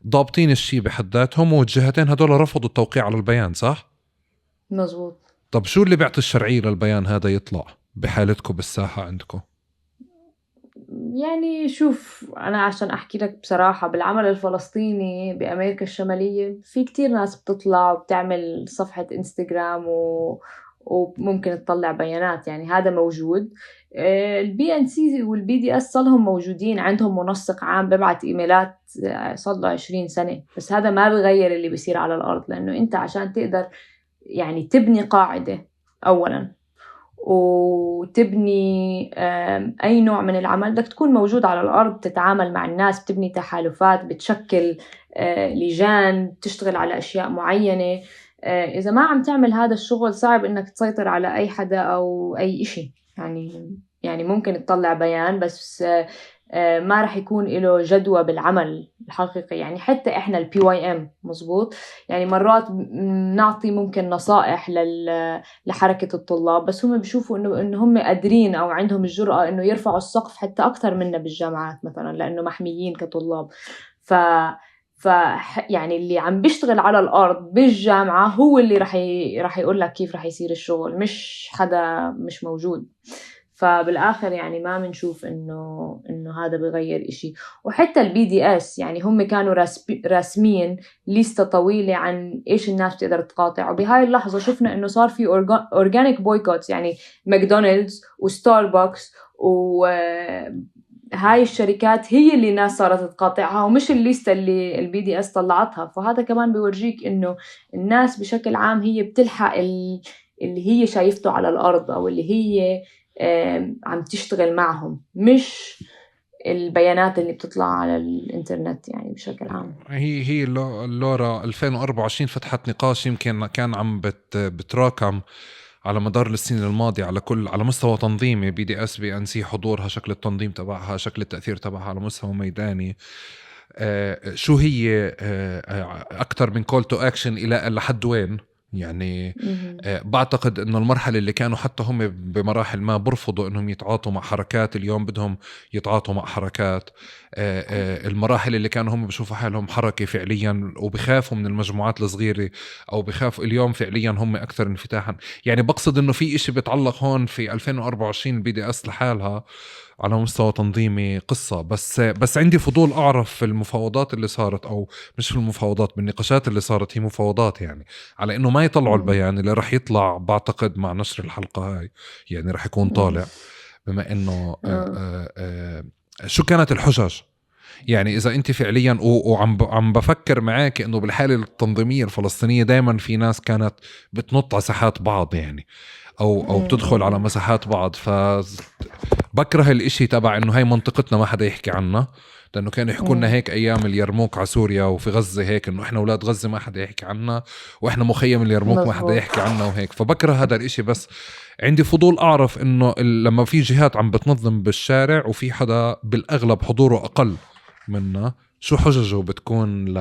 ضابطين الشيء بحد ذاتهم. والجهتين هدول رفضوا التوقيع على البيان، صح؟ مزبوط. طب شو اللي بيعطي الشرعية للبيان هذا يطلع بحالتكم بالساحة عندكم؟ يعني شوف، أنا عشان أحكي لك بصراحة، بالعمل الفلسطيني بأمريكا الشمالية في كتير ناس بتطلع وبتعمل صفحة إنستغرام وممكن تطلع بيانات، يعني هذا موجود. البي ان سي والبي دي اس صلهم موجودين، عندهم منسق عام ببعت ايميلات صار له 20 سنة، بس هذا ما بغير اللي بيصير على الأرض. لأنه أنت عشان تقدر يعني تبني قاعدة أولاً وتبني أي نوع من العمل، بدك تكون موجود على الأرض، تتعامل مع الناس، بتبني تحالفات، بتشكل لجان، تشتغل على أشياء معينة. إذا ما عم تعمل هذا الشغل صعب إنك تسيطر على أي حدا أو أي إشي. يعني ممكن تطلع بيان، بس ما رح يكون له جدوى بالعمل الحقيقي. يعني حتى إحنا PYM مزبوط، يعني مرات نعطي ممكن نصائح لحركة الطلاب، بس هم بيشوفوا إنه هم قادرين أو عندهم الجرأة إنه يرفعوا السقف حتى أكثر منا بالجامعات مثلا، لأنه محميين كطلاب. ف يعني اللي عم بيشتغل على الأرض بالجامعة هو اللي رح يقول لك كيف رح يصير الشغل، مش حدا مش موجود. فبالآخر يعني ما بنشوف إنه هذا بيغير إشي. وحتى البي دي اس يعني هم كانوا راسمين لستة طويلة عن إيش الناس بتقدر تقاطع، وبهاي اللحظة شفنا إنه صار في أورجانيك بويكوتس، يعني ماكدونالدز وستاربكس هاي الشركات هي اللي الناس صارت تقاطعها، ومش الليستة اللي البي دي اس طلعتها. فهذا كمان بيورجيك إنه الناس بشكل عام هي بتلحق اللي هي شايفته على الأرض، أو اللي هي عم تشتغل معهم، مش البيانات اللي بتطلع على الإنترنت يعني بشكل عام. هي اللورا 2024 فتحت نقاش يمكن كان عم بتراكم على مدار السنين الماضية على مستوى تنظيمي. بي دي اس بي ان سي حضورها، شكل التنظيم تبعها، شكل التأثير تبعها على مستوى ميداني. شو هي أكتر من كول تو أكشن إلى لحد وين يعني؟ بعتقد إنه المرحلة اللي كانوا حتى هم بمراحل ما برفضوا إنهم يتعاطوا مع حركات، اليوم بدهم يتعاطوا مع حركات. المراحل اللي كانوا هم بشوفوا حالهم حركة فعليا وبخافوا من المجموعات الصغيرة، أو بخافوا، اليوم فعليا هم أكثر انفتاحا. يعني بقصد إنه في إشي بيتعلق هون في 2024 البي دي اس لحالها على مستوى تنظيمي قصة. بس عندي فضول أعرف في المفاوضات اللي صارت، أو مش في المفاوضات، بالنقاشات اللي صارت، هي مفاوضات يعني، على إنه ما يطلعوا البيان اللي رح يطلع بعتقد مع نشر الحلقة هاي، يعني رح يكون طالع. بما إنه شو كانت الحجج؟ يعني إذا أنت فعليا وعم بفكر معاك إنه بالحالة التنظيمية الفلسطينية دايما في ناس كانت بتنط على ساحات بعض يعني، أو بتدخل على مساحات بعض. بكره الاشي تبع انه هاي منطقتنا ما حدا يحكي عنها، لانه كانوا يحكوا لنا هيك ايام اليرموك على سوريا وفي غزة، هيك انه احنا اولاد غزة ما حدا يحكي عنا، واحنا مخيم اليرموك ما حدا يحكي عنا وهيك. فبكره هذا الاشي. بس عندي فضول اعرف انه لما في جهات عم بتنظم بالشارع وفي حدا بالاغلب حضوره اقل منا، شو حججه بتكون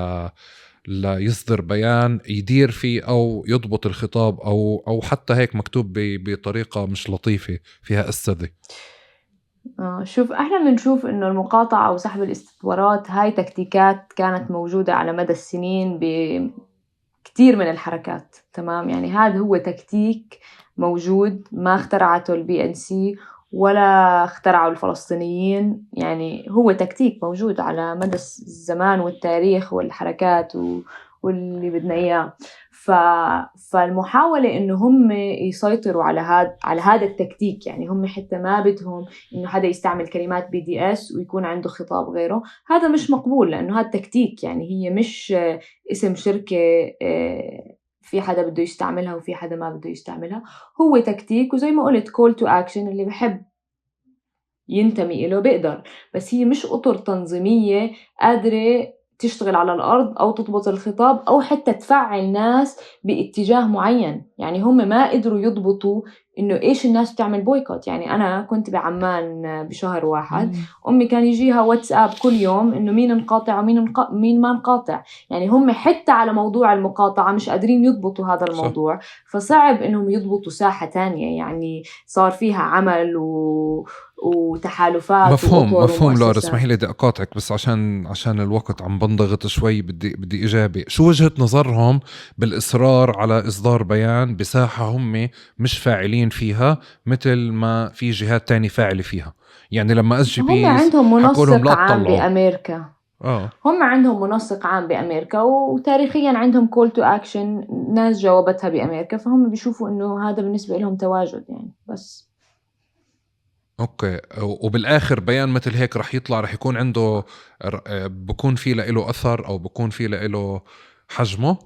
يصدر بيان يدير فيه أو يضبط الخطاب، أو حتى هيك مكتوب بطريقة مش لطيفة فيها أستاذة. شوف، احنا بنشوف انه المقاطعة او سحب الاستثمارات هاي تكتيكات كانت موجودة على مدى السنين بكتير من الحركات. تمام، يعني هذا هو تكتيك موجود، ما اخترعته البي ان سي ولا اخترعوا الفلسطينيين، يعني هو تكتيك موجود على مدى الزمان والتاريخ والحركات واللي بدنا إياه. فالمحاولة إنه هم يسيطروا على هذا التكتيك، يعني هم حتى ما بدهم إنه حدا يستعمل كلمات بي دي اس ويكون عنده خطاب غيره. هذا مش مقبول، لأنه هذا تكتيك، يعني هي مش اسم شركة في حدا بده يستعملها وفي حدا ما بده يستعملها. هو تكتيك، وزي ما قلت call to action، اللي بحب ينتمي إله بيقدر، بس هي مش أطر تنظيمية قادرة تشتغل على الأرض أو تضبط الخطاب أو حتى تفعل ناس باتجاه معين. يعني هم ما قدروا يضبطوا إنه إيش الناس بتعمل بويكوت. يعني أنا كنت بعمان بشهر 1، أمي كان يجيها واتساب كل يوم إنه مين نقاطع ومين ما نقاطع. يعني هم حتى على موضوع المقاطعة مش قادرين يضبطوا هذا الموضوع، فصعب إنهم يضبطوا ساحة تانية يعني صار فيها عمل وتحالفات مفهوم وأطر مفهوم لورا، ومؤسسات. اسمحي لي بدي اقاطعك بس عشان الوقت عم بنضغط شوي، بدي اجابه. شو وجهة نظرهم بالاصرار على اصدار بيان بساحه هم مش فاعلين فيها، مثل ما في جهات تاني فاعله فيها؟ يعني لما هم SGPs عندهم حكوا لهم منسق لا عام تطلعوا. بأمريكا. هم عندهم منسق عام بأمريكا، وتاريخيا عندهم call to action ناس جاوبتها بأمريكا، فهم بيشوفوا إنه هذا بالنسبة لهم تواجد يعني. بس اوكي، وبالاخر بيان مثل هيك رح يطلع، رح يكون عنده بكون في له اثر او بكون في له حجمه؟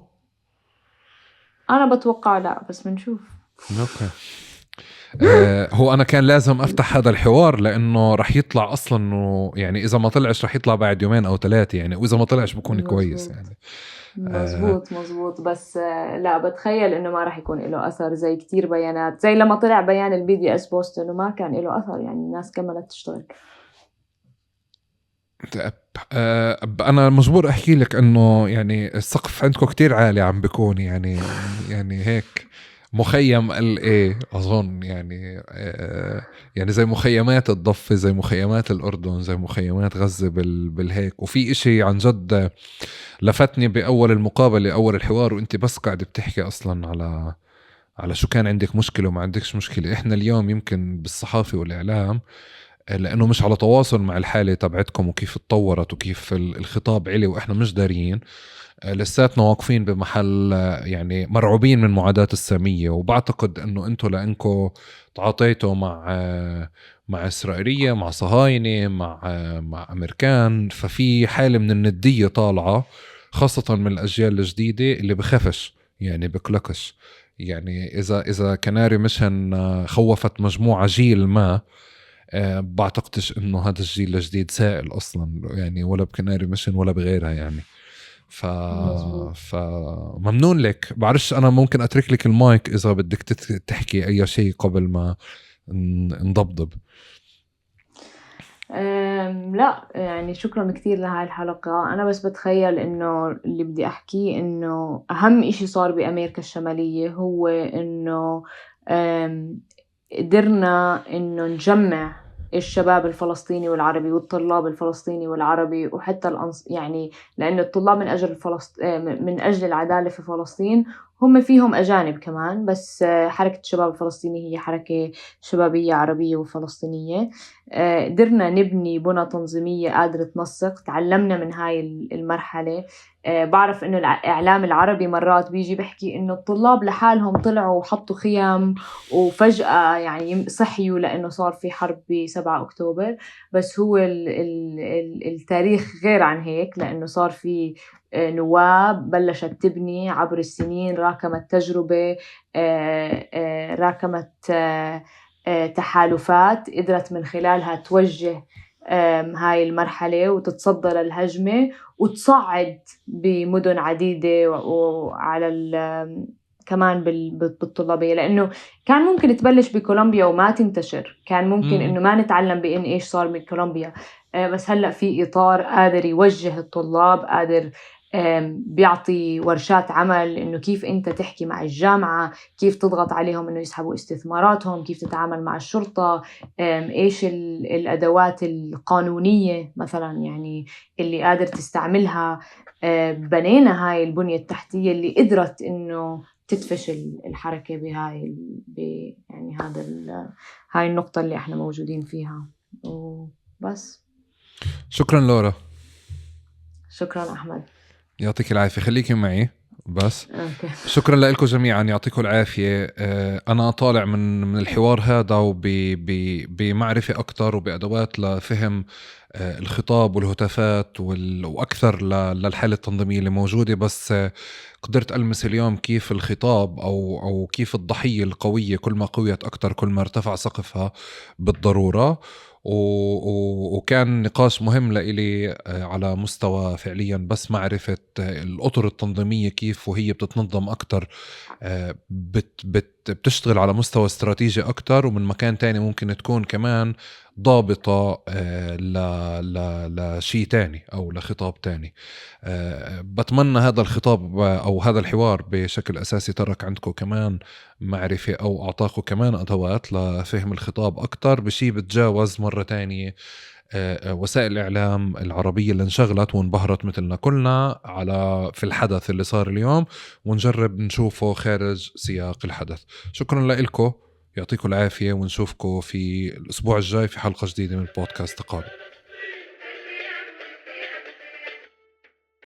أنا بتوقع لا، بس بنشوف. اوكي. هو انا كان لازم افتح هذا الحوار لانه رح يطلع اصلا انه يعني اذا ما طلعش رح يطلع بعد 2 أو 3 يعني، واذا ما طلعش بكون كويس مزبوط يعني. آه، مزبوط. بس لا، بتخيل إنه ما راح يكون له أثر زي كتير بيانات، زي لما طلع بيان BDS بوست إنه ما كان له أثر، يعني الناس كملت تشتغل. انا مجبور احكي لك انه يعني السقف عندكم كتير عالي عم بكون يعني هيك مخيم LA اظن يعني، يعني زي مخيمات الضفة، زي مخيمات الأردن، زي مخيمات غزة بالهيك. وفي اشي عن جد لفتني بأول المقابلة، أول الحوار، وانت بس قاعد بتحكي أصلا على شو كان عندك مشكلة وما عندكش مشكلة. احنا اليوم يمكن بالصحافة والإعلام لأنه مش على تواصل مع الحالة تبعتكم وكيف اتطورت وكيف الخطاب علي وإحنا مش دارين، لساتنا واقفين بمحل يعني مرعوبين من معاداة السامية. وبعتقد أنه أنتوا لأنكم تعاطيتوا مع إسرائيلية، مع صهاينة، مع أمريكان، ففي حالة من الندية طالعة خاصة من الأجيال الجديدة اللي بخفش يعني بقلقش. يعني إذا كناري مشن خوفت مجموعة جيل ما، بعتقدش انه هذا الجيل الجديد سائل اصلا يعني، ولا بكناري ميشن ولا بغيرها يعني. مزبوط. فممنون لك. بعرفش انا ممكن اترك لك المايك اذا بدك تحكي اي شيء قبل ما نضبضب. لا يعني شكرا كثير لهاي الحلقة. أنا بس بتخيل إنه اللي بدي أحكيه إنه أهم إشي صار بأمريكا الشمالية هو إنه قدرنا إنه نجمع الشباب الفلسطيني والعربي والطلاب الفلسطيني والعربي، وحتى يعني لأنه الطلاب من أجل من أجل العدالة في فلسطين هم فيهم أجانب كمان، بس حركة الشباب الفلسطيني هي حركة شبابية عربية وفلسطينية. قدرنا نبني بنى تنظيمية قادرة تنسق. تعلمنا من هاي المرحلة. بعرف إنه الإعلام العربي مرات بيجي بحكي إنه الطلاب لحالهم طلعوا وحطوا خيام وفجأة يعني صحيوا لأنه صار في حرب ب7 أكتوبر، بس هو التاريخ غير عن هيك، لأنه صار في نواب بلشت تبني عبر السنين، راكمت تجربة، راكمت تحالفات قدرت من خلالها توجه هاي المرحلة وتتصدى للهجمة وتصعد بمدن عديدة وعلى كمان بالطلابية، لأنه كان ممكن تبلش بكولومبيا وما تنتشر، كان ممكن إنه ما نتعلم بإن إيش صار من كولومبيا. بس هلأ في إطار قادر يوجه الطلاب، قادر بيعطي ورشات عمل إنه كيف أنت تحكي مع الجامعة، كيف تضغط عليهم إنه يسحبوا استثماراتهم، كيف تتعامل مع الشرطة، إيش الأدوات القانونية مثلا يعني اللي قادر تستعملها. بنينا هاي البنية التحتية اللي قدرت إنه تتفشل الحركة يعني هاي النقطة اللي احنا موجودين فيها. وبس. شكرا لورا. شكرا أحمد. يعطيك العافية، خليكي معي بس. أوكي. شكرا لكم جميعا، يعطيكم العافية. أنا طالع من الحوار هذا بمعرفة أكتر وبأدوات لفهم الخطاب والهتافات وأكثر للحالة التنظيمية اللي موجودة. بس قدرت ألمس اليوم كيف الخطاب أو كيف الضحية القوية كل ما قويت أكتر كل ما ارتفع سقفها بالضرورة. وكان نقاش مهم لإلي على مستوى فعليا بس معرفة الأطر التنظيمية كيف وهي بتتنظم أكتر، بت بتشتغل على مستوى استراتيجي أكتر، ومن مكان تاني ممكن تكون كمان ضابطة لشيء تاني أو لخطاب تاني. بتمنى هذا الخطاب أو هذا الحوار بشكل أساسي ترك عندكم كمان معرفة أو أعطاكم كمان أدوات لفهم الخطاب أكتر بشي بتجاوز مرة تانية وسائل الإعلام العربية اللي انشغلت وانبهرت مثلنا كلنا في الحدث اللي صار اليوم، ونجرب نشوفه خارج سياق الحدث. شكرا لكم، يعطيكم العافية، ونشوفكم في الأسبوع الجاي في حلقة جديدة من بودكاست تقارب.